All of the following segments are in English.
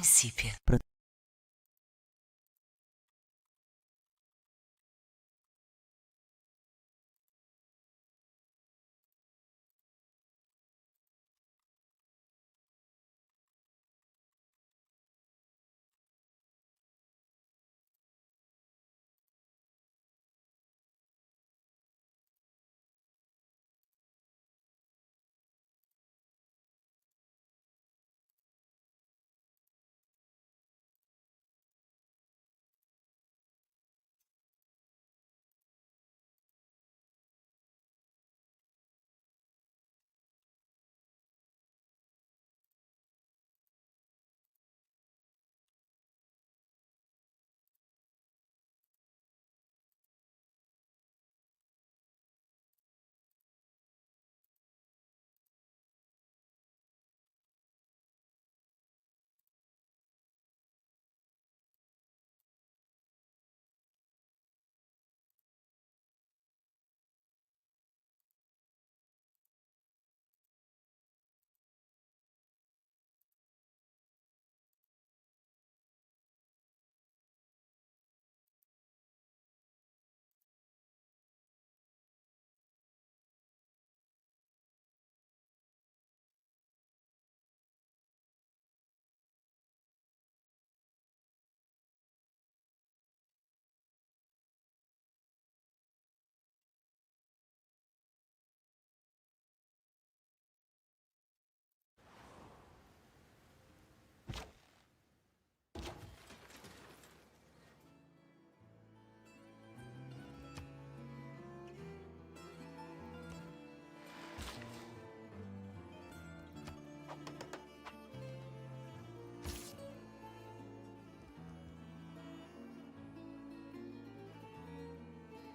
Participe.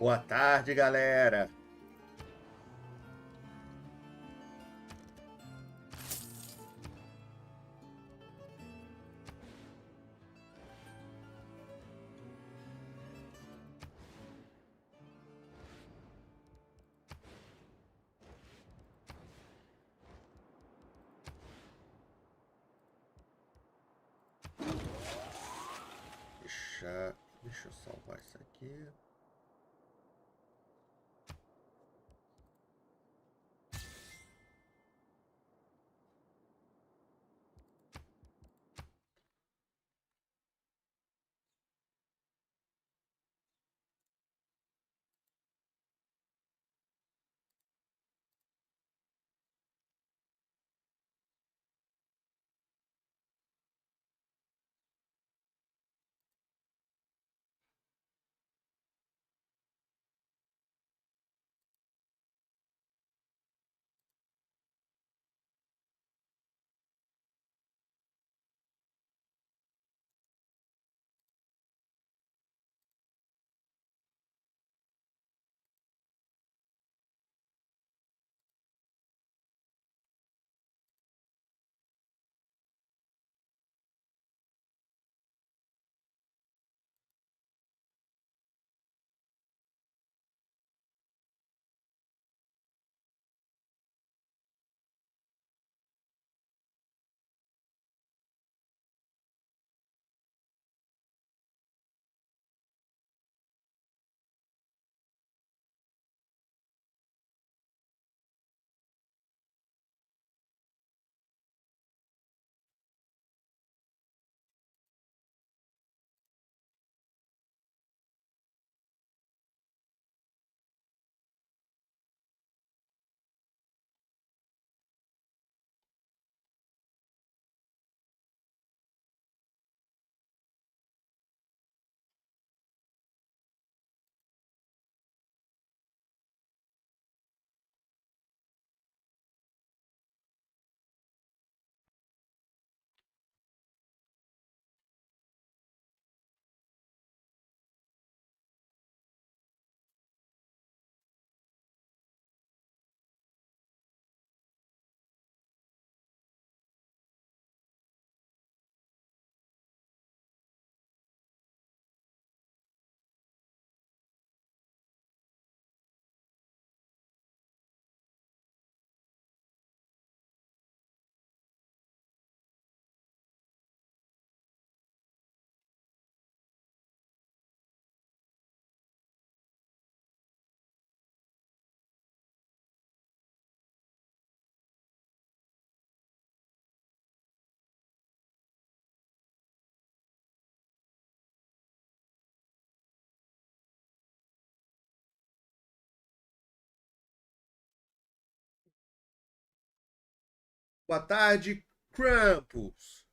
Boa tarde, galera. Deixa eu salvar isso aqui. Boa tarde, Crumples.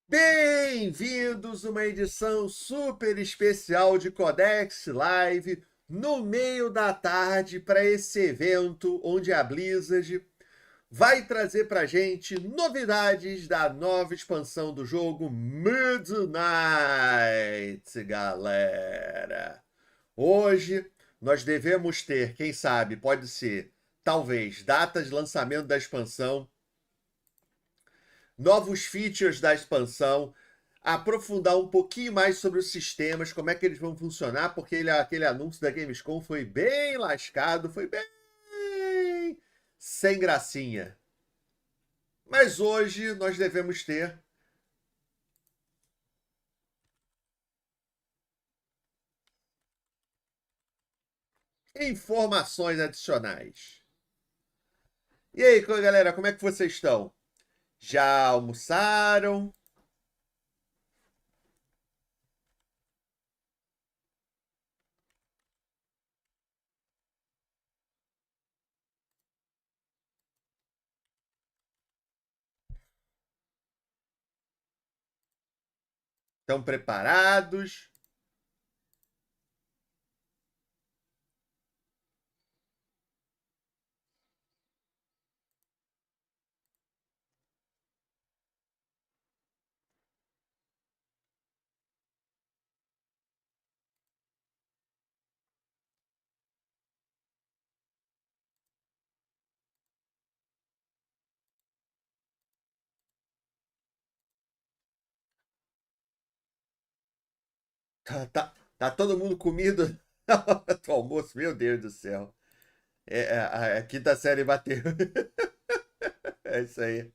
Bem-vindos a uma edição super especial de Codex Live no meio da tarde para esse evento onde a Blizzard vai trazer para gente novidades da nova expansão do jogo METZEN galera. Hoje nós devemos ter, quem sabe, pode ser, talvez, datas de lançamento da expansão, novos features da expansão, aprofundar um pouquinho mais sobre os sistemas, como é que eles vão funcionar, porque aquele anúncio da Gamescom foi bem lascado, foi bem sem gracinha. Mas hoje nós devemos ter informações adicionais. E aí, galera, como é que vocês estão? Já almoçaram? Estão preparados? Tá todo mundo comido do almoço? Meu Deus do céu. A quinta série bateu. É isso aí.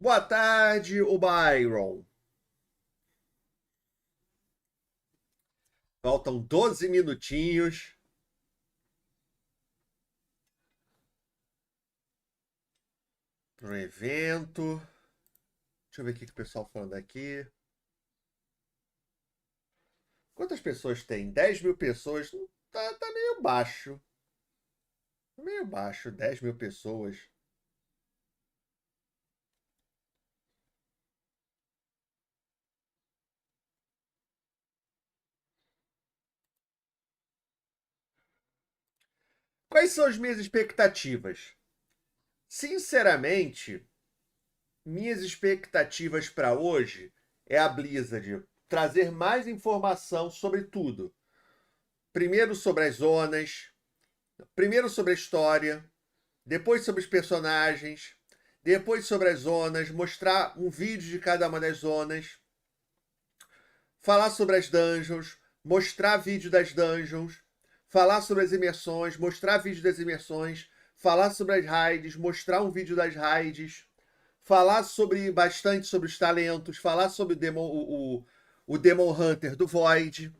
Boa tarde, o Byron. Faltam 12 minutinhos para o evento. Deixa eu ver o que o pessoal tá falando aqui. Quantas pessoas tem? 10 mil pessoas? Tá meio baixo. Meio baixo, 10 mil pessoas. Quais são as minhas expectativas? Sinceramente, minhas expectativas para hoje é a Blizzard trazer mais informação sobre tudo. Primeiro sobre as zonas, primeiro sobre a história, depois sobre os personagens, depois sobre as zonas, mostrar um vídeo de cada uma das zonas, falar sobre as dungeons, mostrar vídeo das dungeons, falar sobre as imersões, mostrar vídeo das imersões, falar sobre as raids, mostrar um vídeo das raids, falar bastante sobre os talentos, falar sobre o Demon Hunter do Void,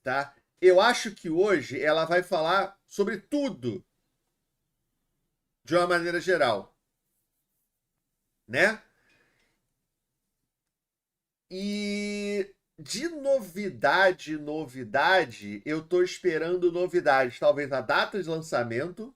tá? Eu acho que hoje ela vai falar sobre tudo de uma maneira geral, né? E de novidade, eu tô esperando novidades, talvez a data de lançamento.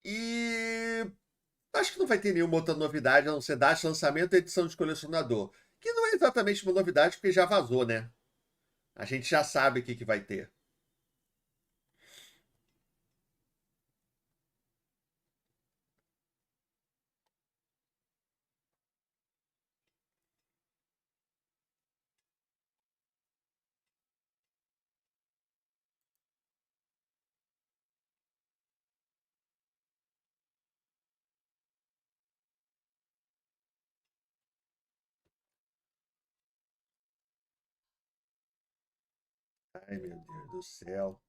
E acho que não vai ter nenhuma outra novidade, a não ser data de lançamento e edição de colecionador. Que não é exatamente uma novidade, porque já vazou, né? A gente já sabe o que vai ter. Ai, meu Deus do céu.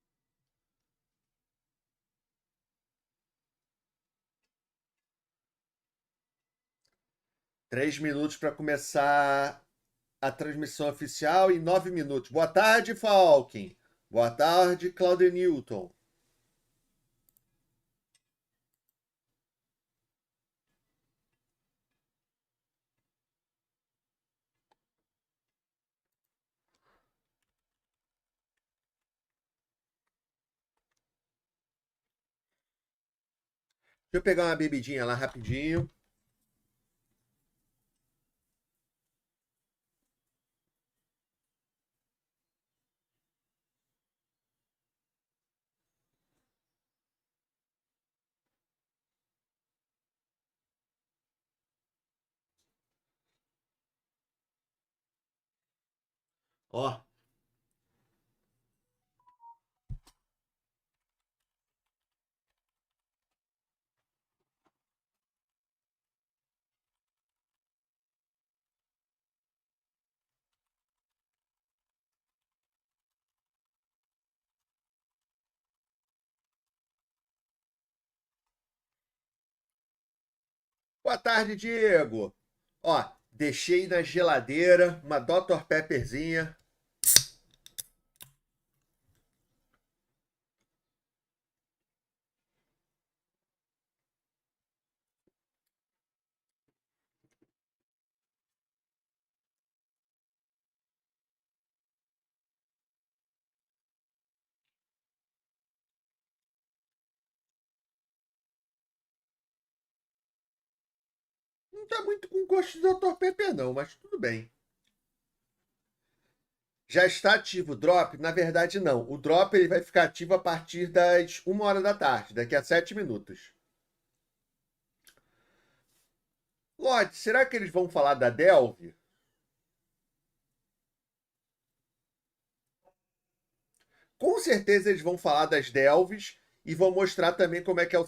Três minutos para começar a transmissão oficial e 9 minutos. Boa tarde, Falken. Boa tarde, Claudio Newton. Deixa eu pegar uma bebidinha lá rapidinho. Ó, boa tarde, Diego. Ó, deixei na geladeira uma Dr. Pepperzinha. Não tá muito com gosto de Dr. Pepper, não, mas tudo bem. Já está ativo o drop? Na verdade, não. O drop ele vai ficar ativo a partir das 1 hora da tarde, daqui a 7 minutos. Lorde, será que eles vão falar da Delve? Com certeza eles vão falar das Delves e vão mostrar também como é que é o.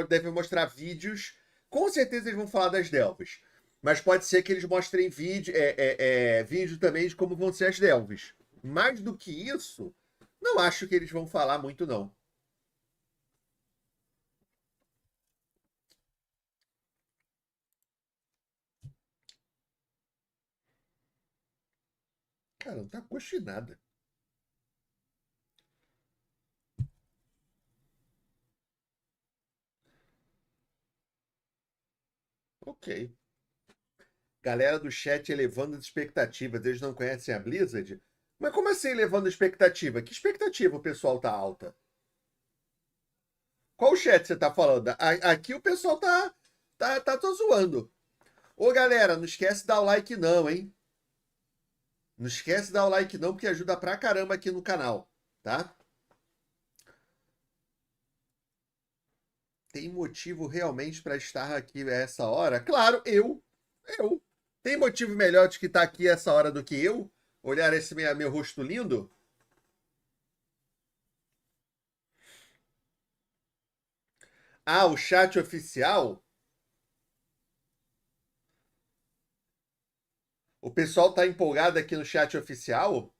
Devem mostrar vídeos. Com certeza eles vão falar das Delves. Mas pode ser que eles mostrem vídeo também de como vão ser as Delves. Mais do que isso, não acho que eles vão falar muito, não. Cara, não tá gosto de nada. Ok. Galera do chat elevando as expectativas. Eles não conhecem a Blizzard? Mas como assim elevando a expectativa? Que expectativa o pessoal tá alta? Qual chat você tá falando? Aqui o pessoal tá zoando. Ô, galera, não esquece de dar o like não, hein? Não esquece de dar o like não, porque ajuda pra caramba aqui no canal, tá? Tem motivo realmente para estar aqui a essa hora? Claro, eu. Tem motivo melhor de que estar aqui a essa hora do que eu? Olhar esse meu rosto lindo? Ah, o chat oficial? O pessoal tá empolgado aqui no chat oficial?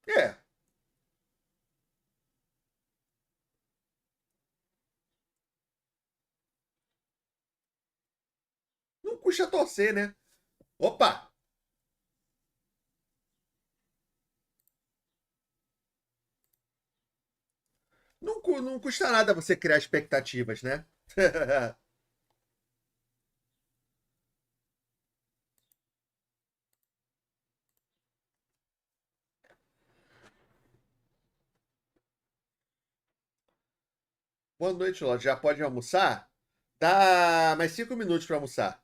É, não custa torcer, né? Opa! Não custa nada você criar expectativas, né? Boa noite, Lorde. Já pode almoçar? Dá mais 5 minutos para almoçar.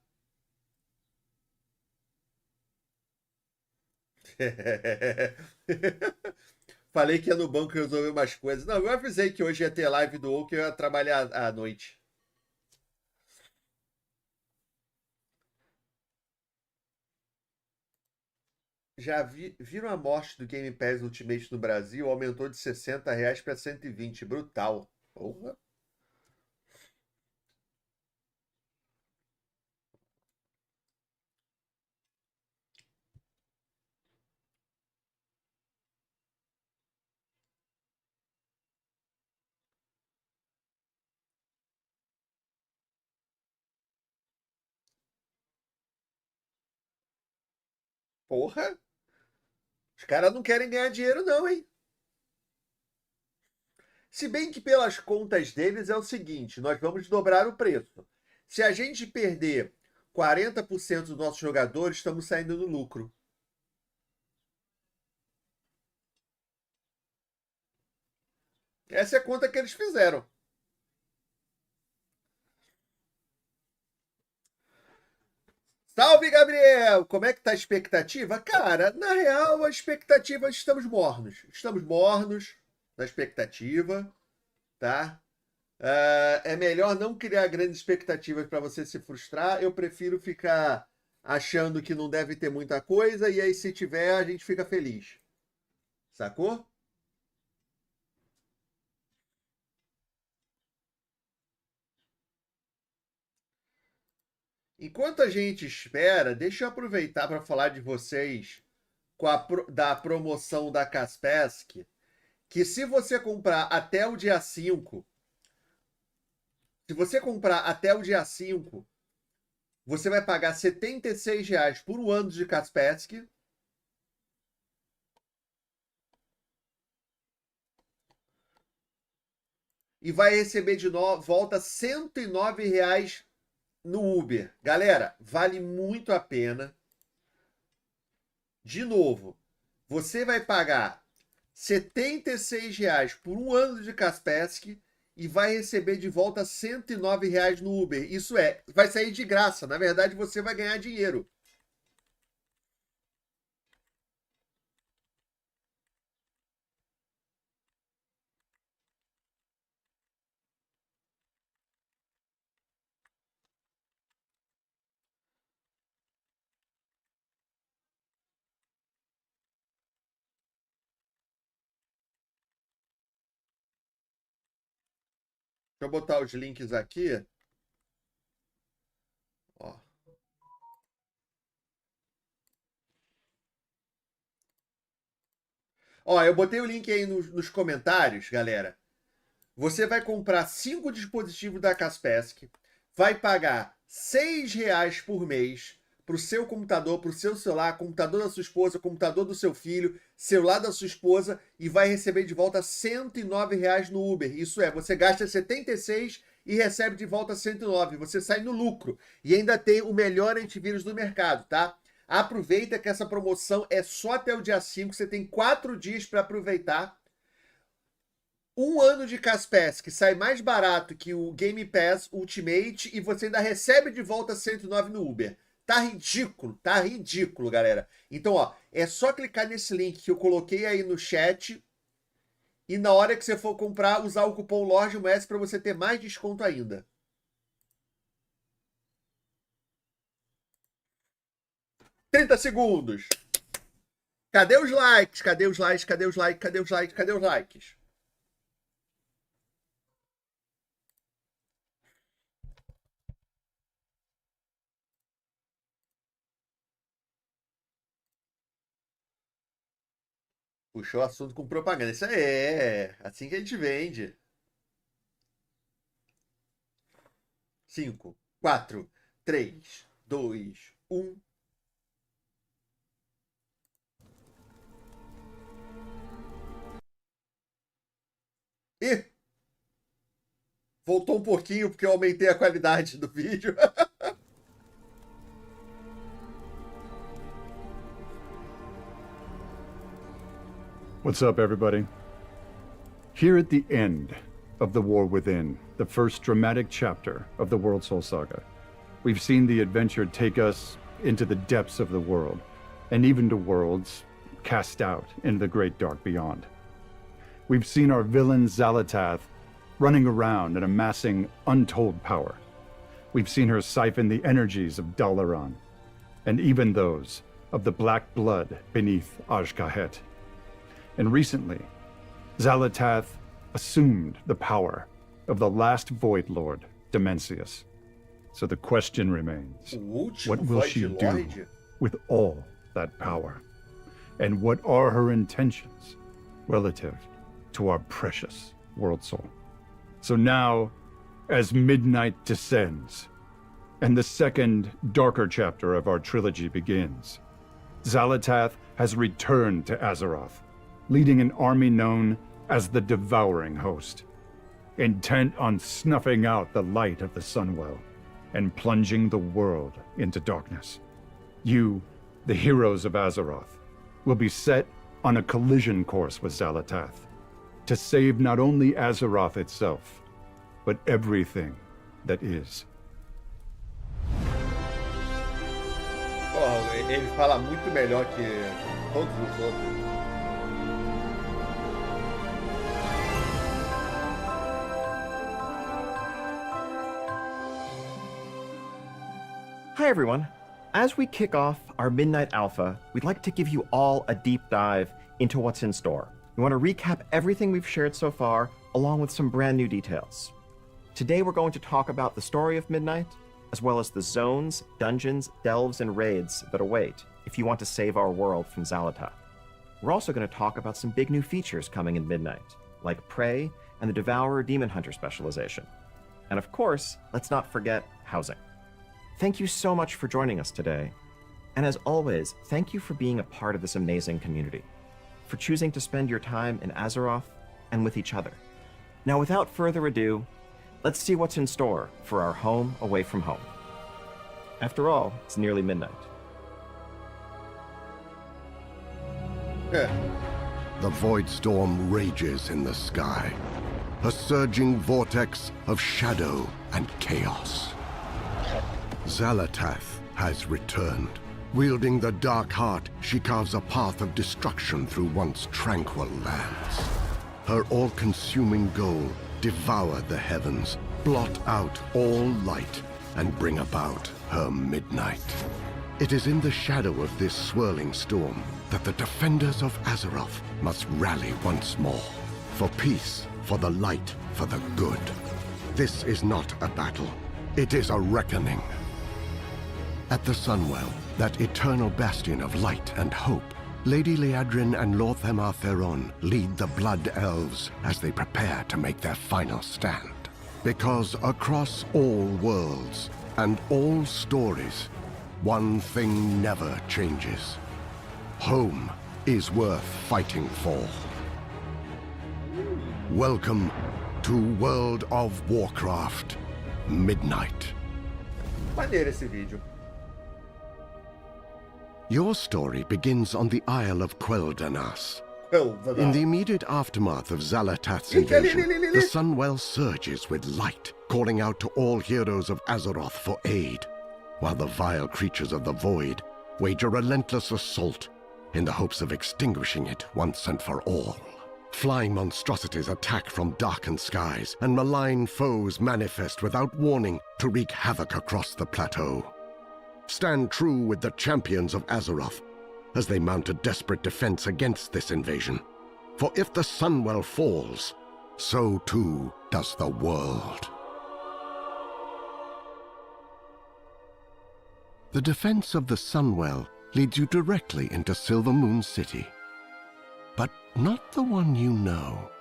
Falei que ia no banco resolver umas coisas. Não, eu avisei que hoje ia ter live do ou que eu ia trabalhar à noite. Viram a morte do Game Pass Ultimate no Brasil? Aumentou de R$ 60 para 120. Brutal. Porra. Porra! Os caras não querem ganhar dinheiro não, hein? Se bem que pelas contas deles é o seguinte, nós vamos dobrar o preço. Se a gente perder 40% dos nossos jogadores, estamos saindo no lucro. Essa é a conta que eles fizeram. Salve, Gabriel! Como é que tá a expectativa? Cara, na real, a expectativa, estamos mornos. Estamos mornos na expectativa, tá? É melhor não criar grandes expectativas para você se frustrar. Eu prefiro ficar achando que não deve ter muita coisa e aí, se tiver, a gente fica feliz. Sacou? Enquanto a gente espera, deixa eu aproveitar para falar de vocês da promoção da Kaspersky, que se você comprar até o dia 5, se você comprar até o dia 5, você vai pagar R$ 76 por um ano de Kaspersky. E vai receber de volta R$ 109 no Uber. Galera, vale muito a pena. De novo, você vai pagar R$ 76 por um ano de Kaspersky e vai receber de volta R$ 109 no Uber. Isso vai sair de graça. Na verdade, você vai ganhar dinheiro. Deixa eu botar os links aqui. Ó. Ó, eu botei o link aí nos comentários, galera. Você vai comprar 5 dispositivos da Kaspersky, vai pagar R$ 6 por mês para o seu computador, para o seu celular, computador da sua esposa, computador do seu filho, celular da sua esposa, e vai receber de volta R$ 109 no Uber. Isso é, você gasta 76 e recebe de volta 109. Você sai no lucro. E ainda tem o melhor antivírus do mercado, tá? Aproveita que essa promoção é só até o dia 5. Você tem 4 dias para aproveitar. Um ano de Kaspersky sai mais barato que o Game Pass Ultimate e você ainda recebe de volta 109 no Uber. Tá ridículo, galera. Então, ó, é só clicar nesse link que eu coloquei aí no chat e na hora que você for comprar, usar o cupom LORDMONS para você ter mais desconto ainda. $30. Cadê os likes? Cadê os likes? Cadê os likes? Cadê os likes? Cadê os likes? Puxou o assunto com propaganda. Isso é assim que a gente vende. 5, 4, 3, 2, 1. E voltou um pouquinho porque eu aumentei a qualidade do vídeo. What's up, everybody? Here at the end of The War Within, the first dramatic chapter of the World Soul Saga, we've seen the adventure take us into the depths of the world, and even to worlds cast out into the great dark beyond. We've seen our villain Xalatath running around and amassing untold power. We've seen her siphon the energies of Dalaran, and even those of the black blood beneath Ajkahet. And recently, Xalatath assumed the power of the last Void Lord, Dimensius. So the question remains, what will she do with all that power? And what are her intentions relative to our precious World Soul? So now, as midnight descends, and the second, darker chapter of our trilogy begins, Xalatath has returned to Azeroth, leading an army known as the Devouring Host, intent on snuffing out the light of the Sunwell and plunging the world into darkness. You, the heroes of Azeroth, will be set on a collision course with Xalatath to save not only Azeroth itself, but everything that is. Porra, ele fala muito melhor que todos os outros. Hi everyone. As we kick off our Midnight Alpha, we'd like to give you all a deep dive into what's in store. We want to recap everything we've shared so far, along with some brand new details. Today we're going to talk about the story of Midnight, as well as the zones, dungeons, delves, and raids that await if you want to save our world from Xalatath. We're also going to talk about some big new features coming in Midnight, like Prey and the Devourer Demon Hunter specialization. And of course, let's not forget housing. Thank you so much for joining us today. And as always, thank you for being a part of this amazing community, for choosing to spend your time in Azeroth and with each other. Now, without further ado, let's see what's in store for our home away from home. After all, it's nearly midnight. The void storm rages in the sky, a surging vortex of shadow and chaos. Xalatath has returned. Wielding the dark heart, she carves a path of destruction through once tranquil lands. Her all-consuming goal: devour the heavens, blot out all light, and bring about her midnight. It is in the shadow of this swirling storm that the defenders of Azeroth must rally once more. For peace, for the light, for the good. This is not a battle. It is a reckoning. At the Sunwell, that eternal bastion of light and hope, Lady Liadrin and Lord Themar Theron lead the Blood Elves as they prepare to make their final stand. Because across all worlds and all stories, one thing never changes. Home is worth fighting for. Welcome to World of Warcraft Midnight. Maneiro esse vídeo. Your story begins on the Isle of Quel'Danas. In In the immediate aftermath of Xalatath's invasion, the Sunwell surges with light, calling out to all heroes of Azeroth for aid, while the vile creatures of the Void wage a relentless assault in the hopes of extinguishing it once and for all. Flying monstrosities attack from darkened skies, and malign foes manifest without warning to wreak havoc across the plateau. Stand true with the champions of Azeroth as they mount a desperate defense against this invasion. For if the Sunwell falls, so too does the world. The defense of the Sunwell leads you directly into Silvermoon City. But not the one you know.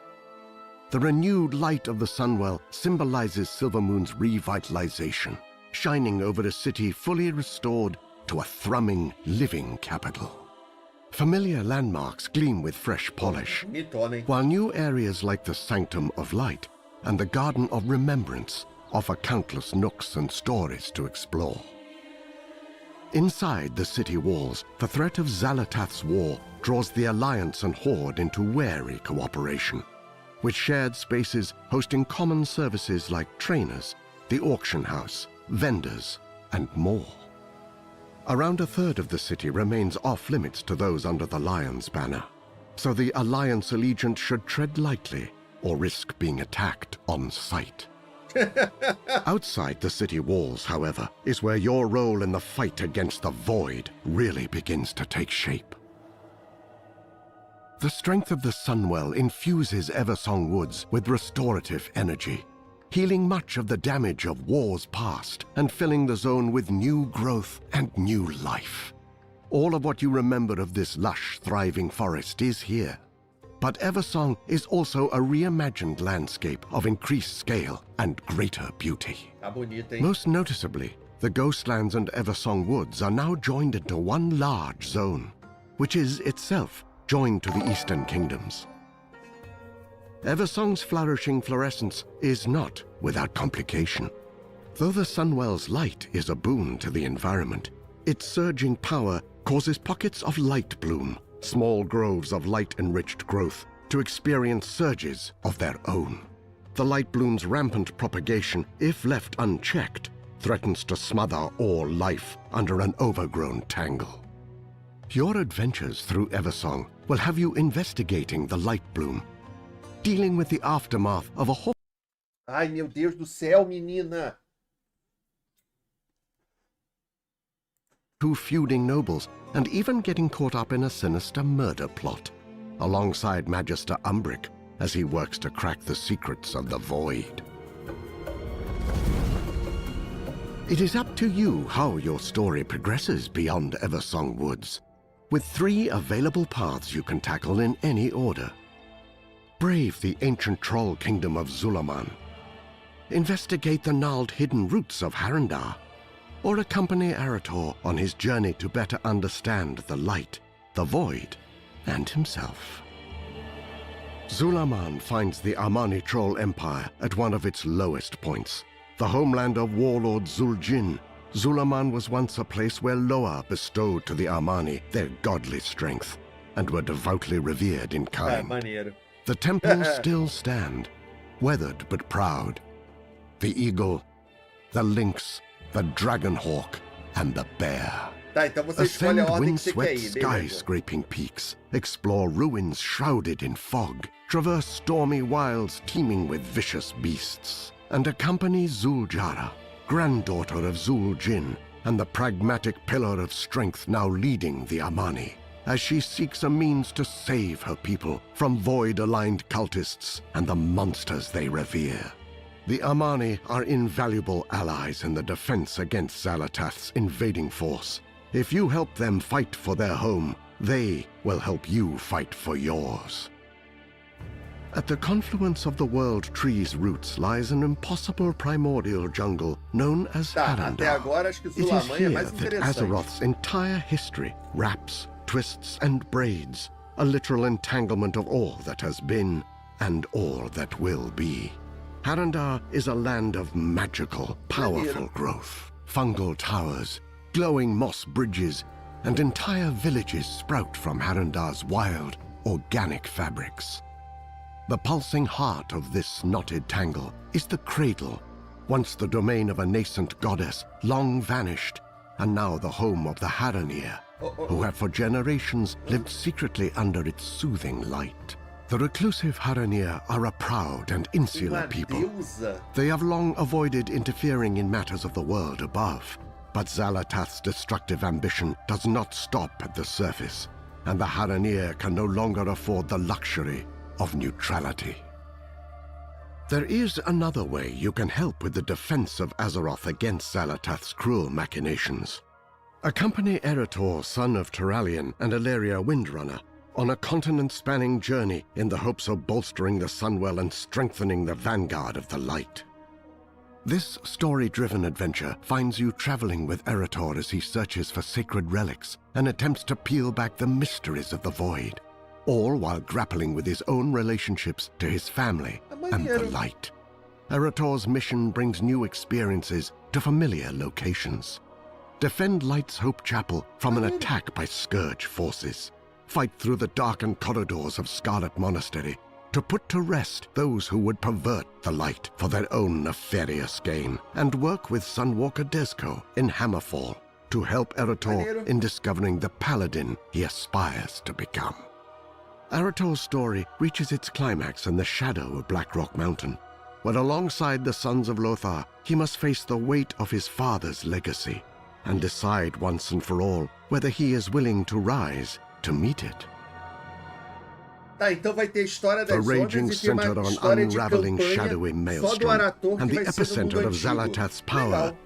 The renewed light of the Sunwell symbolizes Silvermoon's revitalization, shining over a city fully restored to a thrumming, living capital. Familiar landmarks gleam with fresh polish, Mitona, hein? while new areas like the Sanctum of Light and the Garden of Remembrance offer countless nooks and stories to explore. Inside the city walls, the threat of Xalatath's war draws the Alliance and Horde into wary cooperation, with shared spaces hosting common services like trainers, the auction house, vendors, and more. Around a third of the city remains off-limits to those under the Lion's banner, so the Alliance allegiant should tread lightly or risk being attacked on sight. Outside the city walls, however, is where your role in the fight against the Void really begins to take shape. The strength of the Sunwell infuses Eversong Woods with restorative energy, healing much of the damage of wars past and filling the zone with new growth and new life. All of what you remember of this lush, thriving forest is here. But Eversong is also a reimagined landscape of increased scale and greater beauty. Tá bonito, hein? Most noticeably, the Ghostlands and Eversong Woods are now joined into one large zone, which is itself joined to the eastern kingdoms. Eversong's flourishing fluorescence is not without complication. Though the Sunwell's light is a boon to the environment, its surging power causes pockets of light bloom, small groves of light-enriched growth, to experience surges of their own. The light bloom's rampant propagation, if left unchecked, threatens to smother all life under an overgrown tangle. Your adventures through Eversong will have you investigating the light bloom, dealing with the aftermath of a Ai, meu Deus do céu, menina! two feuding nobles, and even getting caught up in a sinister murder plot, alongside Magister Umbric as he works to crack the secrets of the Void. It is up to you how your story progresses beyond Eversong Woods, with 3 available paths you can tackle in any order. Brave the ancient troll kingdom of Zulaman, investigate the gnarled hidden roots of Harandar, or accompany Arator on his journey to better understand the light, the void, and himself. Zulaman finds the Armani troll empire at one of its lowest points. The homeland of warlord Zuljin, Zulaman was once a place where Loa bestowed to the Armani their godly strength, and were devoutly revered in kind. Maneiro. The temples still stand, weathered but proud. The eagle, the lynx, the dragonhawk, and the bear. Tá, então você escolhe a Ascend ordem que você quer windswept ir, beleza. skyscraping peaks, explore ruins shrouded in fog, traverse stormy wilds teeming with vicious beasts, and accompany Zuljara, granddaughter of Zuljin, and the pragmatic pillar of strength now leading the Armani, as she seeks a means to save her people from void-aligned cultists and the monsters they revere. The Armani are invaluable allies in the defense against Xalatath's invading force. If you help them fight for their home, they will help you fight for yours. At the confluence of the world tree's roots lies an impossible primordial jungle known as Tá, até Harandar. agora acho que It is Zulaman é here mais that interessante. Azeroth's entire history wraps, twists, and braids, a literal entanglement of all that has been and all that will be. Harandar is a land of magical, powerful growth. Fungal towers, glowing moss bridges, and entire villages sprout from Harandar's wild, organic fabrics. The pulsing heart of this knotted tangle is the cradle, once the domain of a nascent goddess, long vanished, and now the home of the Haranir, who have for generations lived secretly under its soothing light. The reclusive Haranir are a proud and insular Uma people. deusa. They have long avoided interfering in matters of the world above. But Xalatath's destructive ambition does not stop at the surface, and the Haranir can no longer afford the luxury of neutrality. There is another way you can help with the defense of Azeroth against Xalatath's cruel machinations. Accompany Erator, son of Turalian and Alleria Windrunner, on a continent-spanning journey in the hopes of bolstering the Sunwell and strengthening the vanguard of the light. This story-driven adventure finds you traveling with Erator as he searches for sacred relics and attempts to peel back the mysteries of the Void, all while grappling with his own relationships to his family and the light. Erator's mission brings new experiences to familiar locations. Defend Light's Hope Chapel from an attack by Scourge forces. Fight through the darkened corridors of Scarlet Monastery to put to rest those who would pervert the light for their own nefarious gain, and work with Sunwalker Desco in Hammerfall to help Erator in discovering the paladin he aspires to become. Erator's story reaches its climax in the shadow of Blackrock Mountain, when alongside the Sons of Lothar, he must face the weight of his father's legacy and decide once and for all whether he is willing to rise to meet it. Tá, então vai ter história The das raging ondas e tem center uma of an história de unraveling campanha shadowy só do maelstrom, Arator and que the vai ser no epicenter mundo of antigo. Xalatath's power. Legal.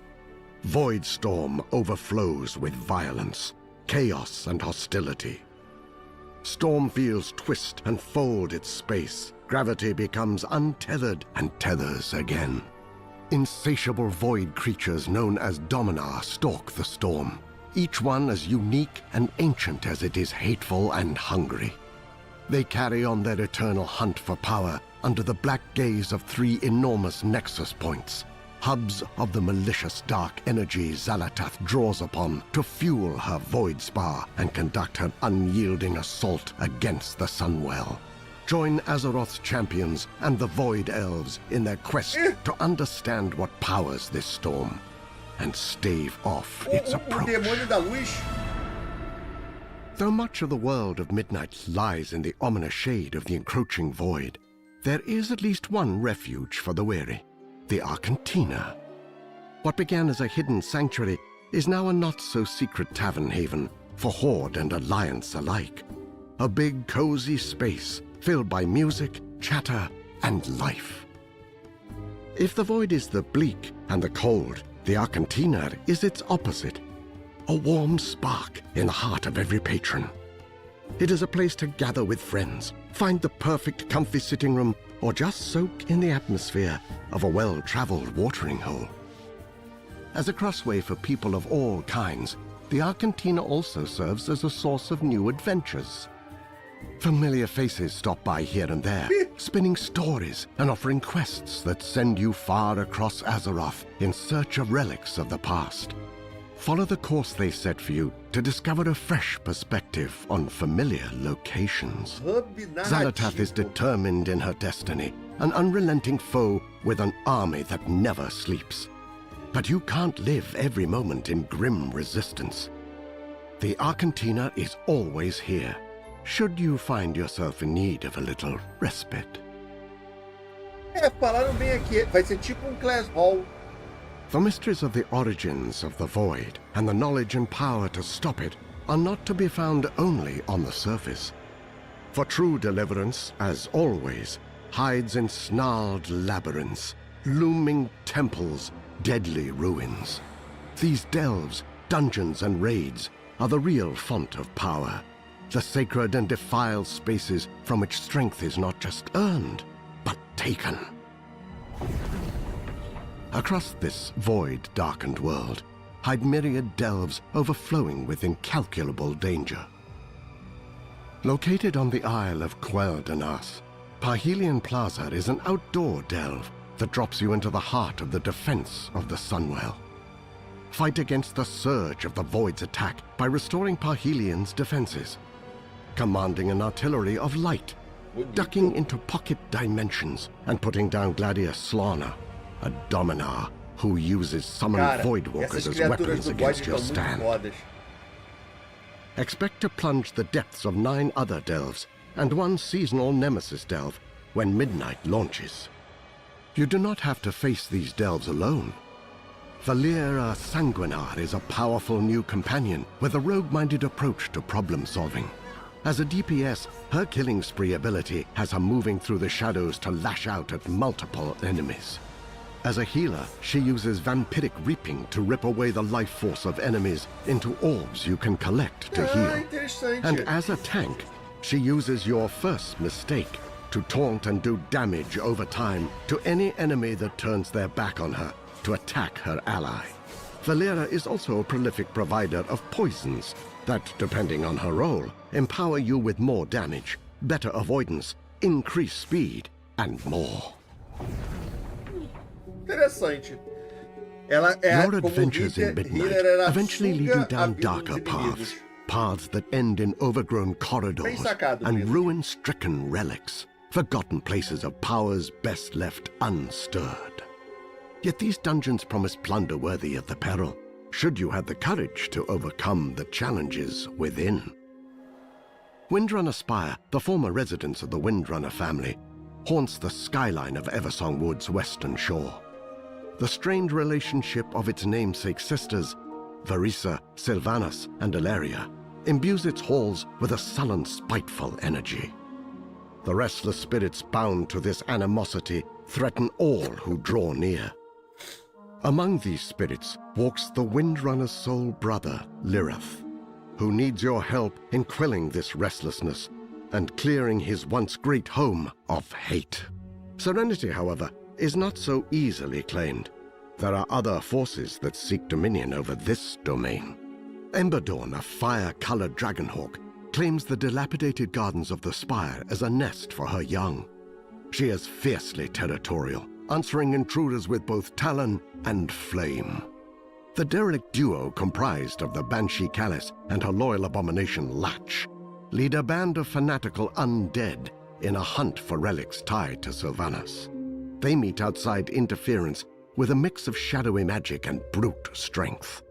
Voidstorm overflows with violence, chaos, and hostility. Stormfields twist and fold its space. Gravity becomes untethered and tethers again. Insatiable void creatures known as Dominar stalk the storm, each one as unique and ancient as it is hateful and hungry. They carry on their eternal hunt for power under the black gaze of 3 enormous nexus points, hubs of the malicious dark energy Xal'atath draws upon to fuel her void spar and conduct her unyielding assault against the Sunwell. Join Azeroth's champions and the Void Elves in their quest to understand what powers this storm and stave off its approach. Demônio da Luz. Though much of the world of Midnight lies in the ominous shade of the encroaching void, there is at least one refuge for the weary, the Arcantina. What began as a hidden sanctuary is now a not-so-secret tavern haven for Horde and Alliance alike. A big, cozy space filled by music, chatter, and life. If the void is the bleak and the cold, the Arcantina is its opposite, a warm spark in the heart of every patron. It is a place to gather with friends, find the perfect comfy sitting room, or just soak in the atmosphere of a well-traveled watering hole. As a crossway for people of all kinds, the Arcantina also serves as a source of new adventures. Familiar faces stop by here and there, spinning stories and offering quests that send you far across Azeroth in search of relics of the past. Follow the course they set for you to discover a fresh perspective on familiar locations. Xal'atath is determined in her destiny, an unrelenting foe with an army that never sleeps. But you can't live every moment in grim resistance. The Arcantina is always here, should you find yourself in need of a little respite. Falaram bem aqui. Vai ser tipo class hall. The mysteries of the origins of the void and the knowledge and power to stop it are not to be found only on the surface. For true deliverance, as always, hides in snarled labyrinths, looming temples, deadly ruins. These delves, dungeons, and raids are the real font of power, the sacred and defiled spaces from which strength is not just earned, but taken. Across this void-darkened world hide myriad delves overflowing with incalculable danger. Located on the Isle of Quel'Danas, Parhelion Plaza is an outdoor delve that drops you into the heart of the defense of the Sunwell. Fight against the surge of the Void's attack by restoring Parhelion's defenses, commanding an artillery of light, ducking into pocket dimensions and putting down Gladius Slana, a Dominar who uses summoned Voidwalkers as weapons against your stand. Expect to plunge the depths of 9 other delves and 1 seasonal Nemesis delve when Midnight launches. You do not have to face these delves alone. Valeera Sanguinar is a powerful new companion with a rogue-minded approach to problem-solving. As a DPS, her killing spree ability has her moving through the shadows to lash out at multiple enemies. As a healer, she uses vampiric reaping to rip away the life force of enemies into orbs you can collect to heal. And as a tank, she uses your first mistake to taunt and do damage over time to any enemy that turns their back on her to attack her ally. Valeera is also a prolific provider of poisons that, depending on her role, empower you with more damage, better avoidance, increased speed, and more. Interessante. Ela é, Your adventures in Midnight eventually lead you down darker paths, paths that end in overgrown corridors and ruin-stricken relics, forgotten places of powers best left unstirred. Yet these dungeons promise plunder worthy of the peril, should you have the courage to overcome the challenges within. Windrunner Spire, the former residence of the Windrunner family, haunts the skyline of Eversong Wood's western shore. The strained relationship of its namesake sisters, Varisa, Sylvanas, and Ilaria, imbues its halls with a sullen, spiteful energy. The restless spirits bound to this animosity threaten all who draw near. Among these spirits walks the Windrunner's sole brother, Lirith, who needs your help in quelling this restlessness and clearing his once great home of hate. Serenity, however, is not so easily claimed. There are other forces that seek dominion over this domain. Emberdawn, a fire-colored dragonhawk, claims the dilapidated gardens of the Spire as a nest for her young. She is fiercely territorial, answering intruders with both talon and flame. The derelict duo comprised of the Banshee Callus and her loyal abomination Latch lead a band of fanatical undead in a hunt for relics tied to Sylvanas. They meet outside interference with a mix of shadowy magic and brute strength.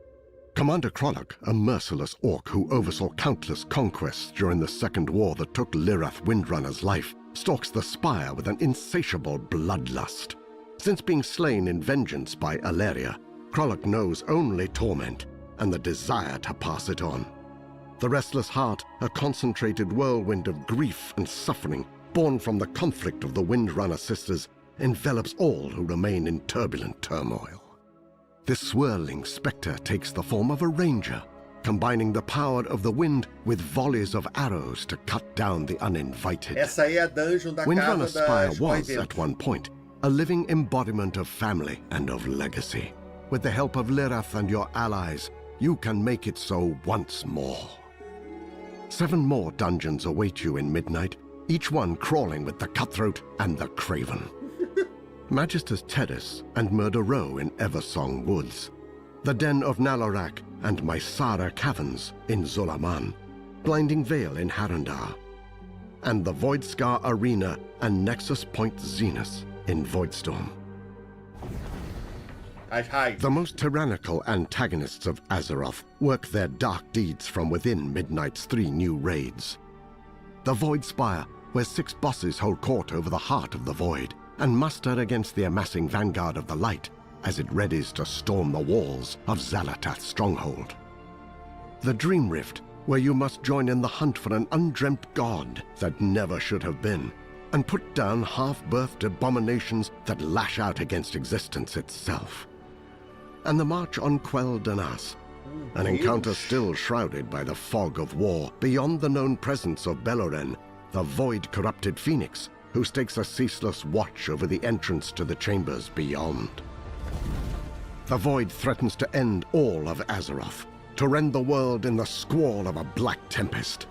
Commander Krolok, a merciless orc who oversaw countless conquests during the Second War that took Lirath Windrunner's life, stalks the Spire with an insatiable bloodlust. Since being slain in vengeance by Alleria, Krolok knows only torment and the desire to pass it on. The restless heart, a concentrated whirlwind of grief and suffering born from the conflict of the Windrunner sisters, envelops all who remain in turbulent turmoil. This swirling spectre takes the form of a ranger, combining the power of the wind with volleys of arrows to cut down the uninvited. Essa aí é a dungeon da Windrunner casa Spire das was, coiventos. at one point, a living embodiment of family and of legacy. With the help of Lirath and your allies, you can make it so once more. 7 more dungeons await you in Midnight, each one crawling with the Cutthroat and the Craven. Magister's Terrace and Murder Row in Eversong Woods, the Den of Nalorak and Mysara Caverns in Zolaman, Blinding Vale in Harandar, and the Voidscar Arena and Nexus Point Zenith in Voidstorm. As raids. The most tyrannical antagonists of Azeroth work their dark deeds from within Midnight's 3 new raids. The Void Spire, where 6 bosses hold court over the heart of the Void and muster against the amassing vanguard of the Light as it readies to storm the walls of Xalatath's stronghold. The Dream Rift, where you must join in the hunt for an undreamt god that never should have been, and put down half-birthed abominations that lash out against existence itself. And the march on Quell Danas, an encounter still shrouded by the fog of war beyond the known presence of Beloren, the void-corrupted phoenix who stakes a ceaseless watch over the entrance to the chambers beyond. The void threatens to end all of Azeroth, to rend the world in the squall of a black tempest.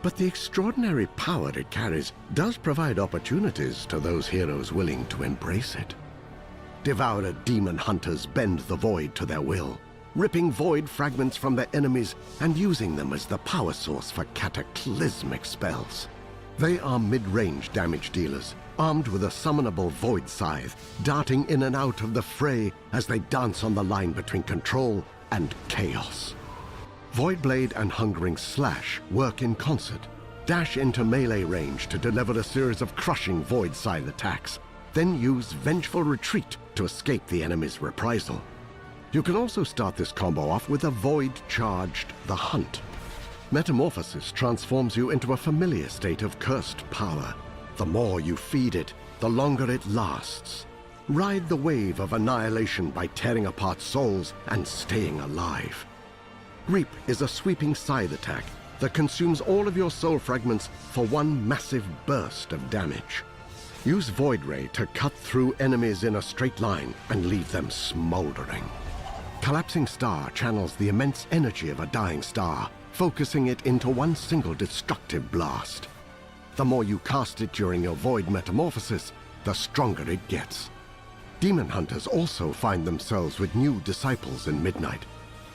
But the extraordinary power it carries does provide opportunities to those heroes willing to embrace it. Devoured demon hunters bend the void to their will, ripping void fragments from their enemies and using them as the power source for cataclysmic spells. They are mid-range damage dealers, armed with a summonable void scythe, darting in and out of the fray as they dance on the line between control and chaos. Voidblade and Hungering Slash work in concert, dash into melee range to deliver a series of crushing void scythe attacks, then use Vengeful Retreat to escape the enemy's reprisal. You can also start this combo off with a void-charged The Hunt. Metamorphosis transforms you into a familiar state of cursed power. The more you feed it, the longer it lasts. Ride the wave of annihilation by tearing apart souls and staying alive. Reap is a sweeping scythe attack that consumes all of your soul fragments for one massive burst of damage. Use Void Ray to cut through enemies in a straight line and leave them smoldering. Collapsing Star channels the immense energy of a dying star, focusing it into one single destructive blast. The more you cast it during your Void Metamorphosis, the stronger it gets. Demon Hunters also find themselves with new disciples in Midnight.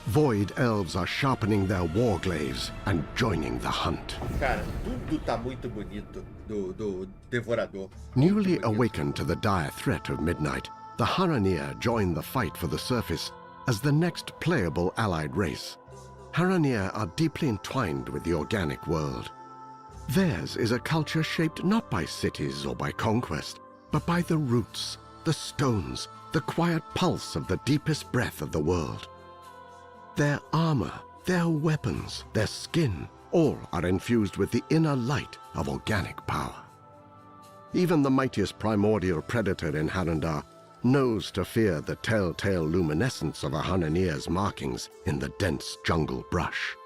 Void Elves are sharpening their warglaives and joining the hunt. Cara, tudo tá muito bonito do Devorador. Newly awakened to the dire threat of Midnight, the Haranir join the fight for the surface as the next playable allied race. Haranir are deeply entwined with the organic world. Theirs is a culture shaped not by cities or by conquest, but by the roots, the stones, the quiet pulse of the deepest breath of the world. Their armor, their weapons, their skin, all are infused with the inner light of organic power. Even the mightiest primordial predator in Harandar knows to fear the telltale luminescence of a Hananir's markings in the dense jungle brush.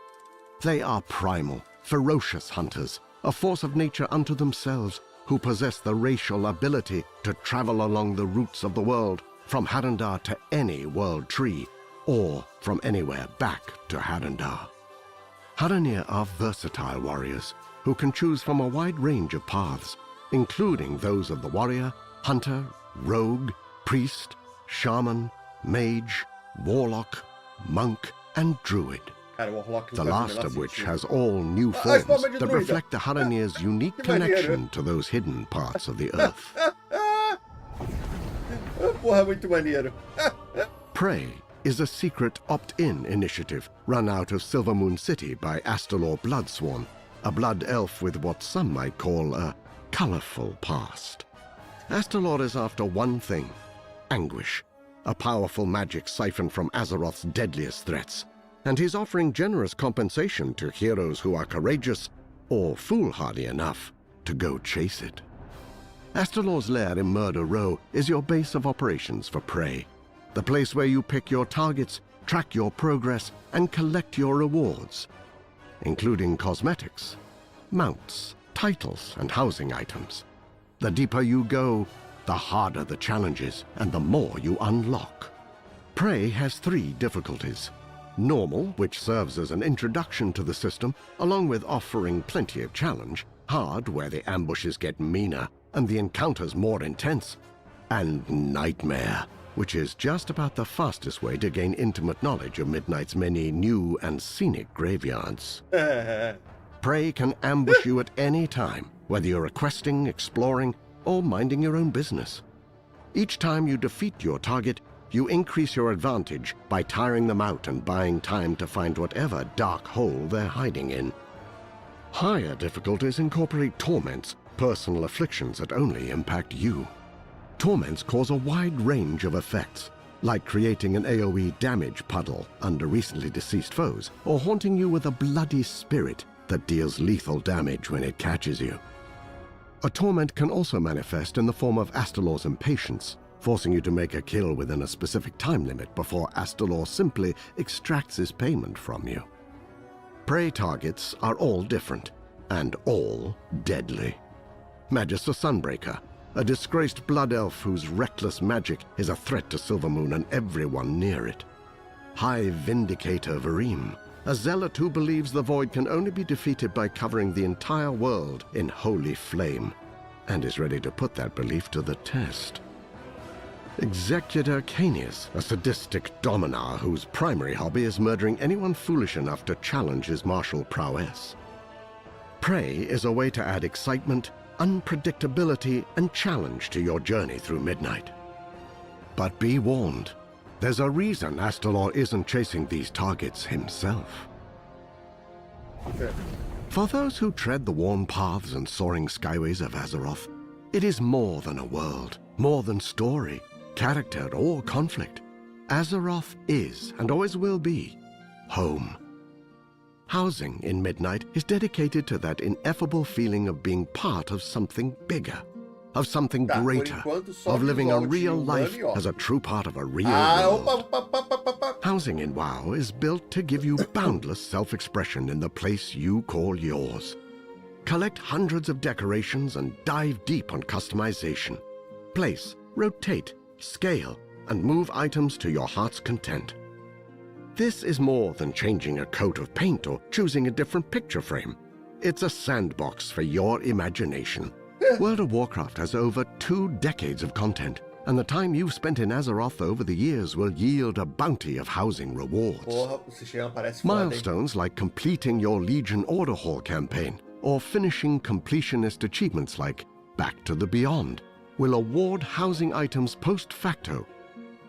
They are primal, ferocious hunters, a force of nature unto themselves, who possess the racial ability to travel along the roots of the world, from Harandar to any world tree, or from anywhere back to Harandar. Haranir are versatile warriors who can choose from a wide range of paths, including those of the warrior, hunter, rogue, priest, shaman, mage, warlock, monk, and druid. Cara, o Warlock The não faz o last menor of which sentido. has all new Ah, forms forma de that druida. reflect the Haranir's unique Que maneiro. connection to those hidden parts of the earth. Porra, muito maneiro. Prey is a secret opt-in initiative run out of Silvermoon City by Astalor Bloodsworn, a blood elf with what some might call a colorful past. Astalor is after one thing: anguish, a powerful magic siphoned from Azeroth's deadliest threats, and he's offering generous compensation to heroes who are courageous or foolhardy enough to go chase it. Astalor's lair in Murder Row is your base of operations for Prey, the place where you pick your targets, track your progress, and collect your rewards, including cosmetics, mounts, titles, and housing items. The deeper you go, the harder the challenges and the more you unlock. Prey has 3 difficulties. Normal, which serves as an introduction to the system, along with offering plenty of challenge. Hard, where the ambushes get meaner and the encounters more intense. And Nightmare, which is just about the fastest way to gain intimate knowledge of Midnight's many new and scenic graveyards. Prey can ambush you at any time, whether you're questing, exploring, or minding your own business. Each time you defeat your target, you increase your advantage by tiring them out and buying time to find whatever dark hole they're hiding in. Higher difficulties incorporate torments, personal afflictions that only impact you. Torments cause a wide range of effects, like creating an AoE damage puddle under recently deceased foes, or haunting you with a bloody spirit that deals lethal damage when it catches you. A torment can also manifest in the form of Astalor's impatience, forcing you to make a kill within a specific time limit before Astalor simply extracts his payment from you. Prey targets are all different, and all deadly. Magister Sunbreaker, a disgraced blood elf whose reckless magic is a threat to Silvermoon and everyone near it. High Vindicator Varim, a zealot who believes the void can only be defeated by covering the entire world in holy flame, and is ready to put that belief to the test. Executor Canius, a sadistic dominar whose primary hobby is murdering anyone foolish enough to challenge his martial prowess. Prey is a way to add excitement, unpredictability, and challenge to your journey through Midnight. But be warned, there's a reason Astalor isn't chasing these targets himself. For those who tread the worn paths and soaring skyways of Azeroth, it is more than a world, more than story, character, or conflict. Azeroth is, and always will be, home. Housing in Midnight is dedicated to that ineffable feeling of being part of something bigger, of something greater, of living a real life as a true part of a real world. Housing in WoW is built to give you boundless self-expression in the place you call yours. Collect hundreds of decorations and dive deep on customization. Place, rotate, scale, and move items to your heart's content. This is more than changing a coat of paint or choosing a different picture frame. It's a sandbox for your imagination. World of Warcraft has over 2 decades of content, and the time you've spent in Azeroth over the years will yield a bounty of housing rewards. Porra, o sistema parece foda, hein? Milestones like completing your Legion Order Hall campaign or finishing completionist achievements like Back to the Beyond will award housing items post facto.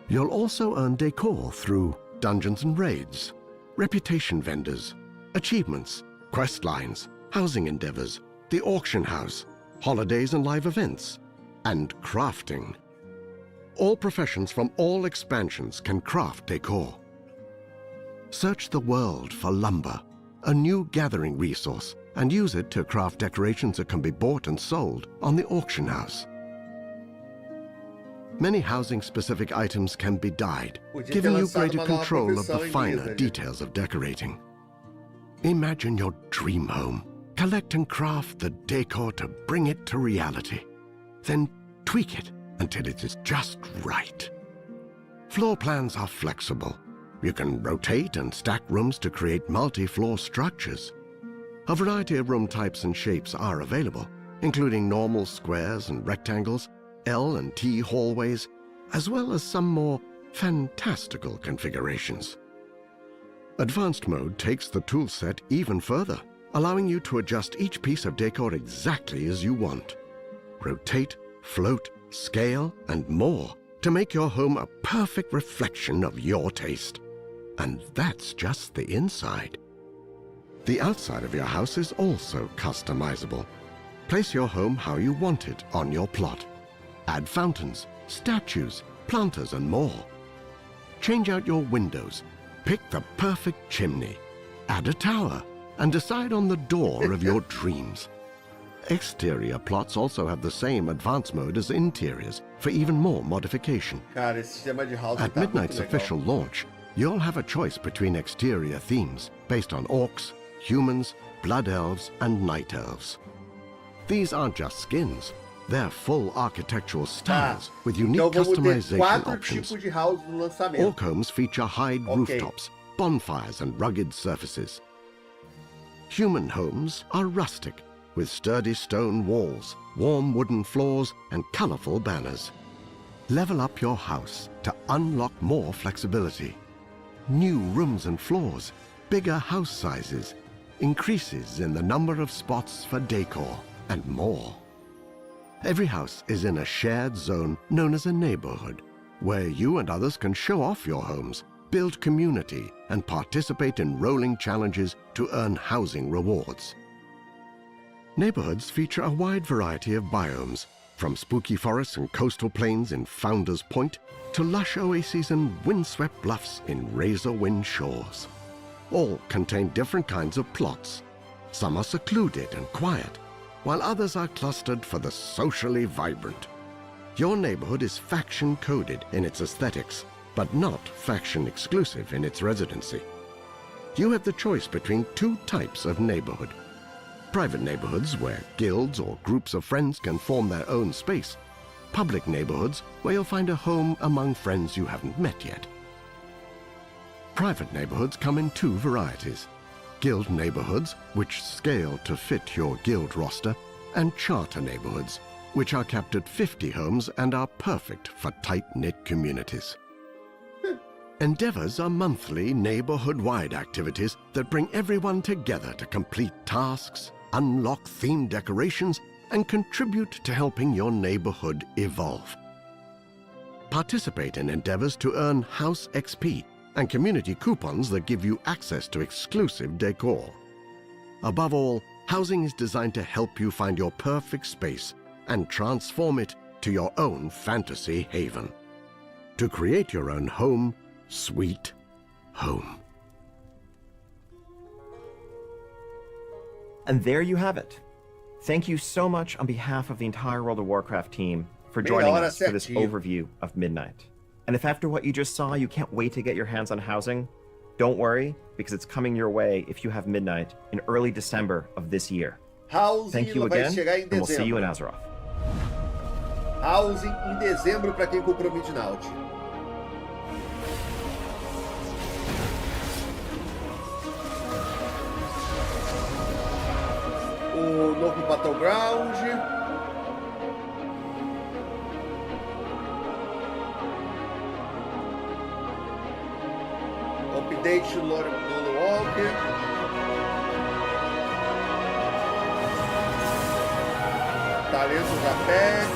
You'll also earn decor through dungeons and raids, reputation vendors, achievements, quest lines, housing endeavors, the auction house, holidays and live events, and crafting. All professions from all expansions can craft decor. Search the world for lumber, a new gathering resource, and use it to craft decorations that can be bought and sold on the auction house. Many housing-specific items can be dyed, giving you greater control of the finer details of decorating. Imagine your dream home. Collect and craft the decor to bring it to reality. Then tweak it until it is just right. Floor plans are flexible. You can rotate and stack rooms to create multi-floor structures. A variety of room types and shapes are available, including normal squares and rectangles, L and T hallways, as well as some more fantastical configurations. Advanced mode takes the toolset even further, allowing you to adjust each piece of decor exactly as you want. Rotate, float, scale, and more to make your home a perfect reflection of your taste. And that's just the inside. The outside of your house is also customizable. Place your home how you want it on your plot. Add fountains, statues, planters, and more. Change out your windows. Pick the perfect chimney. Add a tower, and decide on the door of your dreams. Exterior plots also have the same advanced mode as interiors for even more modification. Cara, esse sistema de housing At tá Midnight's muito legal. official launch, you'll have a choice between exterior themes based on orcs, humans, blood elves, and night elves. These aren't just skins, they're full architectural styles with unique Então vamos ter customization 4 options. tipos de house no lançamento. Orc homes feature high rooftops, bonfires, and rugged surfaces. Human homes are rustic, with sturdy stone walls, warm wooden floors, and colorful banners. Level up your house to unlock more flexibility. New rooms and floors, bigger house sizes, increases in the number of spots for decor, and more. Every house is in a shared zone known as a neighborhood, where you and others can show off your homes, build community, and participate in rolling challenges to earn housing rewards. Neighborhoods feature a wide variety of biomes, from spooky forests and coastal plains in Founder's Point to lush oases and windswept bluffs in razor-wind shores. All contain different kinds of plots. Some are secluded and quiet, while others are clustered for the socially vibrant. Your neighborhood is faction-coded in its aesthetics, but not faction-exclusive in its residency. You have the choice between 2 types of neighborhood. Private neighborhoods where guilds or groups of friends can form their own space. Public neighborhoods where you'll find a home among friends you haven't met yet. Private neighborhoods come in 2 varieties. Guild neighborhoods, which scale to fit your guild roster, and charter neighborhoods, which are capped at 50 homes and are perfect for tight-knit communities. Endeavors are monthly neighborhood-wide activities that bring everyone together to complete tasks, unlock themed decorations, and contribute to helping your neighborhood evolve. Participate in endeavors to earn House XP and community coupons that give you access to exclusive decor. Above all, housing is designed to help you find your perfect space and transform it to your own fantasy haven. To create your own home, sweet home. And there you have it. Thank you so much on behalf of the entire World of Warcraft team for joining us for this overview of Midnight. And if after what you just saw you can't wait to get your hands on housing, don't worry, because it's coming your way if you have Midnight in early December of this year. Housing Thank you vai again, chegar em and we'll see you in dezembro. Azeroth. Housing em dezembro para quem comprou Midnight. O novo Battleground. Update Lordmons. Talentos Apex.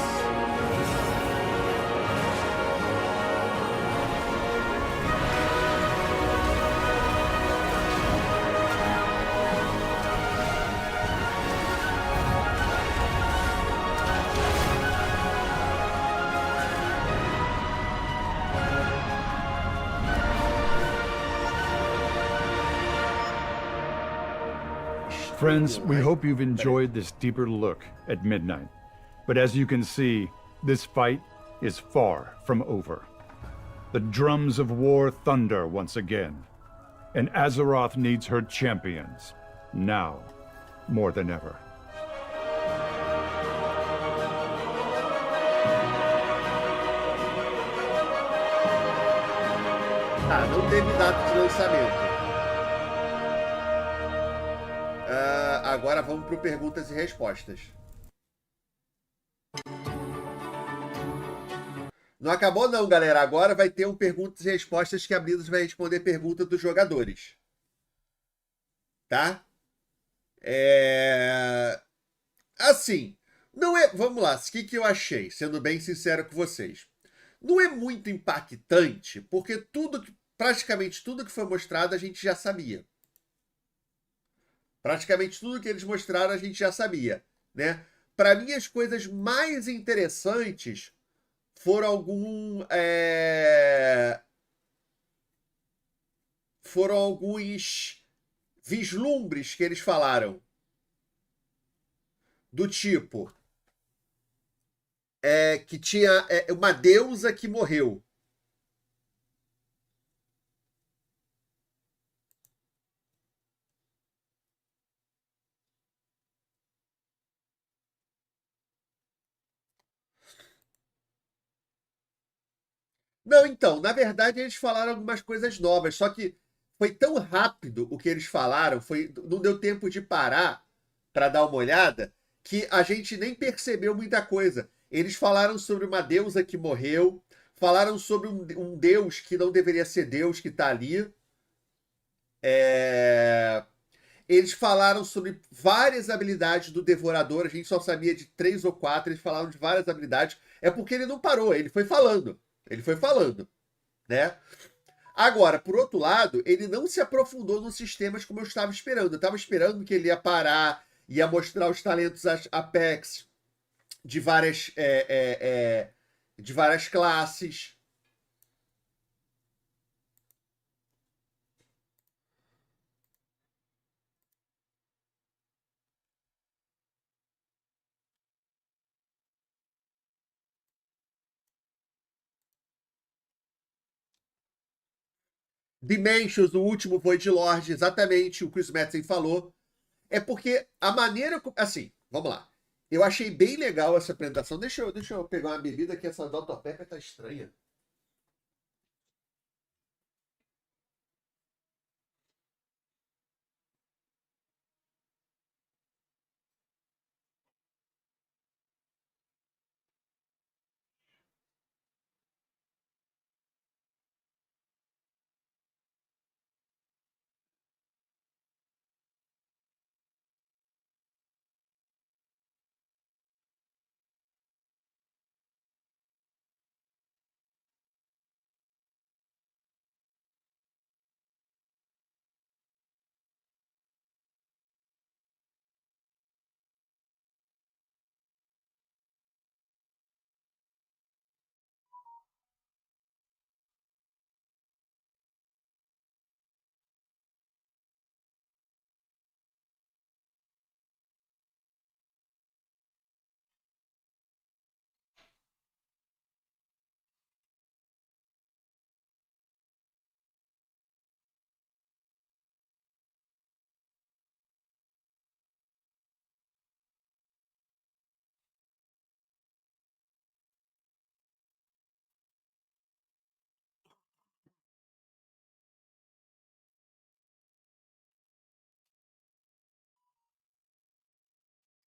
Friends, we hope you've enjoyed this deeper look at Midnight. But as you can see, this fight is far from over. The drums of war thunder once again, and Azeroth needs her champions, now more than ever. Tá, não teve data de lançamento. Agora vamos para perguntas e respostas. Não acabou não, galera. Agora vai ter perguntas e respostas que a Blizzard vai responder perguntas dos jogadores. Tá? Assim, não é... Vamos lá, o que eu achei? Sendo bem sincero com vocês. Não é muito impactante, porque praticamente tudo que foi mostrado a gente já sabia. Praticamente tudo que eles mostraram a gente já sabia, né? Para mim, as coisas mais interessantes foram foram alguns vislumbres que eles falaram. Do tipo... que tinha uma deusa que morreu. Não, então, na verdade eles falaram algumas coisas novas, só que foi tão rápido o que eles falaram, não deu tempo de parar para dar uma olhada, que a gente nem percebeu muita coisa. Eles falaram sobre uma deusa que morreu, falaram sobre um deus que não deveria ser deus que está ali. Eles falaram sobre várias habilidades do Devorador, a gente só sabia de 3 ou 4, eles falaram de várias habilidades. É porque ele não parou, ele foi falando. Ele foi falando, né? Agora, por outro lado, ele não se aprofundou nos sistemas como eu estava esperando. Eu estava esperando que ele ia parar, ia mostrar os talentos Apex de várias classes. Dimensions, o último foi de Lorde, exatamente o que o METZEN falou. É porque a maneira... Assim, vamos lá. Eu achei bem legal essa apresentação. Deixa eu pegar uma bebida que essa Dr. Pepper tá estranha.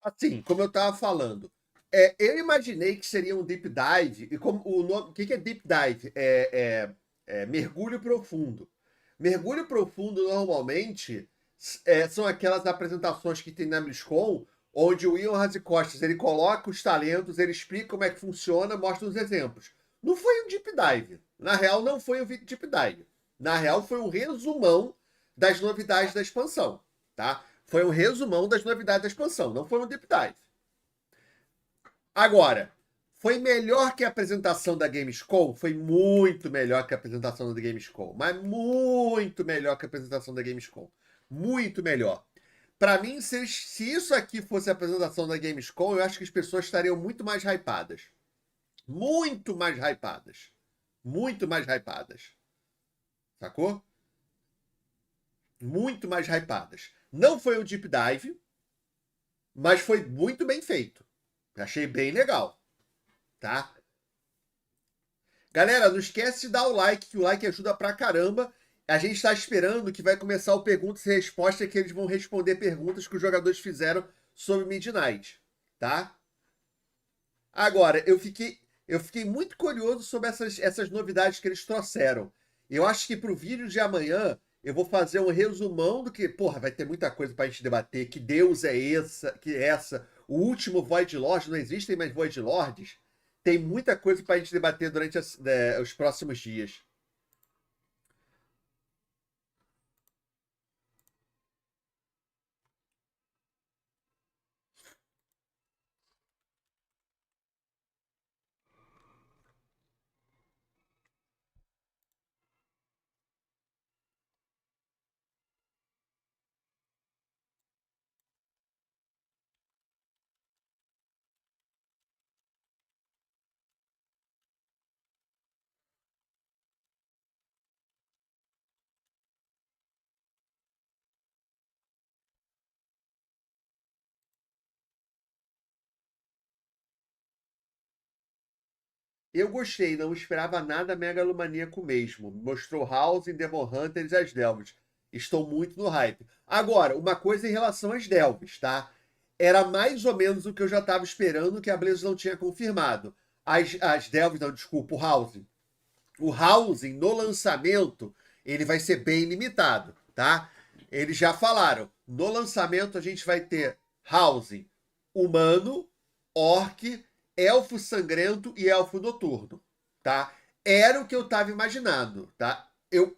Assim, como eu estava falando, eu imaginei que seria um deep dive, e como o que é deep dive? Mergulho profundo. Mergulho profundo, normalmente, são aquelas apresentações que tem na BlizzCon, onde o Ian Costas ele coloca os talentos, ele explica como é que funciona, mostra os exemplos. Não foi um deep dive. Na real, não foi um deep dive. Na real, foi um resumão das novidades da expansão, tá? Foi um resumão das novidades da expansão, não foi um deep dive. Agora, foi melhor que a apresentação da Gamescom? Foi muito melhor que a apresentação da Gamescom. Mas muito melhor que a apresentação da Gamescom. Muito melhor. Para mim, se isso aqui fosse a apresentação da Gamescom, eu acho que as pessoas estariam muito mais hypadas. Muito mais hypadas. Muito mais hypadas. Sacou? Muito mais hypadas. Não foi um deep dive, mas foi muito bem feito. Achei bem legal, tá? Galera, não esquece de dar o like, que o like ajuda pra caramba. A gente tá esperando que vai começar o perguntas e respostas, que eles vão responder perguntas que os jogadores fizeram sobre Midnight, tá? Agora, eu fiquei muito curioso sobre essas novidades que eles trouxeram. Eu acho que pro vídeo de amanhã eu vou fazer um resumão do que, porra, vai ter muita coisa pra gente debater. Que Deus é essa? O último Void Lord, não existem mais Void Lords? Tem muita coisa pra gente debater durante os próximos dias. Eu gostei, não esperava nada megalomaníaco mesmo. Mostrou House, Demon Hunters e as Delves. Estou muito no hype. Agora, uma coisa em relação às Delves, tá? Era mais ou menos o que eu já estava esperando, que a Blizzard não tinha confirmado. As Delves, não, desculpa, o House. O Housing, no lançamento, ele vai ser bem limitado, tá? Eles já falaram, no lançamento a gente vai ter Housing humano, orc, elfo sangrento e elfo noturno, tá? Era o que eu tava imaginando, tá?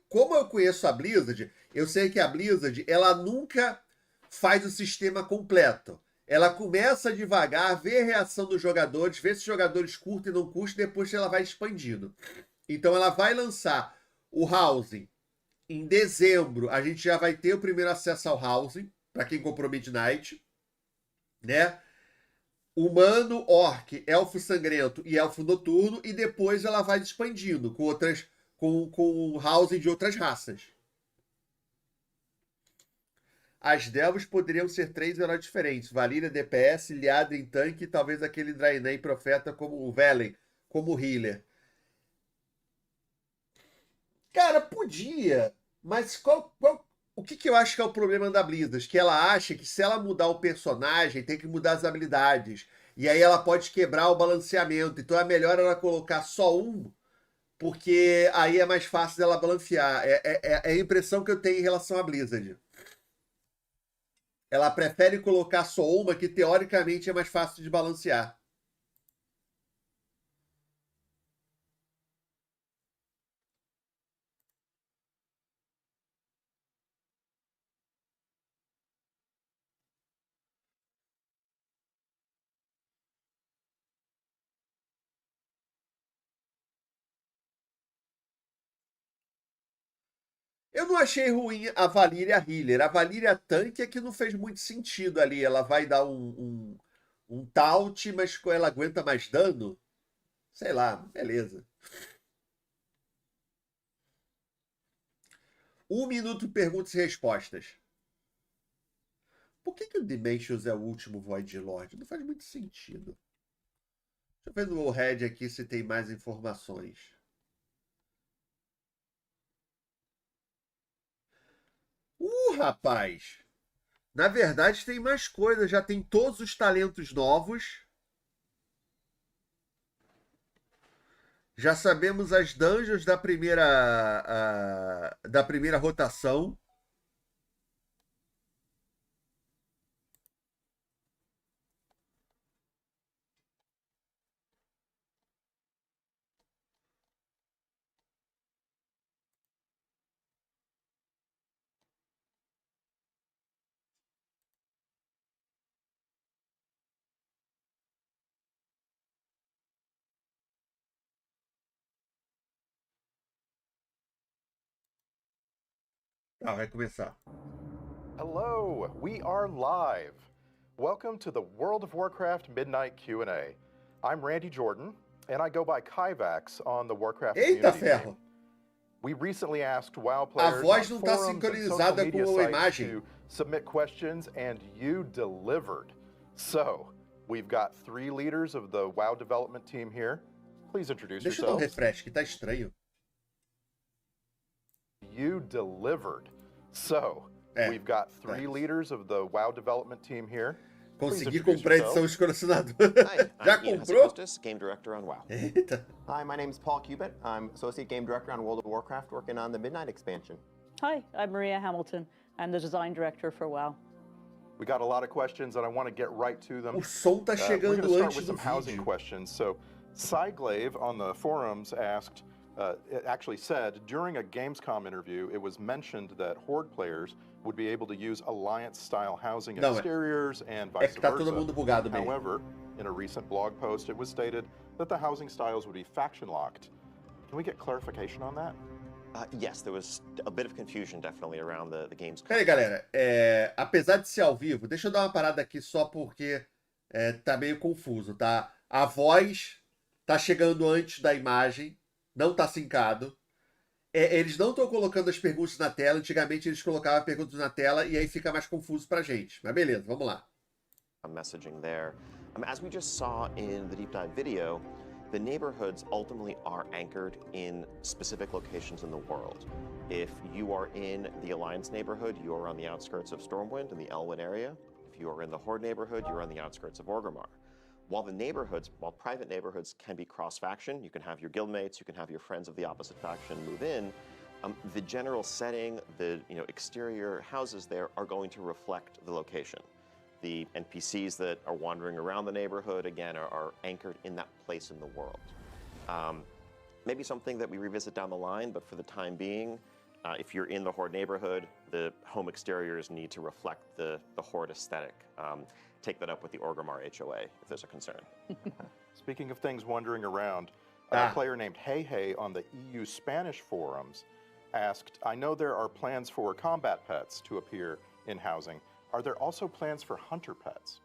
Como eu conheço a Blizzard, eu sei que a Blizzard, ela nunca faz o sistema completo. Ela começa devagar, vê a reação dos jogadores, vê se os jogadores curtem ou não curtem, depois ela vai expandindo. Então ela vai lançar o Housing em dezembro. A gente já vai ter o primeiro acesso ao Housing, para quem comprou Midnight, né? Humano, orc, elfo sangrento e elfo noturno, e depois ela vai expandindo com o housing de outras raças. As Delvas poderiam ser 3 heróis diferentes: Valíria DPS, Liadrin tanque e talvez aquele Draenei profeta como o Velen, como healer. Cara, podia, mas o que eu acho que é o problema da Blizzard? Que ela acha que se ela mudar o personagem, tem que mudar as habilidades. E aí ela pode quebrar o balanceamento. Então é melhor ela colocar só um, porque aí é mais fácil dela balancear. É a impressão que eu tenho em relação à Blizzard. Ela prefere colocar só uma, que teoricamente é mais fácil de balancear. Eu não achei ruim a Valíria Healer. A Valíria Tanque é que não fez muito sentido ali. Ela vai dar um taunt, mas ela aguenta mais dano. Sei lá, beleza. 1 minuto perguntas e respostas. Por que o Dimensions é o último Void Lord? Não faz muito sentido. Deixa eu ver no Wallhead aqui se tem mais informações. Rapaz! Na verdade tem mais coisas. Já tem todos os talentos novos. Já sabemos as dungeons da primeira rotação. Tá, vai começar. Hello, we are live. Welcome to the World of Warcraft Midnight Q&A. I'm Randy Jordan, and I go by Kyvax on the Warcraft Eita community ferro! team. We recently asked WoW A players voz on não tá forums and social sincronizada media com a sites imagem. to submit questions, and you delivered. So, we've got 3 leaders of the WoW development team here. Please introduce Deixa eu dar um yourselves. refresh, que tá estranho. You delivered. So, É, we've got 3 thanks. leaders of the WoW development team here. Consegui introduce comprar a edição yourselves. escrocinador. Hi, Já I'm Ian comprou? Hostis, Game Director on WoW. Eita. Hi, my name's Paul Cubitt. I'm Associate Game Director on World of Warcraft, working on the Midnight expansion. Hi, I'm Maria Hamilton. I'm the Design Director for WoW. We got a lot of questions and I want to get right to them. O som tá We're chegando going to start antes with do some housing vídeo. questions. So, Cyglaive on the forums asked, it actually said, during a Gamescom interview, it was mentioned that Horde players would be able to use Alliance-style housing Não, exteriors and É vice que tá versa. todo mundo bugado mesmo. However, in a recent blog post, it was stated that the housing styles would be faction-locked. Can we get clarification on that? Yes, there was a bit of confusion definitely around the game's. Pera aí, galera. Apesar de ser ao vivo, deixa eu dar uma parada aqui só porque tá meio confuso, tá? A voz tá chegando antes da imagem, não tá sincado. Eles não estão colocando as perguntas na tela. Antigamente eles colocavam perguntas na tela e aí fica mais confuso pra gente. Mas beleza, vamos lá. Messaging there. As we just saw in the deep dive video, the neighborhoods ultimately are anchored in specific locations in the world. If you are in the Alliance neighborhood, you are on the outskirts of Stormwind in the Elwyn area. If you are in the Horde neighborhood, you're on the outskirts of Orgrimmar. While private neighborhoods can be cross-faction, you can have your guildmates, you can have your friends of the opposite faction move in, the general setting, the exterior houses there are going to reflect the location. The NPCs that are wandering around the neighborhood, again, are anchored in that place in the world. Maybe something that we revisit down the line, but for the time being, if you're in the Horde neighborhood, the home exteriors need to reflect the Horde aesthetic. Take that up with the Orgrimmar HOA if there's a concern. Speaking of things wandering around, Ah. a player named Hey Hey on the EU Spanish forums asked, I know there are plans for combat pets to appear in housing. Are there also plans for hunter pets?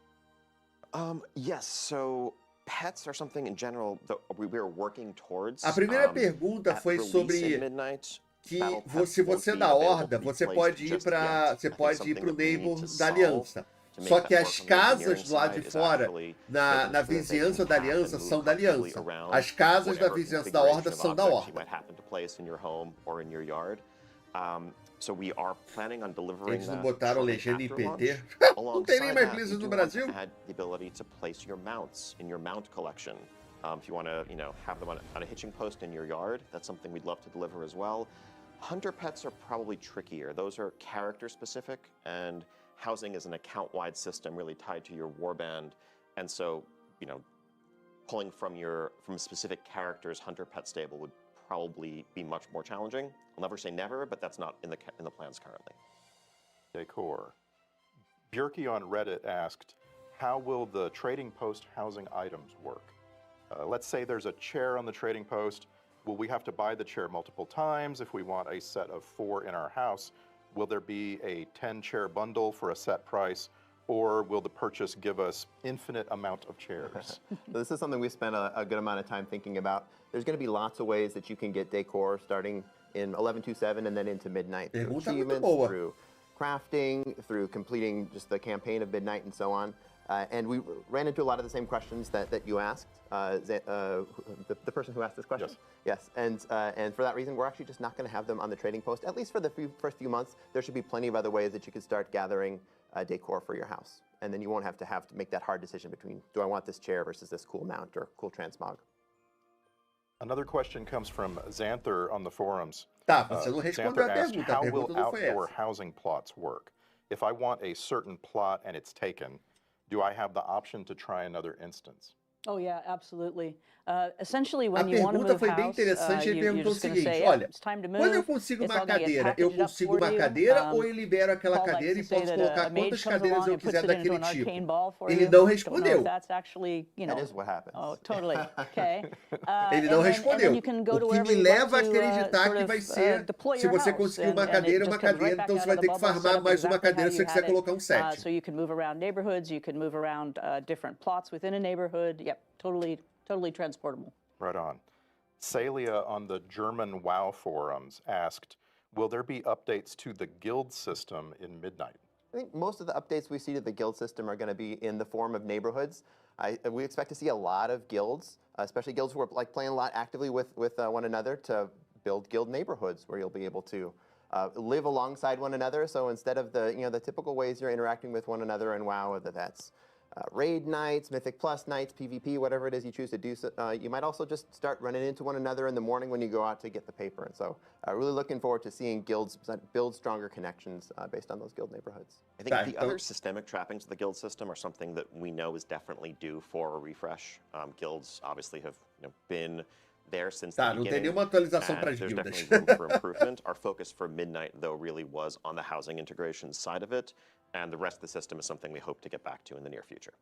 Yes, so pets are something in general that we're working towards. A primeira pergunta at foi release sobre in Midnight, que battle pets se won't você é be da available Horda, to be você placed pode ir just para yet. você I think pode ir something para o that we need neighbor to da solve Aliança. to make Só that que work as on the engineering casas do lado de side is fora, actually na making sure that they vizinhança can da path and Aliança, move são da comfortably Aliança. around As casas da whatever vizinhança da Horda configuration of são da objects you Horda. might happen to place in your home or in your yard. So we are planning on delivering Eles não that botaram shortly legenda em after PT. launch. Não tem nem Alongside mais that, we Blizzard do no want to Brasil? add the ability to place your mounts in your mount collection. If you want to, have them on a hitching post in your yard, that's something we'd love to deliver as well. Hunter pets are probably trickier. Those are character specific, and housing is an account-wide system really tied to your warband. And so, pulling from a specific character's hunter pet stable would probably be much more challenging. I'll never say never, but that's not in the plans currently. Decor. Björky on Reddit asked, how will the trading post housing items work? Let's say there's a chair on the trading post. Will we have to buy the chair multiple times if we want a set of 4 in our house? Will there be a 10-chair bundle for a set price? Or will the purchase give us infinite amount of chairs? This is something we spent a good amount of time thinking about. There's going to be lots of ways that you can get decor starting in 11.2.7 and then into Midnight. Through Pergunta muito achievements, boa. through crafting, through completing just the campaign of Midnight and so on. And we ran into a lot of the same questions that you asked, the person who asked this question. Yes. Yes, and for that reason, we're actually just not going to have them on the trading post. At least for the first few months, there should be plenty of other ways that you could start gathering decor for your house. And then you won't have to make that hard decision between, do I want this chair versus this cool mount or cool transmog? Another question comes from Xanther on the forums. Tá, você não respondeu Xanther a asked, pergunta. A how will pergunta não foi outdoor essa. housing plots work? If I want a certain plot and it's taken, do I have the option to try another instance? Oh yeah, absolutely. Essentially, A when you want to pergunta move foi bem house, interessante. Ele you're perguntou o just going to seguinte: say, yeah, olha, it's time to quando eu move. consigo It's uma all gonna get cadeira, eu packaged up consigo for uma you. cadeira ou eu libero aquela Paul likes cadeira to e say posso that colocar a quantas mage comes cadeiras along eu and puts quiser it into daquele an arcane tipo? ball for Ele you. não Don't know respondeu. if that's actually, That is what happens. Oh, totally. Okay. Ele não and then respondeu. you can go to O que wherever me you leva a want to, acreditar sort que of, vai ser, deploy se your você house. conseguir uma And it cadeira, just comes right back então out você vai of ter the que bubble, set farmar up mais uma exactly how cadeira se you você quiser had it. colocar um set. So you can move around neighborhoods, you can move around different plots within a neighborhood. Yep, totally transportable. Right on. Celia on the German WoW forums asked, will there be updates to the guild system in Midnight? I think most of the updates we see to the guild system are going to be in the form of neighborhoods. we expect to see a lot of guilds, especially guilds who are like playing a lot actively with one another, to build guild neighborhoods where you'll be able to live alongside one another. So instead of the typical ways you're interacting with one another in WoW, whether that's raid nights, Mythic Plus nights, PvP, whatever it is you choose to do, you might also just start running into one another in the morning when you go out to get the paper. And so really looking forward to seeing guilds build stronger connections based on those guild neighborhoods. I think the other systemic trappings of the guild system are something that we know is definitely due for a refresh. Guilds obviously have been there since the Não tem beginning, nenhuma atualização and para as there's guildas. definitely room for improvement. Our focus for Midnight, though, really was on the housing integration side of it, and the rest of the system is something we hope to get back to in the near future.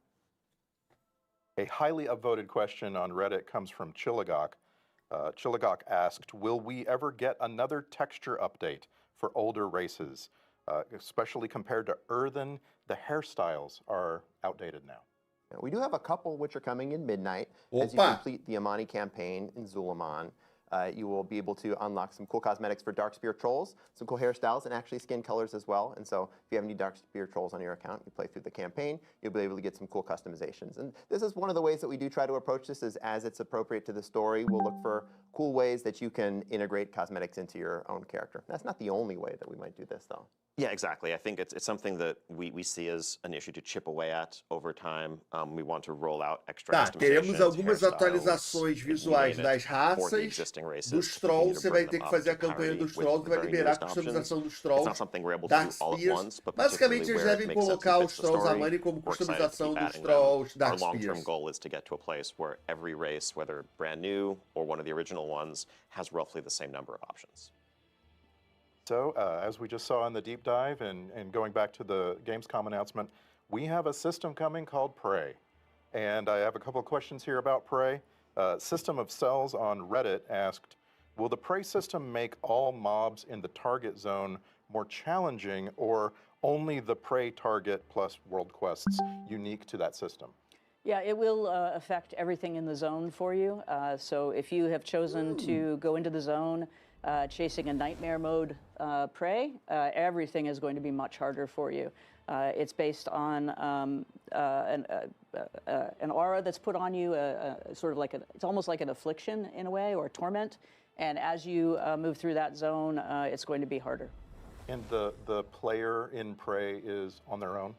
A highly upvoted question on Reddit comes from Chilligok. Chilligok asked, will we ever get another texture update for older races? Especially compared to Earthen, the hairstyles are outdated now. We do have a couple which are coming in Midnight. As you Opa! complete the Amani campaign in Zulaman, you will be able to unlock some cool cosmetics for Darkspear Trolls, some cool hairstyles, and actually skin colors as well. And so if you have any Darkspear Trolls on your account, you play through the campaign, you'll be able to get some cool customizations. And this is one of the ways that we do try to approach this, is as it's appropriate to the story, we'll look for cool ways that you can integrate cosmetics into your own character. That's not the only way that we might do this, though. Yeah, exactly. I think it's something that we see as an issue to chip away at over time. We want to roll out extra Tá, teremos customizations, algumas hairstyles, atualizações you visuais name das it, for the raças. existing races Dos to continue trolls, to você bring vai ter them que up fazer a to campanha parity dos with trolls, the vai very liberar a newest options. customização dos It's trolls. not something we're able to do all at Darkspears. once, but Basicamente, particularly eles where it devem makes sense colocar and os fits the trolls story, Amani como we're excited to customização keep dos adding them. trolls Our long-term Darkspears. goal is to get to a place where every race, whether brand new or one of the original ones, has roughly the same number of options. So, as we just saw in the deep dive and going back to the Gamescom announcement, we have a system coming called Prey. And I have a couple of questions here about Prey. System of Cells on Reddit asked, will the Prey system make all mobs in the target zone more challenging, or only the Prey target plus world quests unique to that system? Yeah, it will affect everything in the zone for you. So if you have chosen to go into the zone chasing a nightmare mode prey, everything is going to be much harder for you. It's based on an aura that's put on you, sort of like it's almost like an affliction in a way, or a torment. And as you move through that zone, it's going to be harder. And the player in Prey is on their own?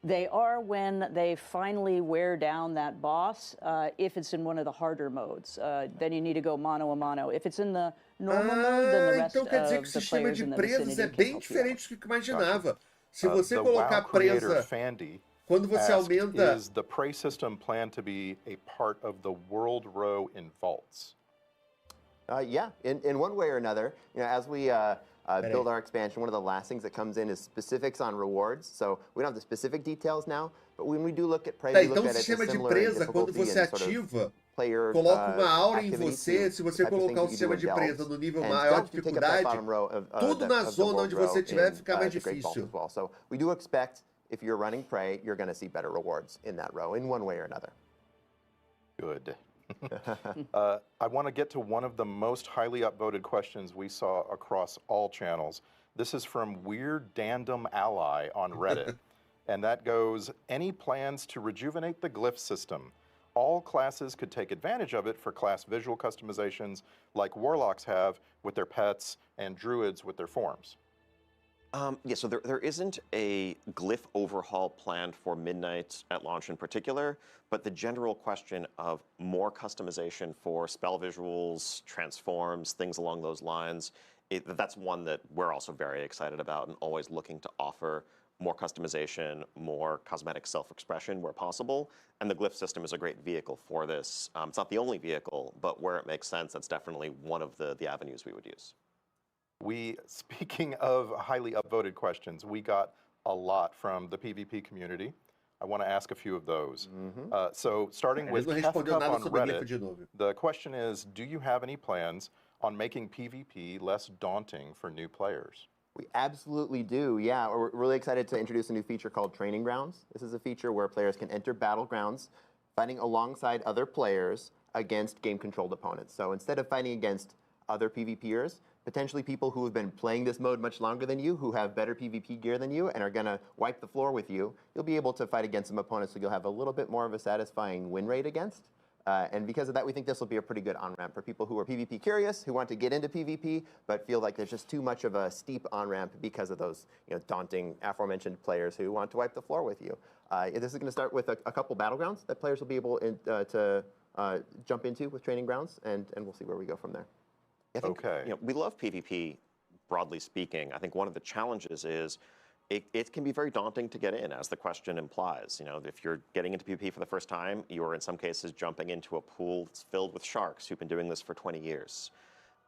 They are when they finally wear down that boss, if it's in one of the harder modes. Then you need to go mano a mano. If it's in the normal mode, then the rest Então quer dizer que of o the sistema players de in the presas vicinity é can bem help you out. diferente do que eu imaginava. Se você The colocar WoW creator presa, Fandy quando você asked, aumenta... is the Prey system planned to be a part of the world row in vaults? Yeah, in one way or another, as we build our expansion, one of the last things that comes in is specifics on rewards. So we don't have the specific details now, but when we do look at Prey, Tá, we look então o at it as sistema de similar in presa, quando difficulty você and sort of ativa, player coloca uma aura em activity você. to Se você the type of colocar o things you do sistema in de presa delves. no nível And maior still de to take up that dificuldade, bottom row of, tudo na of the zona world onde row você estiver in, fica mais the Great Vault difícil. as well. So we do expect, if you're running Prey, you're going to see better rewards in that row in one way or another. Good. I want to get to one of the most highly upvoted questions we saw across all channels. This is from Weird Dandom Ally on Reddit. And that goes, any plans to rejuvenate the glyph system? All classes could take advantage of it for class visual customizations like warlocks have with their pets and druids with their forms. Yeah, so there isn't a glyph overhaul planned for Midnight at launch in particular, but the general question of more customization for spell visuals, transforms, things along those lines, that's one that we're also very excited about and always looking to offer more customization, more cosmetic self-expression where possible, and the glyph system is a great vehicle for this. It's not the only vehicle, but where it makes sense, that's definitely one of the avenues we would use. Speaking of highly upvoted questions, we got a lot from the PvP community. I want to ask a few of those. So starting with Ele não Kef respondeu Cup nada on sobre glifo Reddit, de novo. the question is, do you have any plans on making PvP less daunting for new players? We absolutely do, yeah. We're really excited to introduce a new feature called Training Grounds. This is a feature where players can enter battlegrounds fighting alongside other players against game-controlled opponents. So instead of fighting against other PvPers, potentially people who have been playing this mode much longer than you, who have better PvP gear than you, and are going to wipe the floor with you. You'll be able to fight against some opponents who you'll have a little bit more of a satisfying win rate against. And because of that, we think this will be a pretty good on-ramp for people who are PvP curious, who want to get into PvP, but feel like there's just too much of a steep on-ramp because of those daunting aforementioned players who want to wipe the floor with you. This is going to start with a couple battlegrounds that players will be able to jump into with training grounds, and we'll see where we go from there. I think, we love PvP, broadly speaking. I think one of the challenges is it can be very daunting to get in, as the question implies. If you're getting into PvP for the first time, you're in some cases jumping into a pool that's filled with sharks who've been doing this for 20 years.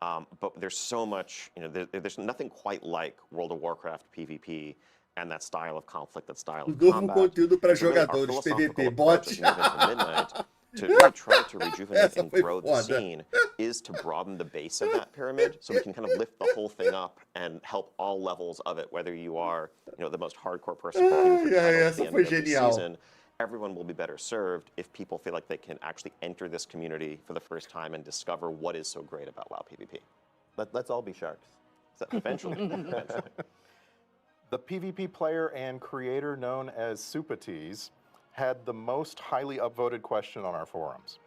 But there's so much, there's nothing quite like World of Warcraft PvP and that style of conflict, that style of Novo combat. conteúdo para And so really, our jogadores, philosophical PvP, approach bot. as we move into Midnight to really try to rejuvenate Essa and foi grow the foda. scene is to broaden the base of that pyramid so we can kind of lift the whole thing up and help all levels of it, whether you are the most hardcore person competing for titles at essa the end foi of every genial. season. Everyone will be better served if people feel like they can actually enter this community for the first time and discover what is so great about WoW PvP. Let's all be sharks. So eventually. The PvP player and creator known as Supatees had the most highly upvoted question on our forums.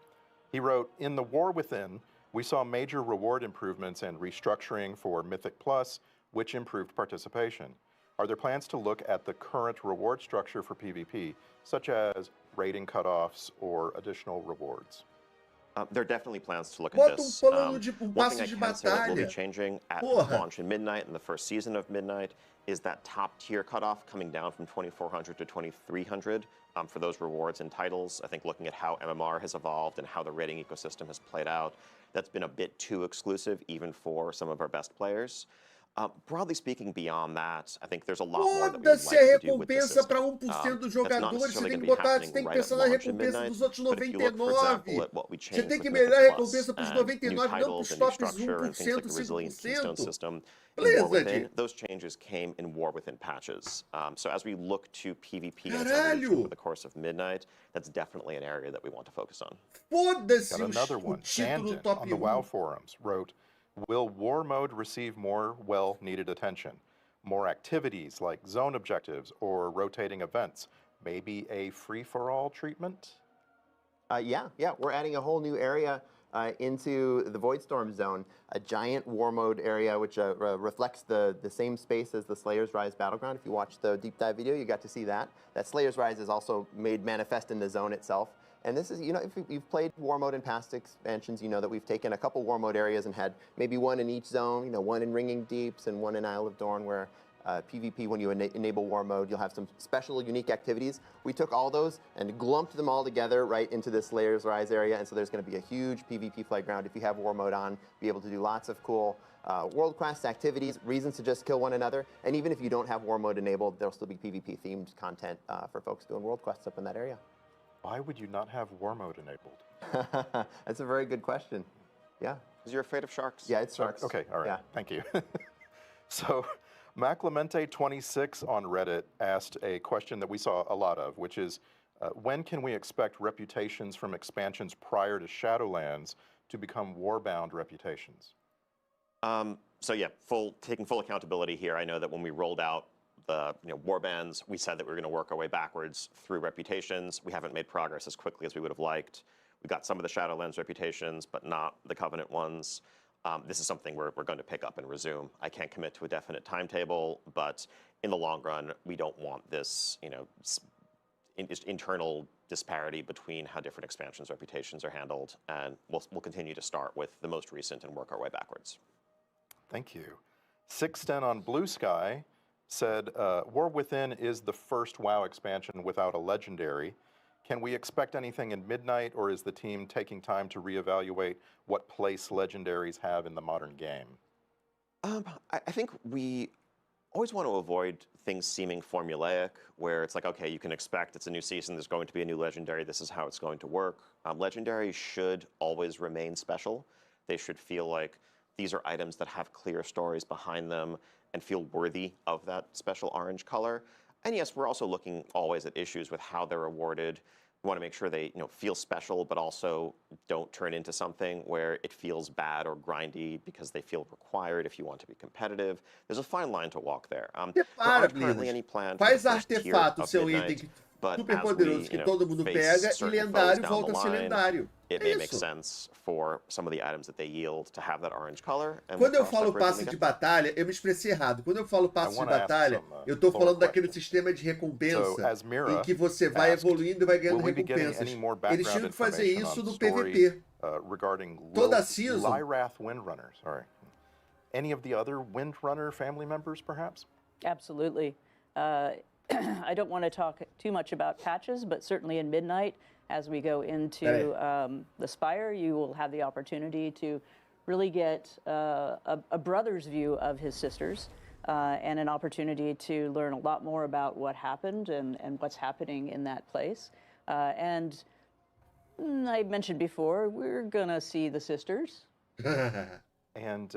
He wrote, "In the War Within, we saw major reward improvements and restructuring for Mythic Plus, which improved participation. Are there plans to look at the current reward structure for PvP, such as rating cutoffs or additional rewards?" There are definitely plans to look at Bota this. plano de One passe thing I de can say that will be batalha. changing at Porra. launch in Midnight, in the first season of Midnight, is that top tier cutoff coming down from 2,400 to 2,300 for those rewards and titles. I think looking at how MMR has evolved and how the rating ecosystem has played out, that's been a bit too exclusive even for some of our best players. Broadly speaking, beyond that, I think there's a lot more that we would Foda-se a like to do with the recompensa para system. 1% dos That's not jogadores. Você necessarily tem going que to be botar, você happening tem que right at pensar na launch in recompensa Midnight. dos outros But if you look, for 99. example, at what we Você changed tem with que Mythic melhorar a Plus recompensa para os and new 99, não para titles os and new tops structure and things like 1%, the Resilient Keystone 5%. system in War Beleza, Within, Di. those changes came in War Within patches. So as we look to PvP and its Caralho! evolution over the course of Midnight, that's definitely an area that we want to focus on. Foda-se Got another o one. título Sandin top on the 1. WoW forums wrote, "Will War Mode receive more well-needed attention? More activities like zone objectives or rotating events? Maybe a free-for-all treatment?" Yeah, we're adding a whole new area into the Voidstorm zone, a giant war mode area which reflects the same space as the Slayer's Rise Battleground. If you watched the deep dive video, you got to see that. That Slayer's Rise is also made manifest in the zone itself. And this is, if you've played war mode in past expansions, you know that we've taken a couple war mode areas and had maybe one in each zone, one in Ringing Deeps and one in Isle of Dorn, where PvP, when you enable war mode, you'll have some special, unique activities. We took all those and glumped them all together right into this Slayer's Rise area, and so there's going to be a huge PvP playground if you have war mode on, be able to do lots of cool world-class activities, reasons to just kill one another, and even if you don't have war mode enabled, there'll still be PvP-themed content for folks doing world quests up in that area. Why would you not have War Mode enabled? That's a very good question. Yeah. Because you're afraid of sharks. Yeah, it's sharks. Okay, all right, Yeah. thank you. So, Maclemente26 on Reddit asked a question that we saw a lot of, which is, when can we expect reputations from expansions prior to Shadowlands to become Warbound reputations? So yeah, taking full accountability here. I know that when we rolled out the warbands, we said that we were going to work our way backwards through reputations. We haven't made progress as quickly as we would have liked. We got some of the Shadowlands reputations, but not the Covenant ones. This is something we're going to pick up and resume. I can't commit to a definite timetable, but in the long run, we don't want this, internal disparity between how different expansions' reputations are handled, and we'll continue to start with the most recent and work our way backwards. Thank you. Sixten on Blue Sky said, War Within is the first WoW expansion without a legendary. Can we expect anything in Midnight, or is the team taking time to reevaluate what place legendaries have in the modern game? I think we always want to avoid things seeming formulaic, where it's like, okay, you can expect it's a new season, there's going to be a new legendary, this is how it's going to work. Legendaries should always remain special. They should feel like these are items that have clear stories behind them and feel worthy of that special orange color. And yes, we're also looking always at issues with how they're awarded. We want to make sure they feel special, but also don't turn into something where it feels bad or grindy because they feel required if you want to be competitive. There's a fine line to walk there. There Prepara, aren't currently Blizzard. any plan for the Faz first tier artefato, of seu Midnight, item but super as poderoso we, que todo mundo face pega e certain foes lendário down volta the a ser line, lendário. it É may make isso. sense for some of the items that they yield to have that orange color. And Quando we'll eu cross that falo bridge when passe we de get there. batalha, eu me expressei errado. Quando eu falo passe de wanna ask batalha, some, eu tô lore falando daquele questions. sistema de recompensa So, as Mira em que você vai asked, evoluindo e vai ganhando will we be getting recompensas. any more Eles background tinham que fazer information isso on no story, PVP. regarding Toda season. Lyrath Windrunner? Sorry. Any of the other Windrunner family members, perhaps? Absolutely. I don't want to talk too much about patches, but certainly in Midnight, as we go into the Spire, you will have the opportunity to really get a brother's view of his sisters and an opportunity to learn a lot more about what happened and what's happening in that place. And I mentioned before, we're going to see the sisters. And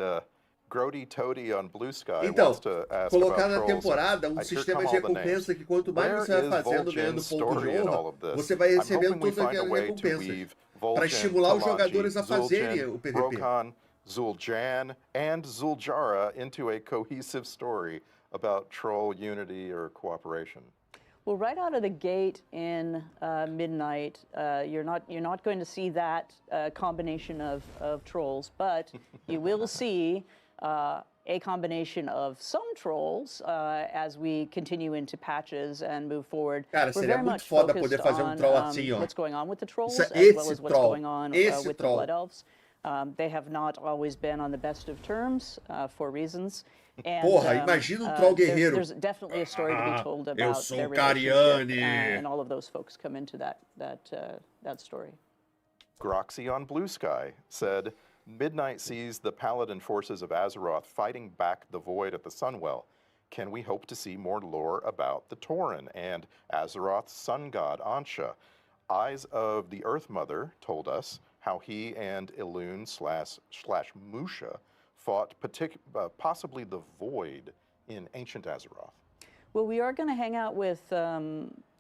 Grody Toady on Blue Sky Então, wants to ask colocar about na trolls. temporada I hear sistema come de all the names. recompensa que quanto mais Where você vai is fazendo, ganhando Vol'jin's ponto de story in all honra, of this? você vai I'm recebendo hoping we todas find a aquelas way to recompensas weave para Vol'jin, estimular os Talanji, jogadores a fazerem Zul'jin, o PVP. Rokan, Zul'Jan, and Zul'Jara into a cohesive story about troll unity or cooperation. Well, right out of the gate in Midnight, you're not going to see that combination of trolls, but you will see a combination of some trolls as we continue into patches and move forward. Cara, We're seria very muito much foda focused poder fazer on troll assim, ó. what's going on with the trolls Isso as é well esse as what's troll. going on Esse with the troll. Blood Elves. They have not always been on the best of terms for reasons. And, Porra, imagina troll guerreiro. There's definitely a story to be told about sou their relationship, Cariani. and all of those folks come into that story. Groxy on Blue Sky said, Midnight sees the Paladin forces of Azeroth fighting back the Void at the Sunwell. Can we hope to see more lore about the Tauren and Azeroth's sun god Ansha? Eyes of the Earth Mother told us how he and Elune slash Musha fought possibly the Void in ancient Azeroth. Well, we are going to hang out with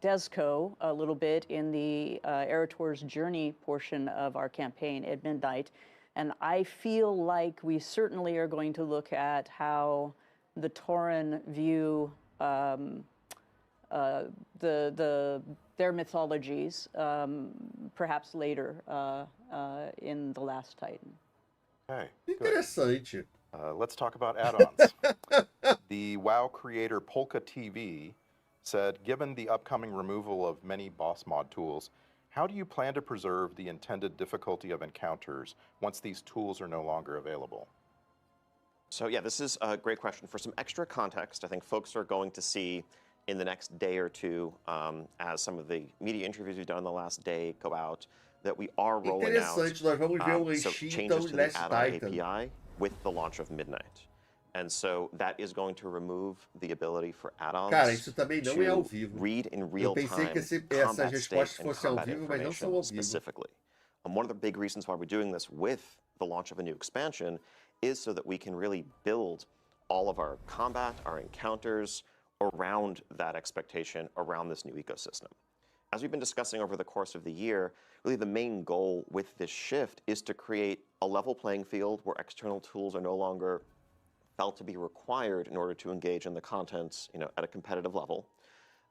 Desco a little bit in the Erator's Journey portion of our campaign at Midnight, and I feel like we certainly are going to look at how the Tauren view their mythologies, perhaps later in The Last Titan. Okay, good. Interessante. Let's talk about add-ons. The WoW creator Polka TV said, given the upcoming removal of many boss mod tools, how do you plan to preserve the intended difficulty of encounters once these tools are no longer available? So yeah, this is a great question. For some extra context, I think folks are going to see in the next day or two, as some of the media interviews we've done in the last day go out, that we are rolling out Interessante, nós vamos ver o so Enchim changes então to the Last add-on Titan. API with the launch of Midnight. And so that is going to remove the ability for add-ons Cara, isso também não é ao to vivo. read in Eu real pensei time que essas combat respostas state and fossem ao combat vivo, mas não são information ao vivo. specifically. And one of the big reasons why we're doing this with the launch of a new expansion is so that we can really build all of our combat, our encounters around that expectation, around this new ecosystem. As we've been discussing over the course of the year, really the main goal with this shift is to create a level playing field where external tools are no longer felt to be required in order to engage in the content, at a competitive level.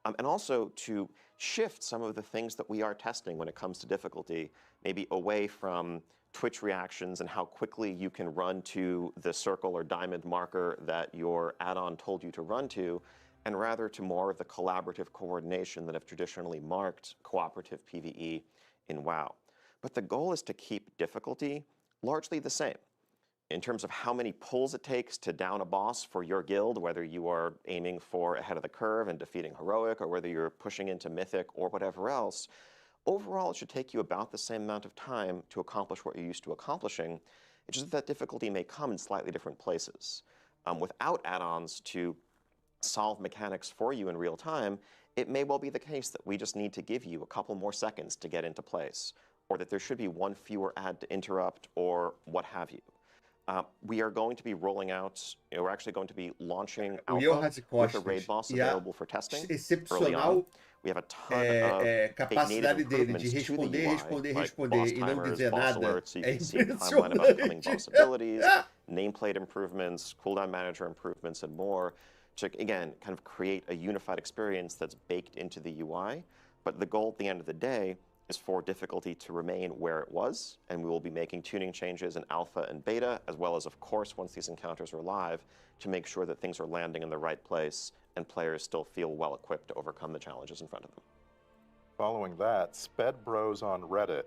And also to shift some of the things that we are testing when it comes to difficulty, maybe away from Twitch reactions and how quickly you can run to the circle or diamond marker that your add-on told you to run to, and rather to more of the collaborative coordination that have traditionally marked cooperative PvE in WoW. But the goal is to keep difficulty largely the same. In terms of how many pulls it takes to down a boss for your guild, whether you are aiming for ahead of the curve and defeating Heroic, or whether you're pushing into Mythic or whatever else, overall it should take you about the same amount of time to accomplish what you're used to accomplishing. It's just that difficulty may come in slightly different places. Without add-ons to solve mechanics for you in real time, it may well be the case that we just need to give you a couple more seconds to get into place, or that there should be one fewer add to interrupt, or what have you. We are going to be rolling out, we're actually going to be launching Alpha with a raid boss available for testing early on. We have a ton of native capacidade dele de improvements to the responder, UI, responder, like responder boss e não timers, dizer boss nada alerts, so you é can see a timeline of upcoming boss impressionante. abilities, nameplate improvements, cooldown manager improvements, and more to, again, kind of create a unified experience that's baked into the UI. But the goal at the end of the day is for difficulty to remain where it was, and we will be making tuning changes in alpha and beta, as well as, of course, once these encounters are live, to make sure that things are landing in the right place and players still feel well equipped to overcome the challenges in front of them. Following that, Spedbros on Reddit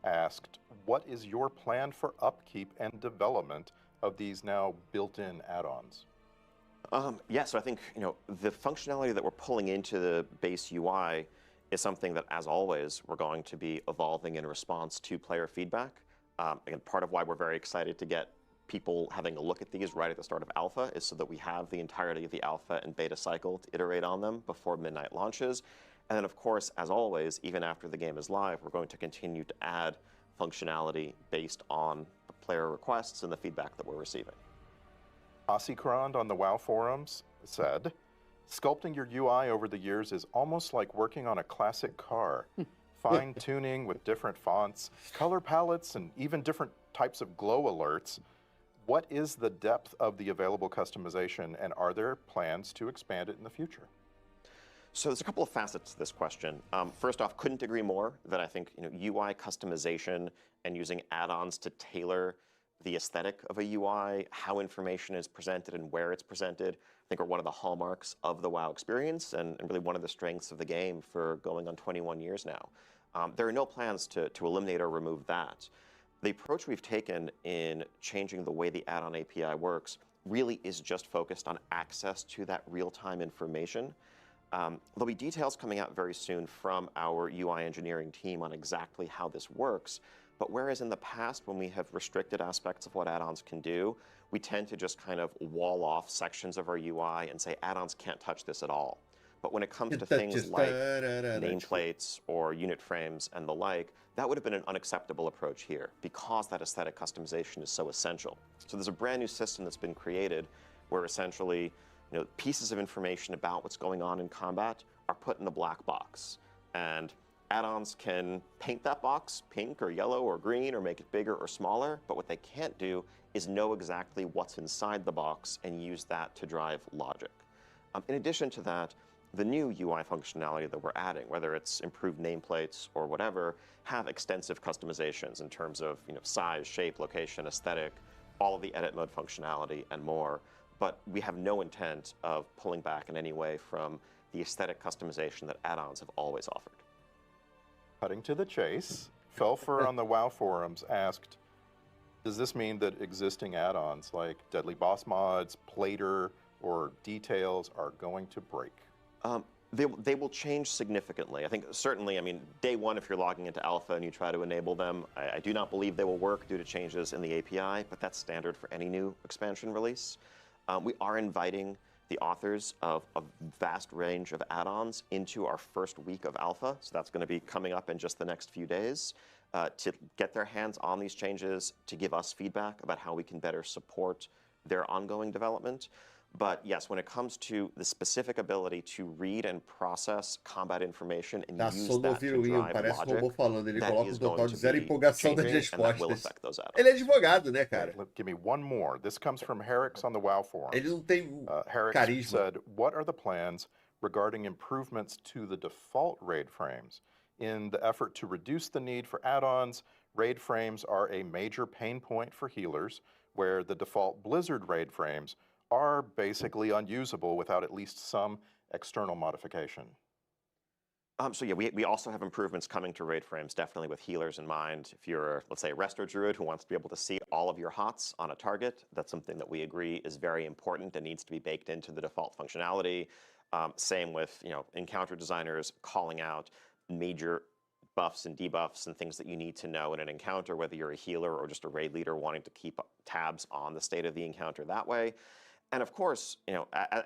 asked, what is your plan for upkeep and development of these now built-in add-ons? Yeah, so I think, the functionality that we're pulling into the base UI is something that, as always, we're going to be evolving in response to player feedback. Again, part of why we're very excited to get people having a look at these right at the start of alpha is so that we have the entirety of the alpha and beta cycle to iterate on them before midnight launches. And then, of course, as always, even after the game is live, we're going to continue to add functionality based on the player requests and the feedback that we're receiving. Ossikrond on the WoW forums said, sculpting your UI over the years is almost like working on a classic car. Fine-tuning with different fonts, color palettes, and even different types of glow alerts. What is the depth of the available customization, and are there plans to expand it in the future? So there's a couple of facets to this question. First off, couldn't agree more that I think UI customization and using add-ons to tailor the aesthetic of a UI, how information is presented and where it's presented, I think are one of the hallmarks of the WoW experience and really one of the strengths of the game for going on 21 years now. There are no plans to eliminate or remove that. The approach we've taken in changing the way the add-on API works really is just focused on access to that real-time information. There'll be details coming out very soon from our UI engineering team on exactly how this works. But whereas in the past, when we have restricted aspects of what add-ons can do, we tend to just kind of wall off sections of our UI and say add-ons can't touch this at all. But when it comes to things like nameplates or unit frames and the like, that would have been an unacceptable approach here because that aesthetic customization is so essential. So there's a brand new system that's been created where essentially pieces of information about what's going on in combat are put in a black box. And add-ons can paint that box pink or yellow or green or make it bigger or smaller, but what they can't do is know exactly what's inside the box and use that to drive logic. In addition to that, the new UI functionality that we're adding, whether it's improved nameplates or whatever, have extensive customizations in terms of size, shape, location, aesthetic, all of the edit mode functionality and more. But we have no intent of pulling back in any way from the aesthetic customization that add-ons have always offered. Cutting to the chase, Felfer on the WoW forums asked, does this mean that existing add-ons like Deadly Boss Mods, Plater, or Details are going to break? They will change significantly. I think certainly, day one, if you're logging into alpha and you try to enable them, I do not believe they will work due to changes in the API, but that's standard for any new expansion release. We are inviting the authors of a vast range of add-ons into our first week of alpha, so that's going to be coming up in just the next few days, to get their hands on these changes, to give us feedback about how we can better support their ongoing development. But yes, when it comes to the specific ability to read and process combat information and use that to drive parece logic, robô falando, ele that coloca is total going de to zero be empolgação das changing, and that will respostas. affect those Ele é add-ons. advogado, né, cara? Give me one more. This comes from Herrick's on the WoW forum. Ele não tem Herrick carisma. said, what are the plans regarding improvements to the default raid frames? In the effort to reduce the need for add-ons, raid frames are a major pain point for healers, where the default Blizzard raid frames are basically unusable without at least some external modification. So yeah, we also have improvements coming to raid frames, definitely with healers in mind. If you're, let's say, a Resto Druid who wants to be able to see all of your HOTS on a target, that's something that we agree is very important and needs to be baked into the default functionality. Same with encounter designers calling out major buffs and debuffs and things that you need to know in an encounter, whether you're a healer or just a raid leader wanting to keep tabs on the state of the encounter that way. And of course,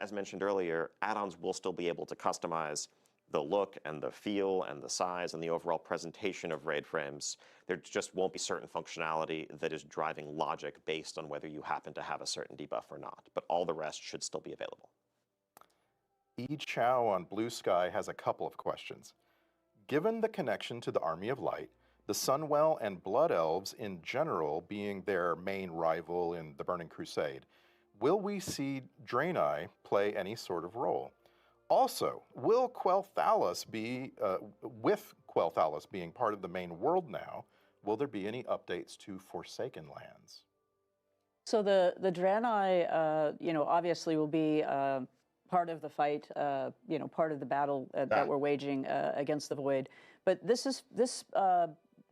as mentioned earlier, add-ons will still be able to customize the look and the feel and the size and the overall presentation of raid frames. There just won't be certain functionality that is driving logic based on whether you happen to have a certain debuff or not. But all the rest should still be available. E. Chow on Blue Sky has a couple of questions. Given the connection to the Army of Light, the Sunwell and Blood Elves in general being their main rival in the Burning Crusade, will we see Draenei play any sort of role? Also, will Quel'Thalas be, with Quel'Thalas being part of the main world now, will there be any updates to Forsaken Lands? So the Draenei, you know, obviously will be part of the fight, you know, part of the battle that we're waging against the Void. But this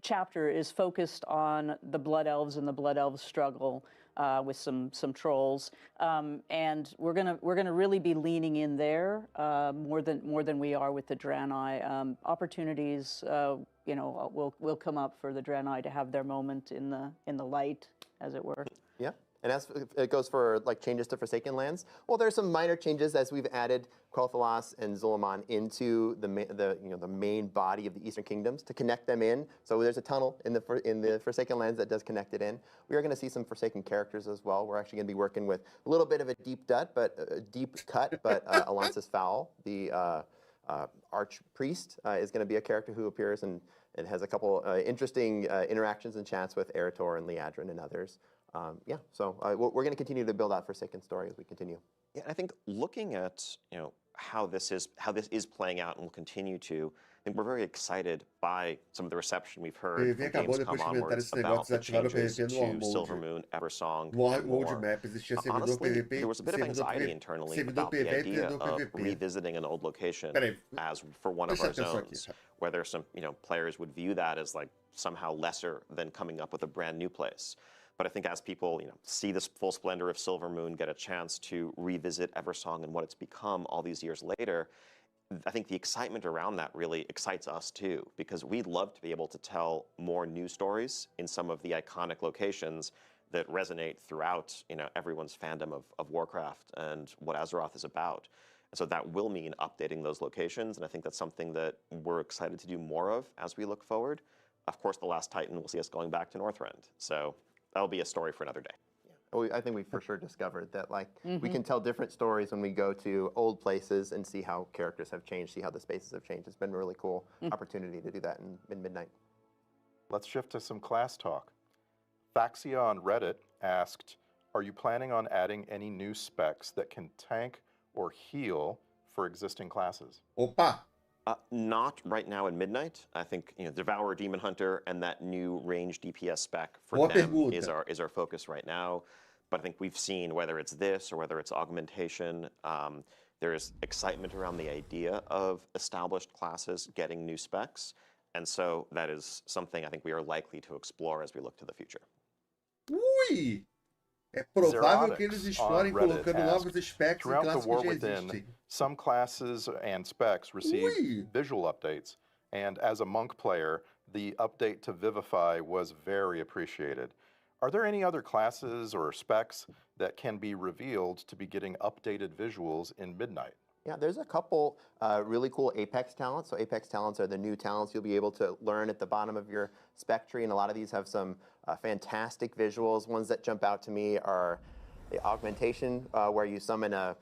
chapter is focused on the Blood Elves and the Blood Elves struggle with some trolls, and we're gonna really be leaning in there more than we are with the Draenei. Opportunities, you know, will come up for the Draenei to have their moment in the light, as it were. Yeah, and as it goes for like changes to Forsaken Lands, well, there's some minor changes as we've added Quel'Thalas and Zul'Aman into the main body of the Eastern Kingdoms to connect them in. So there's a tunnel in the Forsaken Lands that does connect it in. We are going to see some Forsaken characters as well. We're actually going to be working with a little bit of a deep cut, but Alonsis Fowl, the Archpriest, is going to be a character who appears and has a couple interesting interactions and chats with Eretor and Liadrin and others. Yeah, so we're going to continue to build out Forsaken story as we continue. Yeah, I think looking at how this is playing out and will continue to, I think we're very excited by some of the reception we've heard from Gamescom onwards about the changes to Silvermoon, Eversong, and more. Honestly, there was a bit of anxiety internally about the idea of revisiting an old location as for one of our zones, whether some players would view that as like somehow lesser than coming up with a brand new place. But I think as people see this full splendor of Silvermoon, get a chance to revisit Eversong and what it's become all these years later, I think the excitement around that really excites us too, because we'd love to be able to tell more new stories in some of the iconic locations that resonate throughout everyone's fandom of Warcraft and what Azeroth is about. And so that will mean updating those locations, and I think that's something that we're excited to do more of as we look forward. Of course, The Last Titan will see us going back to Northrend, so that'll be a story for another day. I think we for sure discovered that we can tell different stories when we go to old places and see how characters have changed, see how the spaces have changed. It's been a really cool opportunity to do that in Midnight. Let's shift to some class talk. Faxia on Reddit asked, are you planning on adding any new specs that can tank or heal for existing classes? Opa! Not right now in Midnight. I think Devourer, Demon Hunter, and that new range DPS spec for them is our focus right now. But I think we've seen, whether it's this or whether it's augmentation, there's excitement around the idea of established classes getting new specs. And so that is something I think we are likely to explore as we look to the future. Ui! É provável que eles explorem colocando novos specs em classes que já existem. Some classes and specs received visual updates, and as a monk player, the update to Vivify was very appreciated. Are there any other classes or specs that can be revealed to be getting updated visuals in Midnight? Yeah, there's a couple really cool Apex talents. So Apex talents are the new talents you'll be able to learn at the bottom of your spec tree, and a lot of these have some fantastic visuals. Ones that jump out to me are the augmentation, where you summon a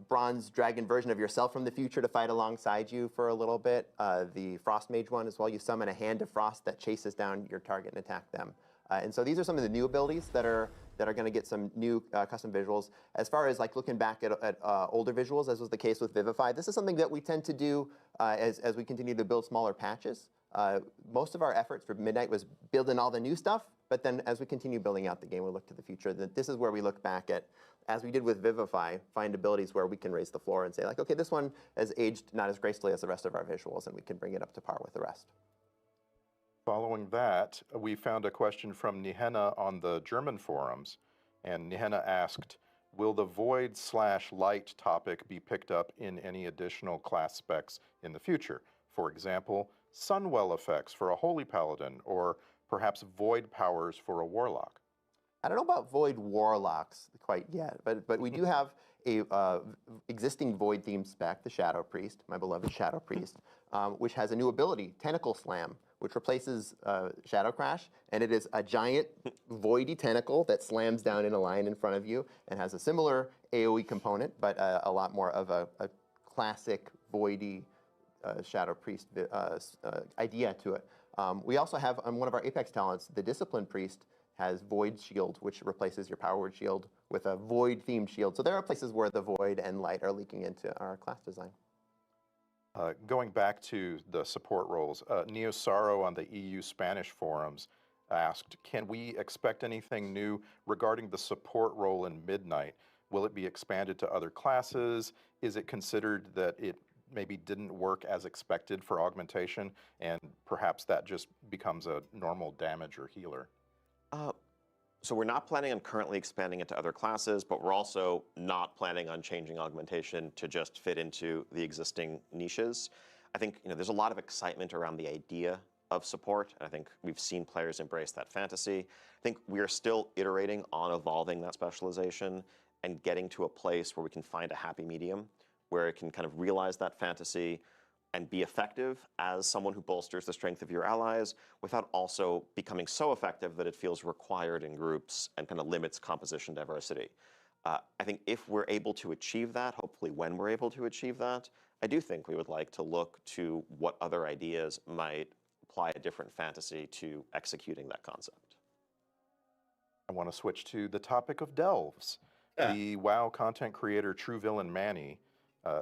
bronze dragon version of yourself from the future to fight alongside you for a little bit. The Frost Mage one as well, you summon a Hand of Frost that chases down your target and attack them. And so these are some of the new abilities that are going to get some new custom visuals. As far as looking back at older visuals, as was the case with Vivify, this is something that we tend to do as we continue to build smaller patches. Most of our efforts for Midnight was building all the new stuff, but then as we continue building out the game, we look to the future. This is where we look back at, as we did with Vivify, find abilities where we can raise the floor and say, okay, this one has aged not as gracefully as the rest of our visuals, and we can bring it up to par with the rest. Following that, we found a question from Nihenna on the German forums, and Nihenna asked, will the Void/Light topic be picked up in any additional class specs in the future? For example, Sunwell effects for a Holy Paladin, or perhaps Void powers for a Warlock? I don't know about Void Warlocks quite yet, but we do have a existing Void themed spec, the Shadow Priest, my beloved Shadow Priest, which has a new ability, Tentacle Slam, which replaces Shadow Crash, and it is a giant voidy tentacle that slams down in a line in front of you and has a similar AoE component, but a lot more of a classic voidy Shadow Priest idea to it. We also have on one of our Apex talents, the Discipline Priest has Void Shield, which replaces your Power Word Shield with a Void-themed shield. So there are places where the Void and Light are leaking into our class design. Going back to the support roles, Neo Saro on the EU Spanish forums asked, can we expect anything new regarding the support role in Midnight? Will it be expanded to other classes? Is it considered that it maybe didn't work as expected for augmentation, and perhaps that just becomes a normal damage or healer? So we're not planning on currently expanding it to other classes, but we're also not planning on changing augmentation to just fit into the existing niches. I think there's a lot of excitement around the idea of support, and I think we've seen players embrace that fantasy. I think we are still iterating on evolving that specialization and getting to a place where we can find a happy medium, where it can kind of realize that fantasy and be effective as someone who bolsters the strength of your allies without also becoming so effective that it feels required in groups and kind of limits composition diversity. I think if we're able to achieve that, hopefully when we're able to achieve that, I do think we would like to look to what other ideas might apply a different fantasy to executing that concept. I want to switch to the topic of delves. The WoW content creator True Villain Manny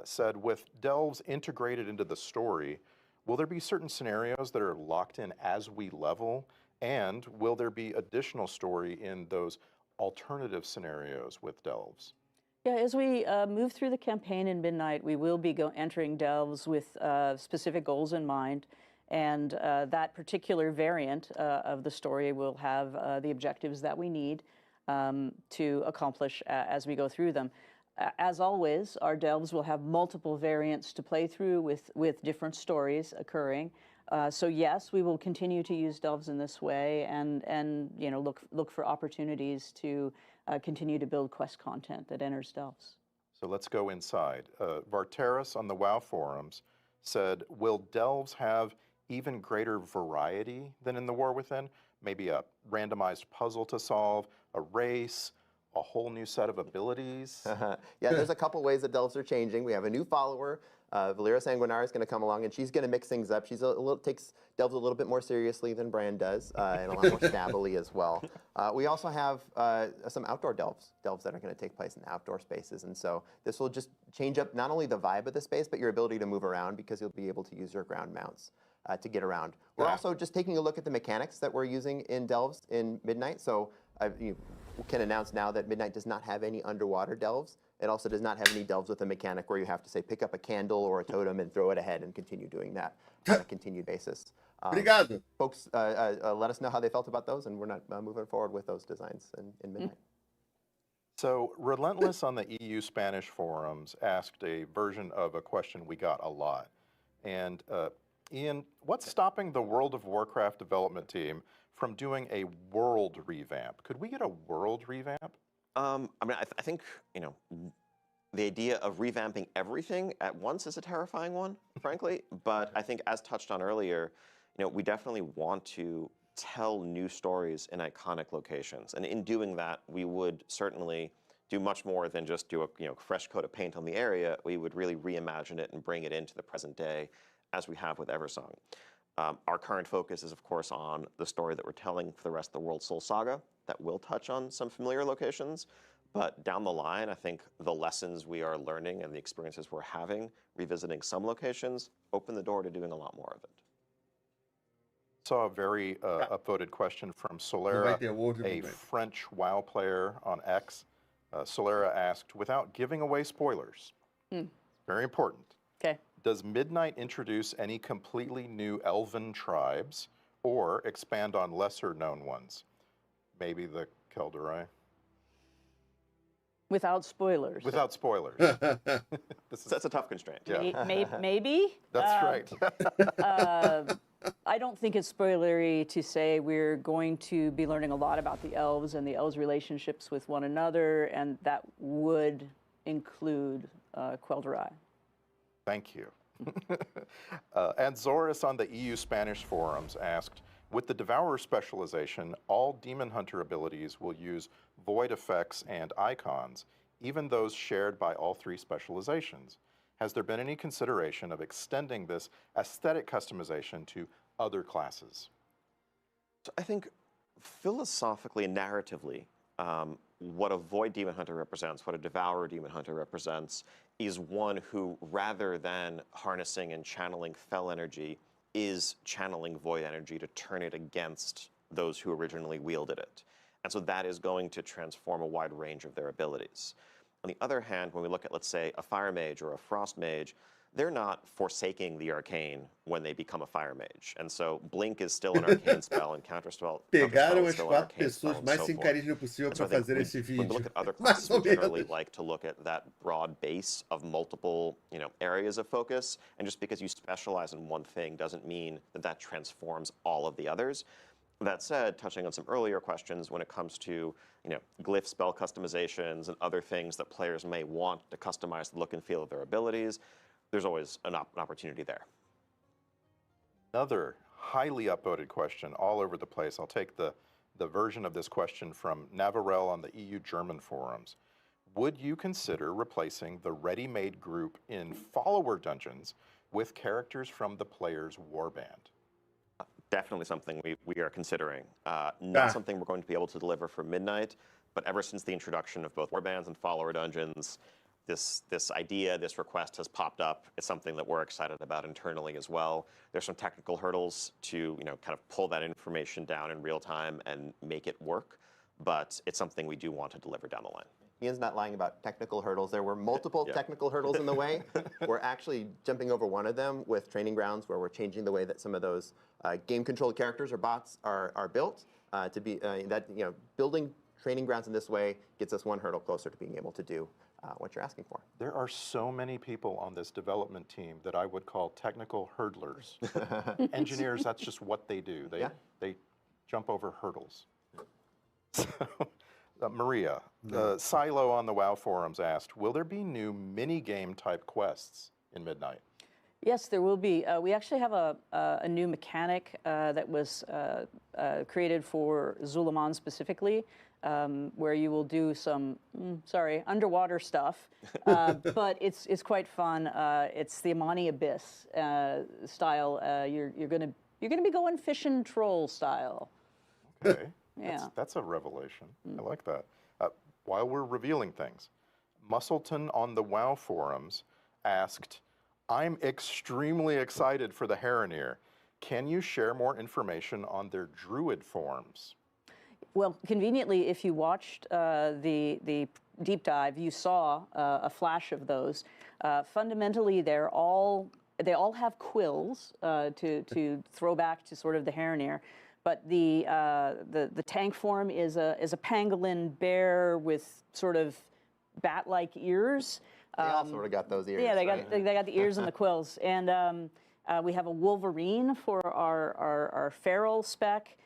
said, with delves integrated into the story, will there be certain scenarios that are locked in as we level? And will there be additional story in those alternative scenarios with delves? Yeah, as we move through the campaign in Midnight, we will be entering delves with specific goals in mind. And that particular variant of the story will have the objectives that we need to accomplish as we go through them. As always, our delves will have multiple variants to play through with different stories occurring. So yes, we will continue to use delves in this way, and look for opportunities to continue to build quest content that enters delves. So let's go inside. Varteris on the WoW forums said, will delves have even greater variety than in the War Within? Maybe a randomized puzzle to solve, a race, a whole new set of abilities? Yeah, there's a couple ways that delves are changing. We have a new follower, Valera Sanguinara, is going to come along, and she's going to mix things up. She's takes delves a little bit more seriously than Bran does, and a lot more stabbily as well. We also have some outdoor delves that are going to take place in outdoor spaces, and so this will just change up not only the vibe of the space, but your ability to move around, because you'll be able to use your ground mounts to get around. We're also just taking a look at the mechanics that we're using in delves in Midnight. So you can announce now that Midnight does not have any underwater delves. It also does not have any delves with a mechanic where you have to, say, pick up a candle or a totem and throw it ahead and continue doing that on a continued basis. Obrigado. Folks, let us know how they felt about those, and we're not moving forward with those designs in Midnight. So Relentless on the EU Spanish forums asked a version of a question we got a lot. And Ian, what's stopping the World of Warcraft development team from doing a world revamp? Could we get a world revamp? I mean, I think, the idea of revamping everything at once is a terrifying one, frankly. But I think, as touched on earlier, we definitely want to tell new stories in iconic locations. And in doing that, we would certainly do much more than just do a fresh coat of paint on the area. We would really reimagine it and bring it into the present day, as we have with Eversong. Our current focus is, of course, on the story that we're telling for the rest of the World Soul Saga. That will touch on some familiar locations. But down the line, I think the lessons we are learning and the experiences we're having, revisiting some locations, open the door to doing a lot more of it. Saw a very upvoted question from Solera, a French WoW player on X. Solera asked, without giving away spoilers, very important, does Midnight introduce any completely new elven tribes or expand on lesser known ones? Maybe the Kel'Durai? Without spoilers. Without spoilers. That's a tough constraint. Yeah. Maybe. That's right. I don't think it's spoilery to say we're going to be learning a lot about the elves and the elves' relationships with one another, and that would include Quel'Durai. Thank you. And Zoris on the EU Spanish forums asked, with the Devourer specialization, all Demon Hunter abilities will use void effects and icons, even those shared by all three specializations. Has there been any consideration of extending this aesthetic customization to other classes? So I think philosophically and narratively, what a Void Demon Hunter represents, what a Devourer Demon Hunter represents, is one who, rather than harnessing and channeling Fel energy, is channeling Void energy to turn it against those who originally wielded it. And so that is going to transform a wide range of their abilities. On the other hand, when we look at, let's say, a Fire Mage or a Frost Mage, they're not forsaking the arcane when they become a Fire Mage. And so Blink is still an arcane spell, and Counterspell Pegaram is as still an 4 arcane spell, pessoas and mais so sem forth. carisma possível And so para I think fazer esse when we vídeo. look at other Mais classes, ou we generally menos. like to look at that broad base of multiple, areas of focus. And just because you specialize in one thing doesn't mean that that transforms all of the others. That said, touching on some earlier questions, when it comes to glyph spell customizations and other things that players may want to customize the look and feel of their abilities, there's always an opportunity there. Another highly upvoted question all over the place. I'll take the version of this question from Navarel on the EU German forums. Would you consider replacing the ready-made group in follower dungeons with characters from the player's warband? Definitely something we are considering. Not something we're going to be able to deliver for Midnight, but ever since the introduction of both warbands and follower dungeons, this idea, this request has popped up. It's something that we're excited about internally as well. There's some technical hurdles to kind of pull that information down in real time and make it work, but it's something we do want to deliver down the line. Ian's not lying about technical hurdles. There were multiple technical hurdles in the way. We're actually jumping over one of them with Training Grounds, where we're changing the way that some of those game-controlled characters or bots are built. To be building Training Grounds in this way gets us one hurdle closer to being able to do what you're asking for. There are so many people on this development team that I would call technical hurdlers. Engineers, that's just what they do. They jump over hurdles. So, Maria, Silo on the WoW forums asked, will there be new mini-game type quests in Midnight? Yes, there will be. We actually have a new mechanic that was created for Zul'Aman specifically, where you will do some, underwater stuff, but it's quite fun. It's the Amani Abyss style. You're gonna be going fishing troll style. Okay. Yeah. That's a revelation. I like that. While we're revealing things, Musselton on the WoW forums asked, I'm extremely excited for the Heronir. Can you share more information on their druid forms? Well, conveniently, if you watched the deep dive, you saw a flash of those. Fundamentally, they all have quills to throw back to sort of the Heronir. But the tank form is a pangolin bear with sort of bat-like ears. They all sort of got those ears. Yeah, they got the ears and the quills. And we have a wolverine for our feral spec.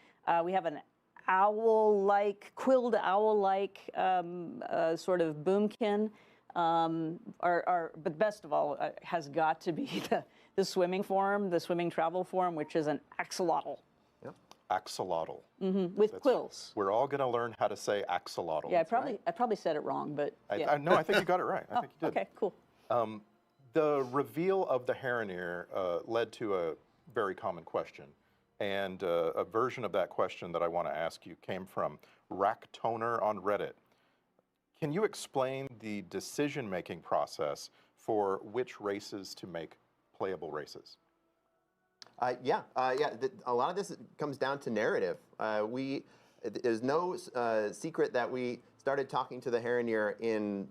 We have an owl-like, quilled owl-like sort of boomkin. But best of all has got to be the swimming form, the swimming travel form, which is an axolotl. Axolotl. With quills. We're all going to learn how to say axolotl. Yeah, I probably said it wrong, but yeah. No, I think you got it right. I think you did. Okay, cool. The reveal of the Heronir led to a very common question. And a version of that question that I want to ask you came from Racktoner on Reddit. Can you explain the decision-making process for which races to make playable races? A lot of this comes down to narrative. There's no secret that we started talking to the Heronir in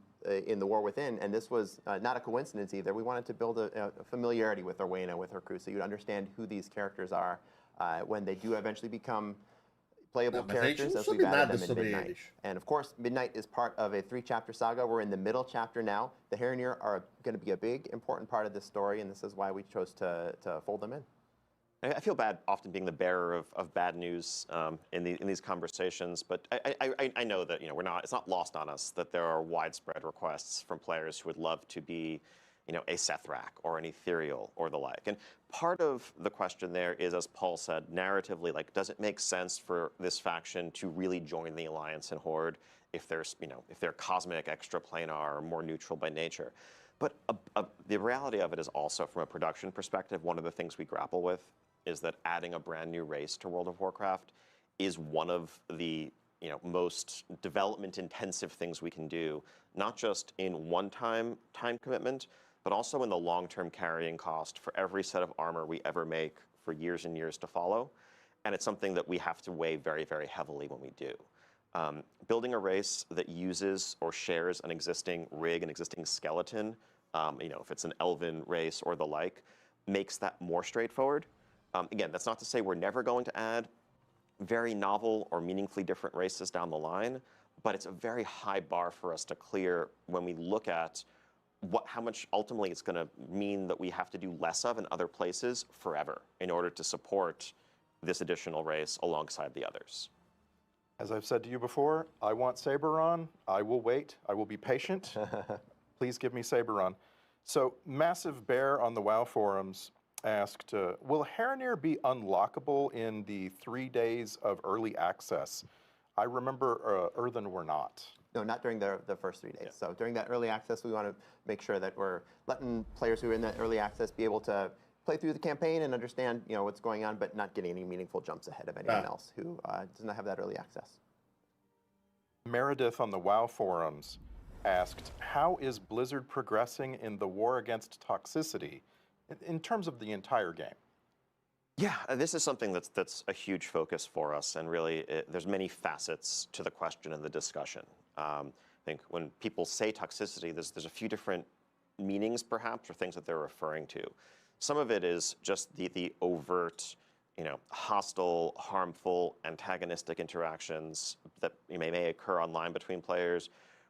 the War Within, and this was not a coincidence either. We wanted to build a familiarity with Rowena, with her crew, so you'd understand who these characters are when they do eventually become playable characters, as we've added them in Midnight. And of course, Midnight is part of a 3-chapter saga. We're in the middle chapter now. The Heronir are going to be a big, important part of this story, and this is why we chose to fold them in. I feel bad often being the bearer of bad news in these conversations, but I know that it's not lost on us that there are widespread requests from players who would love to be a Sethrak or an Ethereal or the like. And part of the question there is, as Paul said, narratively, does it make sense for this faction to really join the Alliance and Horde if there's, if they're cosmic, extraplanar, or more neutral by nature. But the reality of it is also, from a production perspective, one of the things we grapple with is that adding a brand new race to World of Warcraft is one of the most development-intensive things we can do, not just in one-time time commitment, but also in the long-term carrying cost for every set of armor we ever make for years and years to follow. And it's something that we have to weigh very, very heavily when we do. Building a race that uses or shares an existing rig, an existing skeleton, if it's an elven race or the like, makes that more straightforward. Again, that's not to say we're never going to add very novel or meaningfully different races down the line, but it's a very high bar for us to clear when we look at how much ultimately it's going to mean that we have to do less of in other places forever in order to support this additional race alongside the others. As I've said to you before, I want Saberon. I will wait. I will be patient. Please give me Saberon. So, Massive Bear on the WoW forums asked, will Harenir be unlockable in the 3 days of early access? I remember Earthen were not. No, not during the first 3 days. Yeah. So during that early access, we want to make sure that we're letting players who are in that early access be able to play through the campaign and understand what's going on, but not getting any meaningful jumps ahead of anyone else who does not have that early access. Meredith on the WoW forums asked, how is Blizzard progressing in the war against toxicity in terms of the entire game? Yeah, this is something that's a huge focus for us, and really there's many facets to the question and the discussion. I think when people say toxicity, there's a few different meanings perhaps, or things that they're referring to. Some of it is just the overt, hostile, harmful, antagonistic interactions that may occur online between players.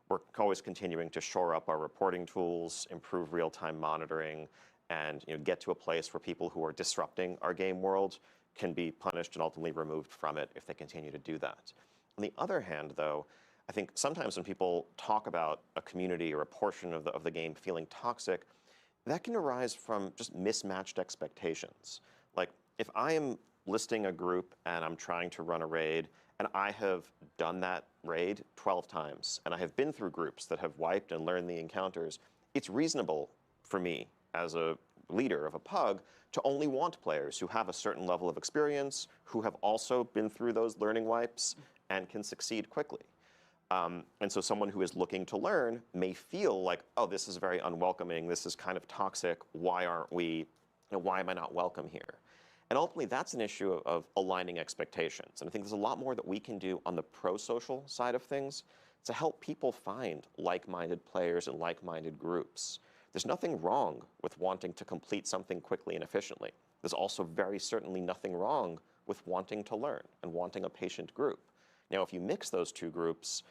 We're always continuing to shore up our reporting tools, improve real-time monitoring, and get to a place where people who are disrupting our game world can be punished and ultimately removed from it if they continue to do that. On the other hand, though, I think sometimes when people talk about a community or a portion of the game feeling toxic, that can arise from just mismatched expectations. Like, if I am listing a group and I'm trying to run a raid, and I have done that raid 12 times, and I have been through groups that have wiped and learned the encounters, it's reasonable for me as a leader of a pug to only want players who have a certain level of experience, who have also been through those learning wipes and can succeed quickly. And so someone who is looking to learn may feel like, oh, this is very unwelcoming, this is kind of toxic, why aren't we, why am I not welcome here? And ultimately, that's an issue of aligning expectations. And I think there's a lot more that we can do on the pro-social side of things to help people find like-minded players and like-minded groups. There's nothing wrong with wanting to complete something quickly and efficiently. There's also very certainly nothing wrong with wanting to learn and wanting a patient group. Now, if you mix those two groups,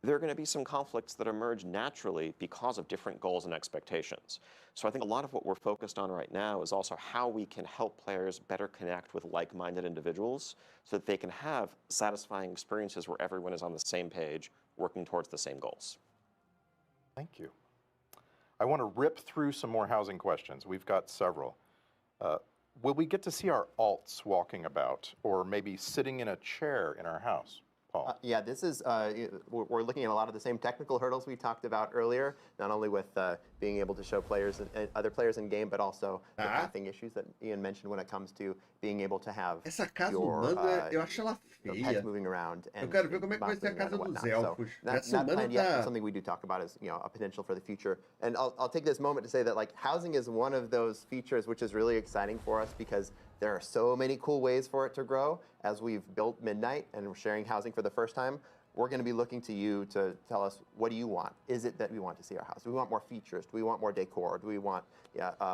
there are going to be some conflicts that emerge naturally because of different goals and expectations. So I think a lot of what we're focused on right now is also how we can help players better connect with like-minded individuals so that they can have satisfying experiences where everyone is on the same page, working towards the same goals. Thank you. I want to rip through some more housing questions. We've got several. Will we get to see our alts walking about, or maybe sitting in a chair in our house? Paul. Yeah, this is, we're looking at a lot of the same technical hurdles we talked about earlier, not only with being able to show players and other players in game, but also the pathing issues that Ian mentioned when it comes to being able to have Essa casa your, humana, eu acho ela your feia. pets moving around. And Eu quero ver como é que vai ser a casa dos elfos. Essa Not humana planned yet, tá... but something we do talk about is a potential for the future. And I'll take this moment to say that housing is one of those features which is really exciting for us because there are so many cool ways for it to grow. As we've built Midnight and we're sharing housing for the first time, we're going to be looking to you to tell us, what do you want? Is it that we want to see our house? Do we want more features? Do we want more decor? Do we want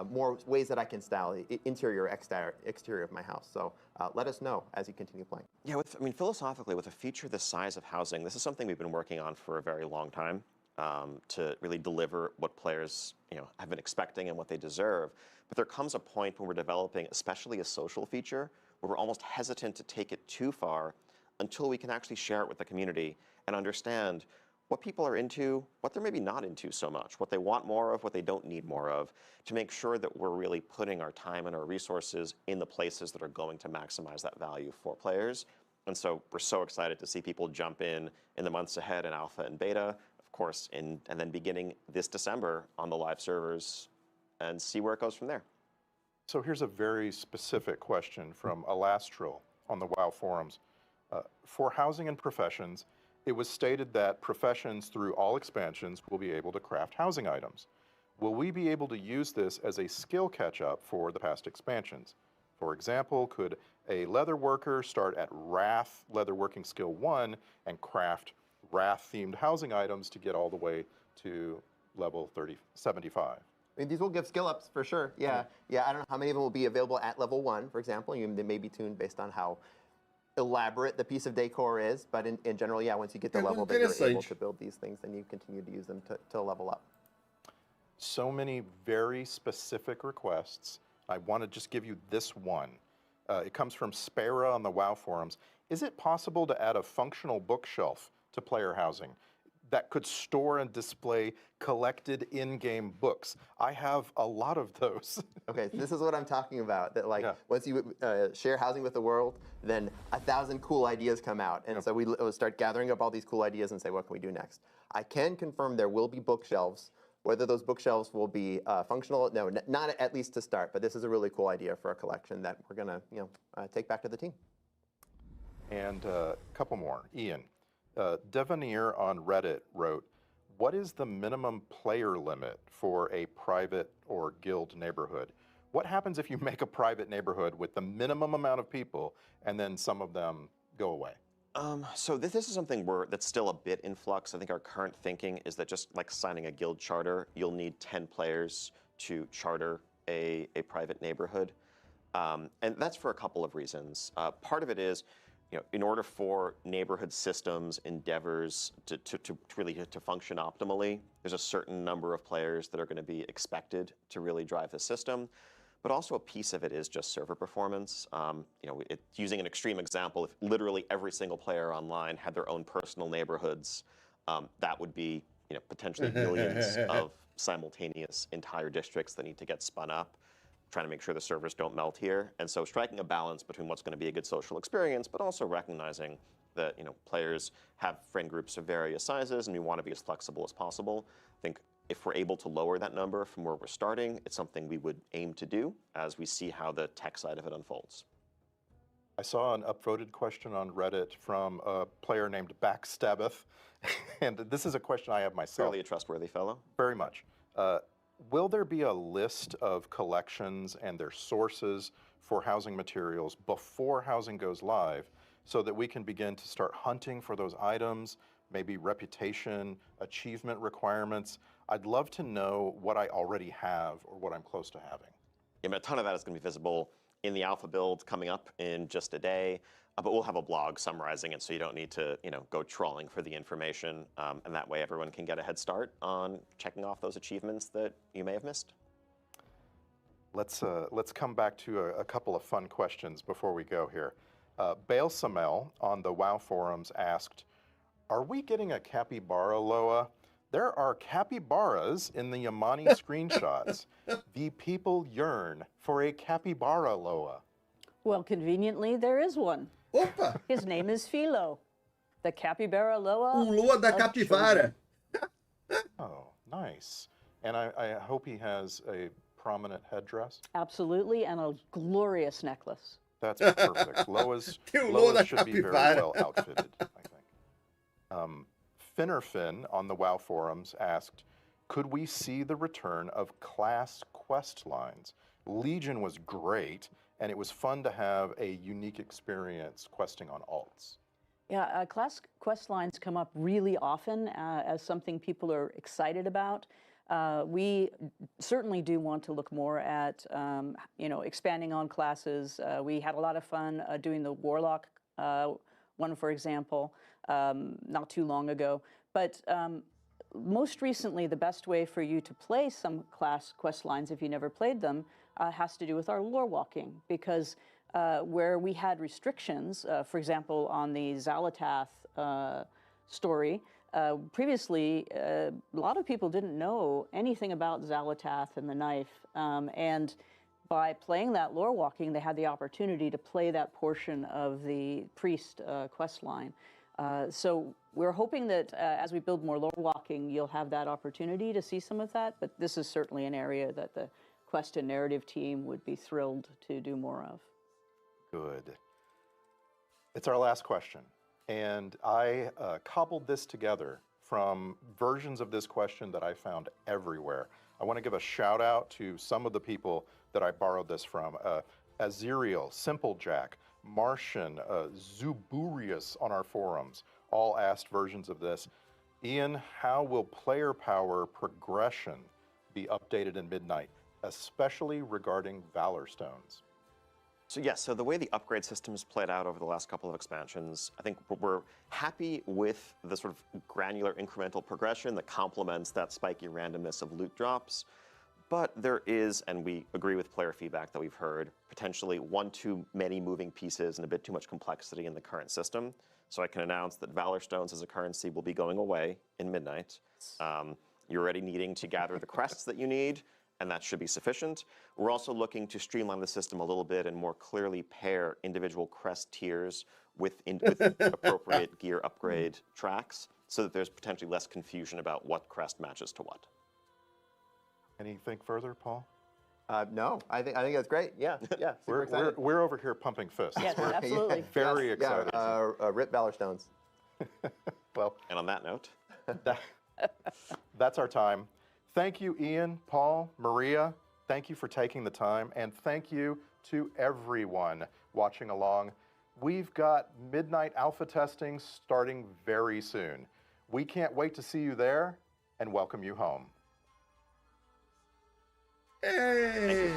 more ways that I can style the interior or exterior of my house? So let us know as you continue playing. Yeah, philosophically, with a feature the size of housing, this is something we've been working on for a very long time to really deliver what players have been expecting and what they deserve. But there comes a point when we're developing, especially a social feature, where we're almost hesitant to take it too far until we can actually share it with the community and understand what people are into, what they're maybe not into so much, what they want more of, what they don't need more of, to make sure that we're really putting our time and our resources in the places that are going to maximize that value for players And so we're so excited to see people jump in the months ahead in alpha and beta, of course, and then beginning this December on the live servers and see where it goes from there. So here's a very specific question from Alastral on the WoW forums. For housing and professions, it was stated that professions through all expansions will be able to craft housing items. Will we be able to use this as a skill catch-up for the past expansions? For example, could a leather worker start at Wrath Leatherworking Skill 1 and craft Wrath-themed housing items to get all the way to level 75? I mean, these will give skill ups for sure. Yeah, yeah. I don't know how many of them will be available at level 1, for example. They may be tuned based on how elaborate the piece of decor is, but in general, yeah, once you get the level that you're able to build these things, then you continue to use them to level up. So many very specific requests. I want to just give you this one. It comes from Spera on the WoW forums. Is it possible to add a functional bookshelf to player housing that could store and display collected in-game books? I have a lot of those. Okay, so this is what I'm talking about. That once you share housing with the world, then 1,000 cool ideas come out, and so we'll start gathering up all these cool ideas and say, what can we do next? I can confirm there will be bookshelves. Whether those bookshelves will be functional, no, not at least to start. But this is a really cool idea for a collection that we're gonna, take back to the team. And a couple more. Ian, Devanir on Reddit wrote, what is the minimum player limit for a private or guild neighborhood? What happens if you make a private neighborhood with the minimum amount of people and then some of them go away? So this is something that's still a bit in flux. I think our current thinking is that just like signing a guild charter, you'll need 10 players to charter a private neighborhood. And that's for a couple of reasons. Part of it is, in order for neighborhood systems, endeavors to really function optimally, there's a certain number of players that are going to be expected to really drive the system. But also a piece of it is just server performance. Using an extreme example, if literally every single player online had their own personal neighborhoods, that would be potentially millions of simultaneous entire districts that need to get spun up, trying to make sure the servers don't melt here. And so striking a balance between what's going to be a good social experience, but also recognizing that players have friend groups of various sizes, and we want to be as flexible as possible. I think if we're able to lower that number from where we're starting, it's something we would aim to do as we see how the tech side of it unfolds. I saw an upvoted question on Reddit from a player named Backstabbeth, and this is a question I have myself. Fairly a trustworthy fellow. Very much. Will there be a list of collections and their sources for housing materials before housing goes live so that we can begin to start hunting for those items, maybe reputation, achievement requirements? I'd love to know what I already have or what I'm close to having. Yeah, a ton of that is going to be visible in the alpha build coming up in just a day, but we'll have a blog summarizing it so you don't need to go trawling for the information, and that way everyone can get a head start on checking off those achievements that you may have missed. Let's come back to a couple of fun questions before we go here. Bail Samel on the WoW forums asked, are we getting a capybara Loa? There are capybaras in the Yamani screenshots. The people yearn for a capybara Loa. Well, conveniently, there is one. Opa! His name is Philo, the capybara Loa. Lua da capivara. Oh, nice. And I hope he has a prominent headdress. Absolutely, and a glorious necklace. That's perfect. Loas should be very well outfitted, I think. Finnerfin on the WoW forums asked, could we see the return of class quest lines? Legion was great, and it was fun to have a unique experience questing on alts. Yeah, class quest lines come up really often as something people are excited about. We certainly do want to look more at, expanding on classes. We had a lot of fun doing the Warlock one, for example, not too long ago. But most recently, the best way for you to play some class quest lines, if you never played them, has to do with our lore walking, because where we had restrictions, for example, on the Xalatath story, previously, a lot of people didn't know anything about Xalatath and the knife, and by playing that lore walking, they had the opportunity to play that portion of the priest quest line. So we're hoping that as we build more lore walking, you'll have that opportunity to see some of that. But this is certainly an area that the quest and narrative team would be thrilled to do more of. Good. It's our last question. And I cobbled this together from versions of this question that I found everywhere. I want to give a shout out to some of the people that I borrowed this from. Aziriel, Simplejack, Martian, Zuburius on our forums, all asked versions of this. Ian, how will player power progression be updated in Midnight, especially regarding Valor Stones? So yes, so the way the upgrade system's played out over the last couple of expansions, I think we're happy with the sort of granular incremental progression that complements that spiky randomness of loot drops. But there is, and we agree with player feedback that we've heard, potentially one too many moving pieces and a bit too much complexity in the current system. So I can announce that Valor Stones as a currency will be going away in Midnight. You're already needing to gather the crests that you need, and that should be sufficient. We're also looking to streamline the system a little bit and more clearly pair individual crest tiers with appropriate gear upgrade tracks so that there's potentially less confusion about what crest matches to what. Anything further, Paul? No, I think that's great. Yeah, yeah. Super excited. We're over here pumping fists. Yes, absolutely. Very excited. Yeah, rip Valor Stones. Well, And on that note, that's our time. Thank you, Ian, Paul, Maria. Thank you for taking the time, and thank you to everyone watching along. We've got Midnight Alpha testing starting very soon. We can't wait to see you there and welcome you home. Ei!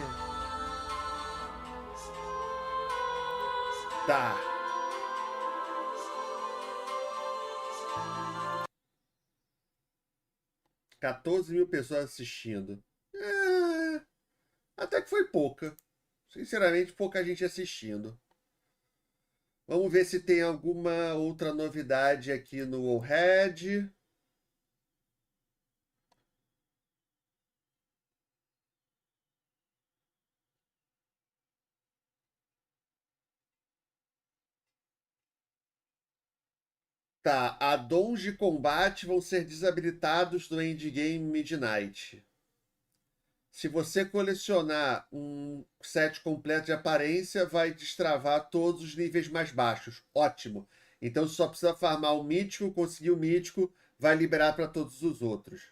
Tá. $14.000 pessoas assistindo. Até que foi pouca. Sinceramente, pouca gente assistindo. Vamos ver se tem alguma outra novidade aqui no Warhead. Tá, addons de combate vão ser desabilitados no endgame Midnight. Se você colecionar um set completo de aparência, vai destravar todos os níveis mais baixos. Ótimo. Então só precisa farmar o mítico, conseguir o mítico, vai liberar para todos os outros.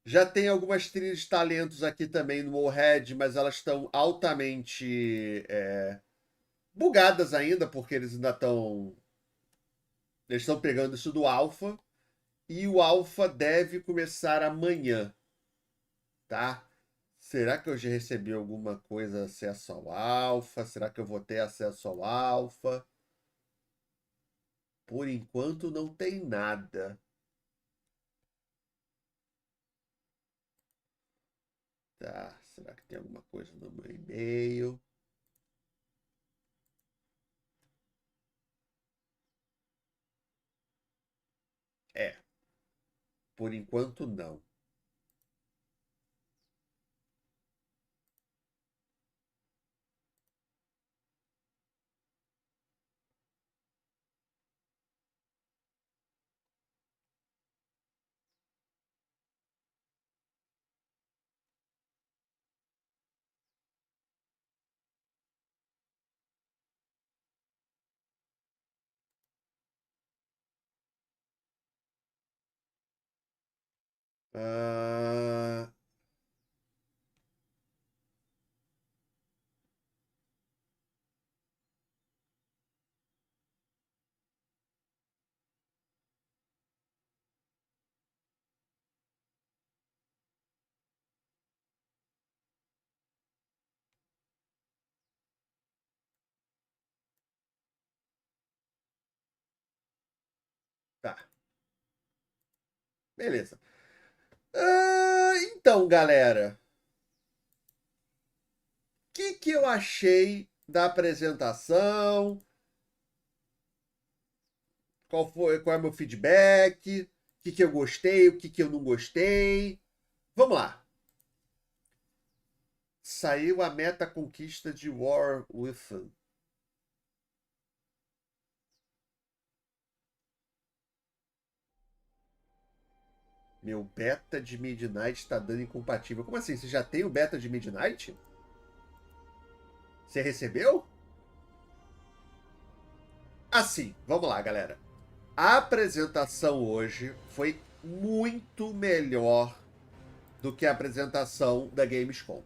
Já tem algumas trilhas de talentos aqui também no Warhead, mas elas estão altamente bugadas ainda, porque eles ainda estão... Eles estão pegando isso do Alpha. E o Alpha deve começar amanhã. Tá? Será que eu já recebi alguma coisa acesso ao Alpha? Será que eu vou ter acesso ao Alpha? Por enquanto não tem nada. Tá, será que tem alguma coisa no meu e-mail? Por enquanto não. Tá. Beleza. Então, galera. O que eu achei da apresentação? Qual é o meu feedback? O que eu gostei? O que eu não gostei? Vamos lá. Saiu a meta conquista de War Within. Meu beta de Midnight está dando incompatível. Como assim? Você já tem o beta de Midnight? Você recebeu? Assim, vamos lá, galera. A apresentação hoje foi muito melhor do que a apresentação da Gamescom.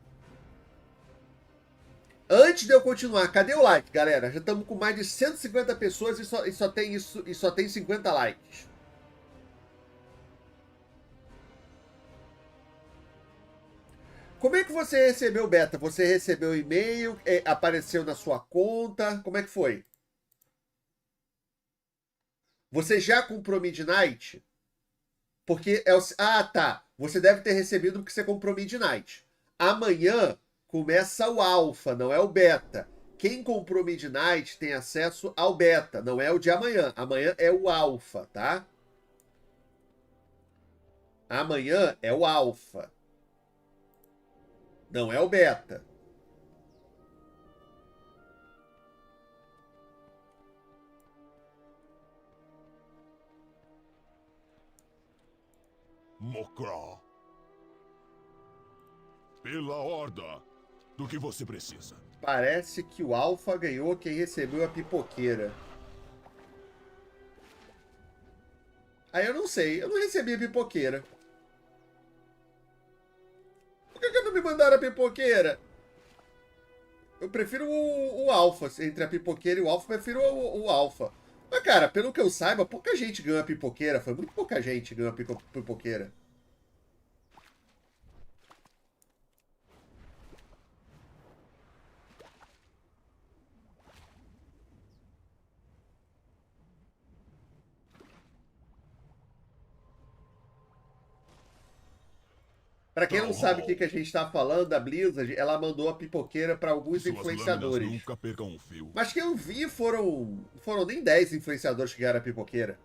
Antes de eu continuar, cadê o like, galera? Já estamos com mais de 150 pessoas e só tem 50 likes. Como é que você recebeu o beta? Você recebeu o e-mail? Apareceu na sua conta? Como é que foi? Você já comprou Midnight? Porque é o... Ah, tá. Você deve ter recebido porque você comprou Midnight. Amanhã começa o alfa, não é o beta. Quem comprou Midnight tem acesso ao beta, não é o de amanhã. Amanhã é o alfa, tá? Amanhã é o alfa. Não é o beta. Mokra. Pela horda. Do que você precisa? Parece que o alfa ganhou quem recebeu a pipoqueira. Aí eu não sei. Eu não recebi a pipoqueira. Por que não me mandaram a pipoqueira? Eu prefiro o alfa. Entre a pipoqueira e o alfa, eu prefiro o alfa. Mas, cara, pelo que eu saiba, pouca gente ganhou a pipoqueira. Foi muito pouca gente que ganhou a pipoqueira. Pra quem não sabe o que a gente tá falando, a Blizzard, ela mandou a pipoqueira pra alguns influenciadores. Nunca pegam um fio. Mas que eu vi foram nem 10 influenciadores que ganharam a pipoqueira.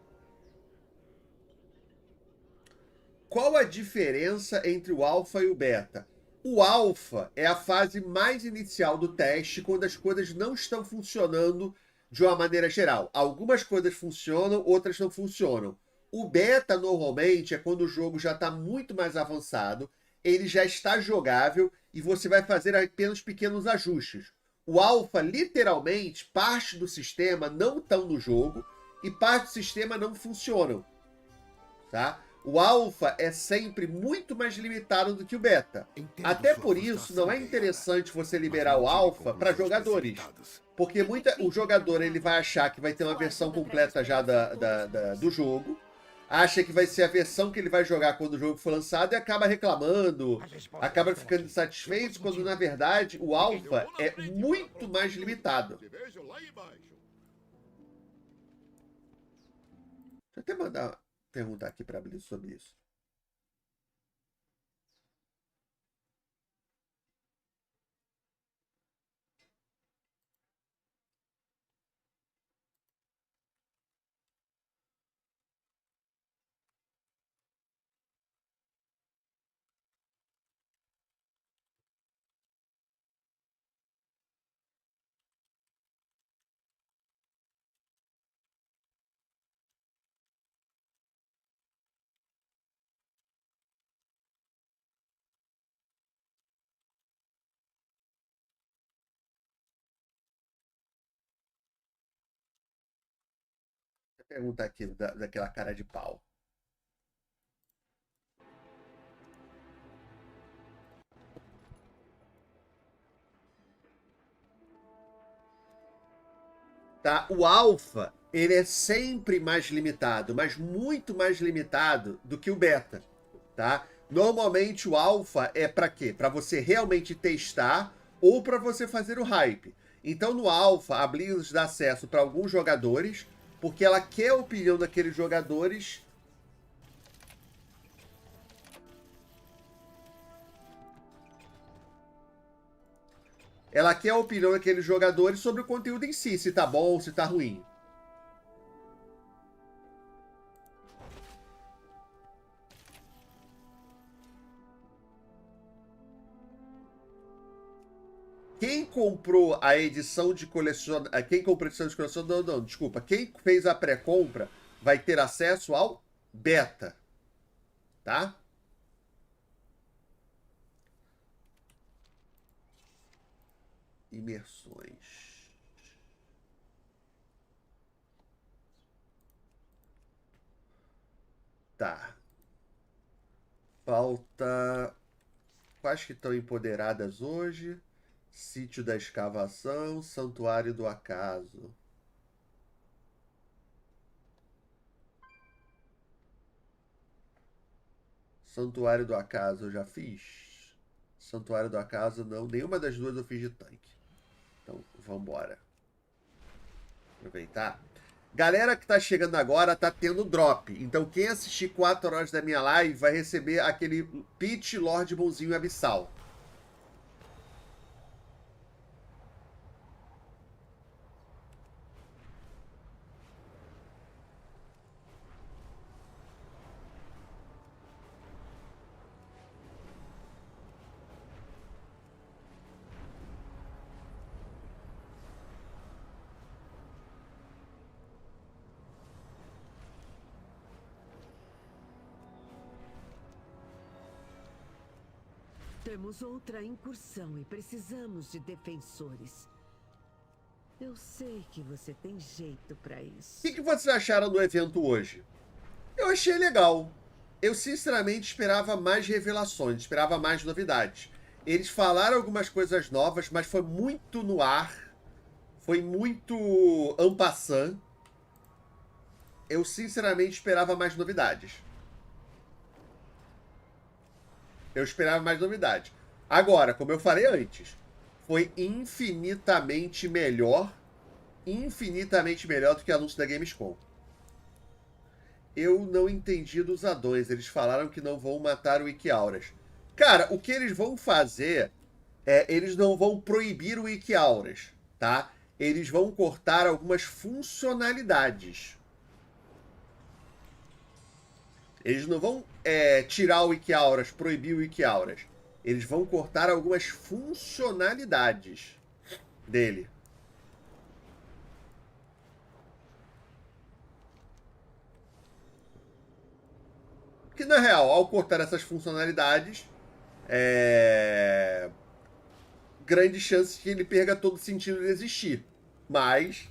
Qual a diferença entre o alfa e o beta? O alfa é a fase mais inicial do teste, quando as coisas não estão funcionando de uma maneira geral. Algumas coisas funcionam, outras não funcionam. O beta, normalmente, é quando o jogo já está muito mais avançado, ele já está jogável e você vai fazer apenas pequenos ajustes. O alfa, literalmente, parte do sistema não estão no jogo e parte do sistema não funcionam. Tá? O alfa é sempre muito mais limitado do que o beta. Até por isso, não é interessante você liberar o alfa para jogadores. Porque o jogador ele vai achar que vai ter uma versão completa já do jogo. Acha que vai ser a versão que ele vai jogar quando o jogo for lançado e acaba reclamando, acaba ficando insatisfeito, quando na verdade o alfa é muito mais limitado. Deixa eu até perguntar aqui para a Blizzard sobre isso. Perguntar aqui daquela cara de pau. Tá? O alfa, ele é sempre mais limitado, mas muito mais limitado do que o beta, tá? Normalmente o alfa é para quê? Para você realmente testar ou para você fazer o hype. Então no alfa, a Blizzard dá acesso para alguns jogadores, porque ela quer a opinião daqueles jogadores. Ela quer a opinião daqueles jogadores sobre o conteúdo em si, se tá bom, se tá ruim. Quem comprou a edição de colecionador... Quem comprou a edição de colecionador... Não, desculpa. Quem fez a pré-compra vai ter acesso ao beta. Tá? Imersões. Tá. Falta... Quais que estão empoderadas hoje? Sítio da Escavação, Santuário do Acaso. Santuário do Acaso eu já fiz. Santuário do Acaso não. Nenhuma das duas eu fiz de tanque. Então, vambora. Aproveitar. Galera que tá chegando agora, tá tendo drop. Então, quem assistir 4 horas da minha live vai receber aquele pitch LORDMONSzinho abissal. Temos outra incursão e precisamos de defensores. Eu sei que você tem jeito pra isso. O que vocês acharam do evento hoje? Eu achei legal. Eu sinceramente esperava mais revelações, esperava mais novidades. Eles falaram algumas coisas novas, mas foi muito no ar. Foi muito en passant. Eu sinceramente esperava mais novidades. Eu esperava mais novidades. Agora, como eu falei antes, foi infinitamente melhor do que o anúncio da Gamescom. Eu não entendi dos addons. Eles falaram que não vão matar o Wiki-Auras. Cara, o que eles vão fazer é... Eles não vão proibir o Wiki-Auras, tá? Eles vão cortar algumas funcionalidades. Eles não vão tirar o Wiki-Auras, proibir o Wiki-Auras. Eles vão cortar algumas funcionalidades dele. Que, na real, ao cortar essas funcionalidades, grande chance que ele perca todo o sentido de existir. Mas...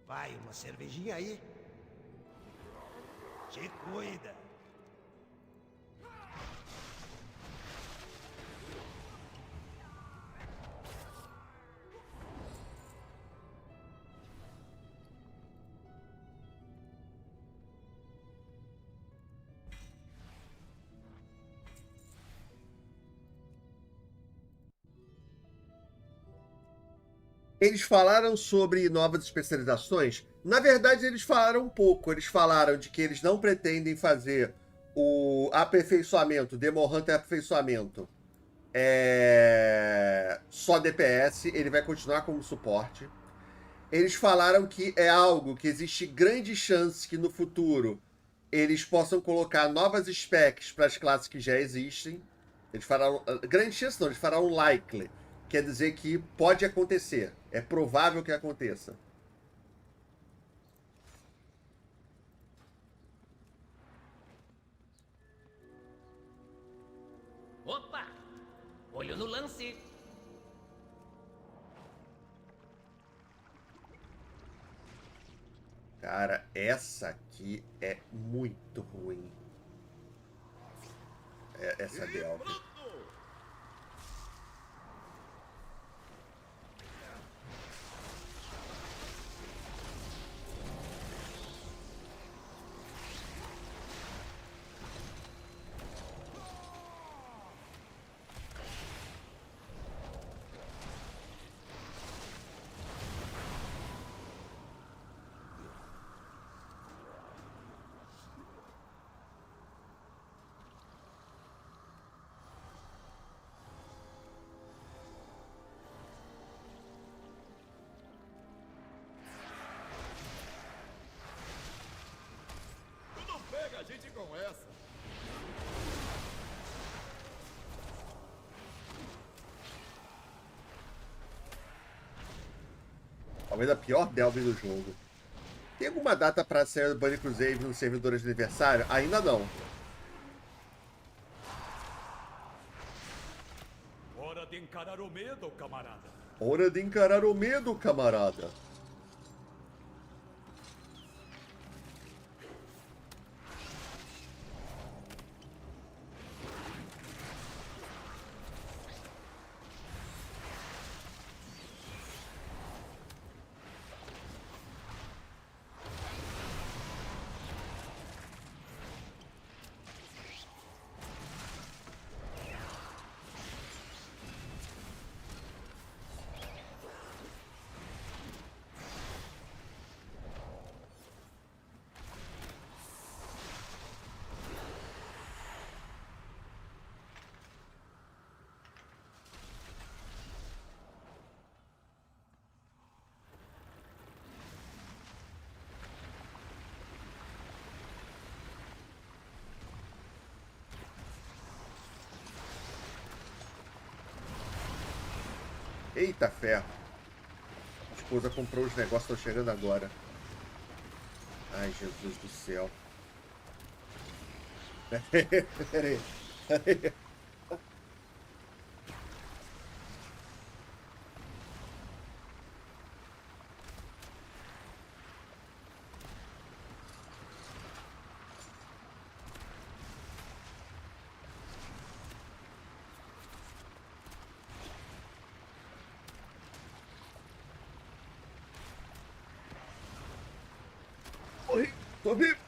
Vai, uma cervejinha aí. Te cuida. Eles falaram sobre novas especializações? Na verdade, eles falaram um pouco. Eles falaram de que eles não pretendem fazer o aperfeiçoamento, Demon Hunter aperfeiçoamento, só DPS. Ele vai continuar como suporte. Eles falaram que é algo que existe grande chance que no futuro eles possam colocar novas specs para as classes que já existem. Eles falaram... Grande chance não, eles falaram likely. Quer dizer que pode acontecer. É provável que aconteça. Opa! Olho no lance. Cara, essa aqui é muito ruim. Essa Delta. com essa. Talvez a pior delve do jogo. Tem alguma data para sair do Bunny Crusade nos servidores de aniversário? Ainda não. Hora de encarar o medo, camarada. Hora de encarar o medo, camarada. Eita ferro. A esposa comprou os negócios, estão chegando agora. Ai, Jesus do céu. Peraí. Oi, tô vivo.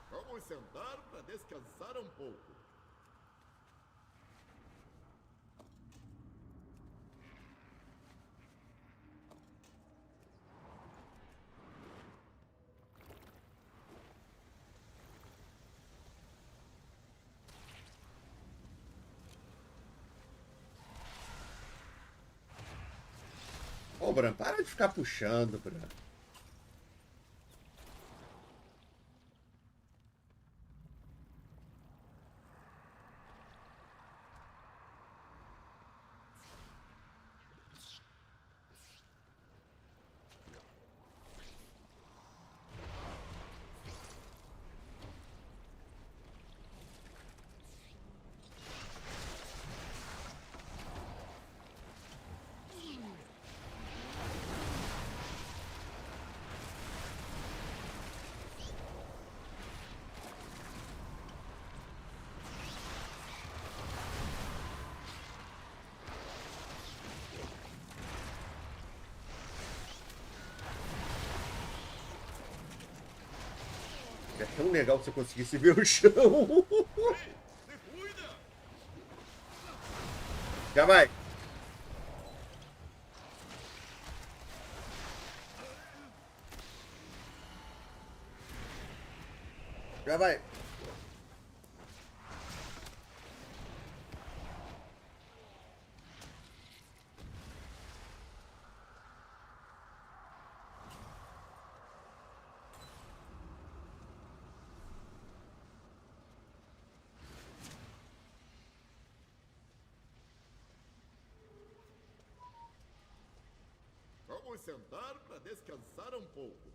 Vamos sentar para descansar um pouco. Ô, Bran, para de ficar puxando, Bran. É tão legal se você conseguisse ver o chão. Já vai. Já vai. Vamos sentar para descansar um pouco.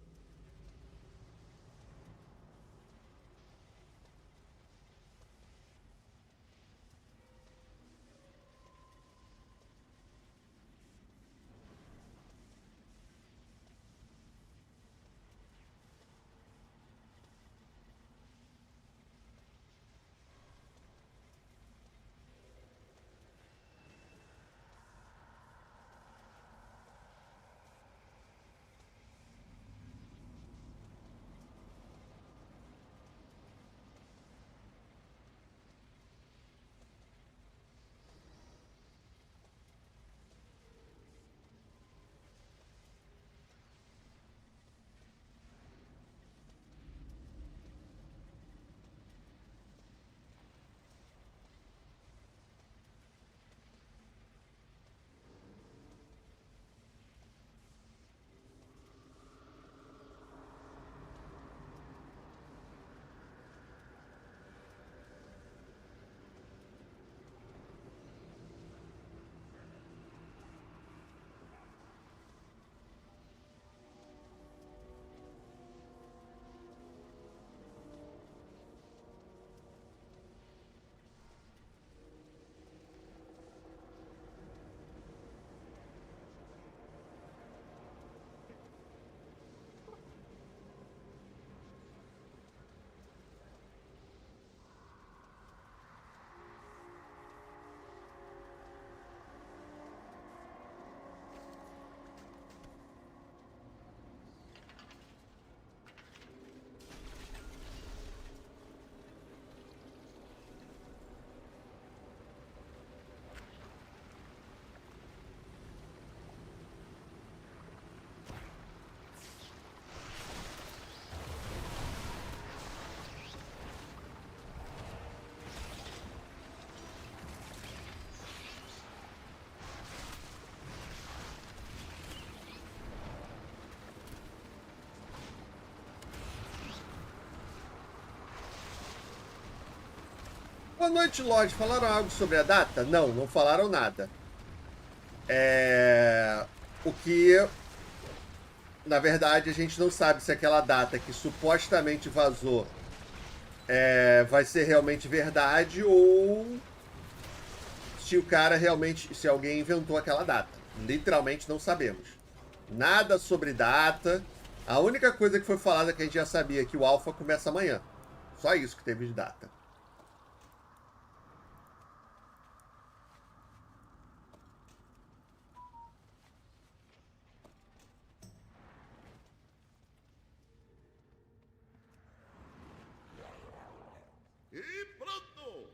Boa noite, Lorde. Falaram algo sobre a data? Não, não falaram nada. O que, na verdade, a gente não sabe se aquela data que supostamente vazou vai ser realmente verdade ou se o cara realmente, se alguém inventou aquela data. Literalmente não sabemos. Nada sobre data. A única coisa que foi falada que a gente já sabia é que o Alpha começa amanhã. Só isso que teve de data. E pronto!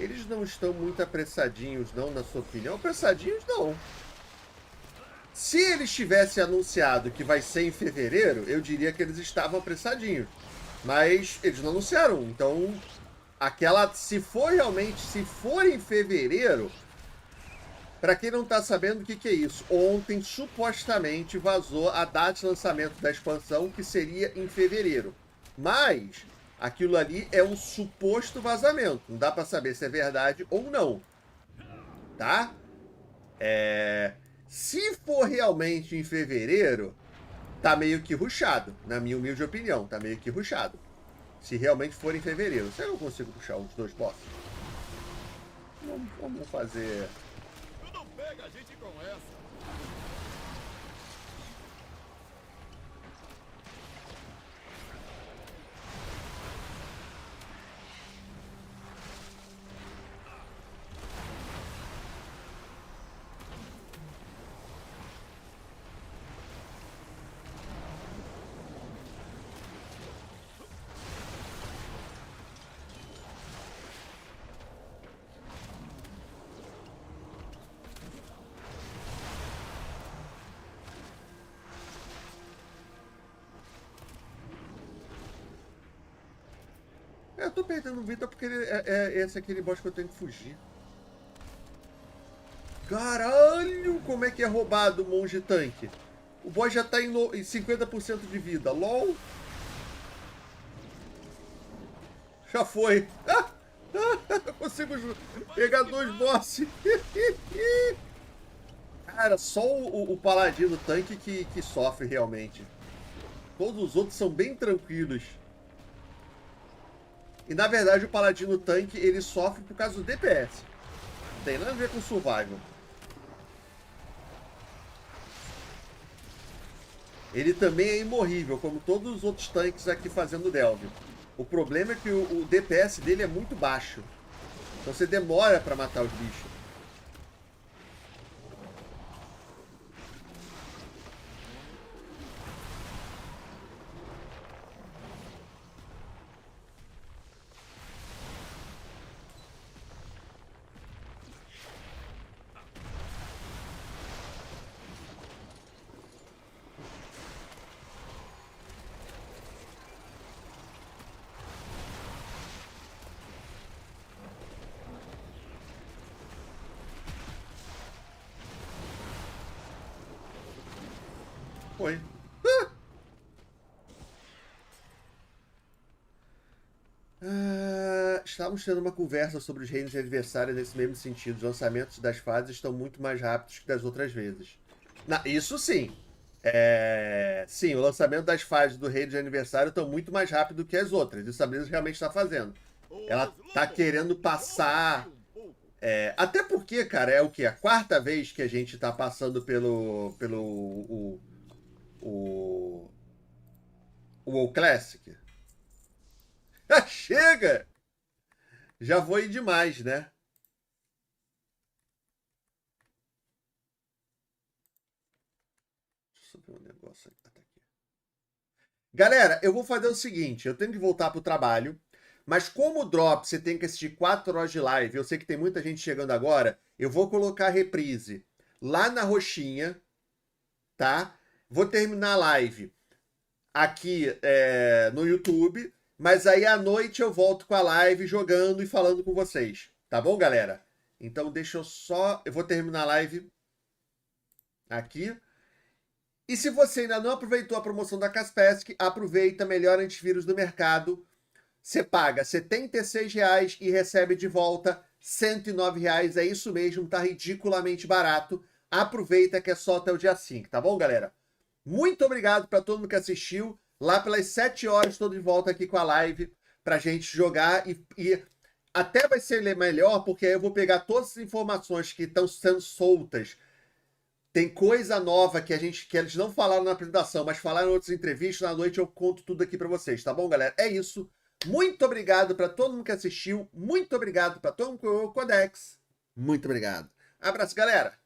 Eles não estão muito apressadinhos, não, na sua opinião? Apressadinhos, não. Se eles tivessem anunciado que vai ser em fevereiro, eu diria que eles estavam apressadinhos. Mas eles não anunciaram. Então, se for em fevereiro, para quem não tá sabendo o que é isso, ontem supostamente vazou a data de lançamento da expansão, que seria em fevereiro. Mas aquilo ali é um suposto vazamento. Não dá para saber se é verdade ou não. Tá? Se for realmente em fevereiro, tá meio que rushado. Na minha humilde opinião, tá meio que rushado. Se realmente for em fevereiro. Será que eu consigo puxar os dois bosses? Vamos fazer... Tu não pega a gente com essa. Eu tô perdendo vida porque esse é aquele boss que eu tenho que fugir. Caralho, como é que é roubado o monge tanque? O boss já tá em 50% de vida. LOL. Já foi. Eu consigo pegar dois bosses. Cara, só o paladino tanque que sofre realmente. Todos os outros são bem tranquilos. E na verdade o paladino tanque ele sofre por causa do DPS. Não tem nada a ver com survival. Ele também é imorrível, como todos os outros tanques aqui fazendo delve. O problema é que o DPS dele é muito baixo. Então você demora para matar os bichos. Foi. Estávamos tendo uma conversa sobre os reinos de aniversário nesse mesmo sentido. Os lançamentos das fases estão muito mais rápidos que das outras vezes. Isso sim. Sim, o lançamento das fases do reino de aniversário estão muito mais rápido que as outras. Isso a Blizzard realmente está fazendo. Ela está querendo passar... até porque, cara, é o quê? A quarta vez que a gente está passando pelo WoW Classic. Chega! Já foi demais, né? Deixa eu subir um negócio aqui. Galera, eu vou fazer o seguinte. Eu tenho que voltar pro trabalho. Mas como o drop você tem que assistir 4 horas de live, eu sei que tem muita gente chegando agora, eu vou colocar a reprise lá na roxinha, tá? Vou terminar a live aqui no YouTube, mas aí à noite eu volto com a live jogando e falando com vocês. Tá bom, galera? Então deixa eu só... Eu vou terminar a live aqui. E se você ainda não aproveitou a promoção da Kaspersky, aproveita, melhor antivírus do mercado. Você paga R$ 76 e recebe de volta R$ 109. É isso mesmo, tá ridiculamente barato. Aproveita que é só até o dia 5, tá bom, galera? Muito obrigado para todo mundo que assistiu. Lá pelas 7 horas estou de volta aqui com a live pra gente jogar e até vai ser melhor, porque aí eu vou pegar todas as informações que estão sendo soltas. Tem coisa nova que eles não falaram na apresentação, mas falaram em outras entrevistas. Na noite eu conto tudo aqui para vocês, tá bom, galera? É isso. Muito obrigado para todo mundo que assistiu. Muito obrigado para todo mundo que jogou Codex. Muito obrigado. Abraço, galera.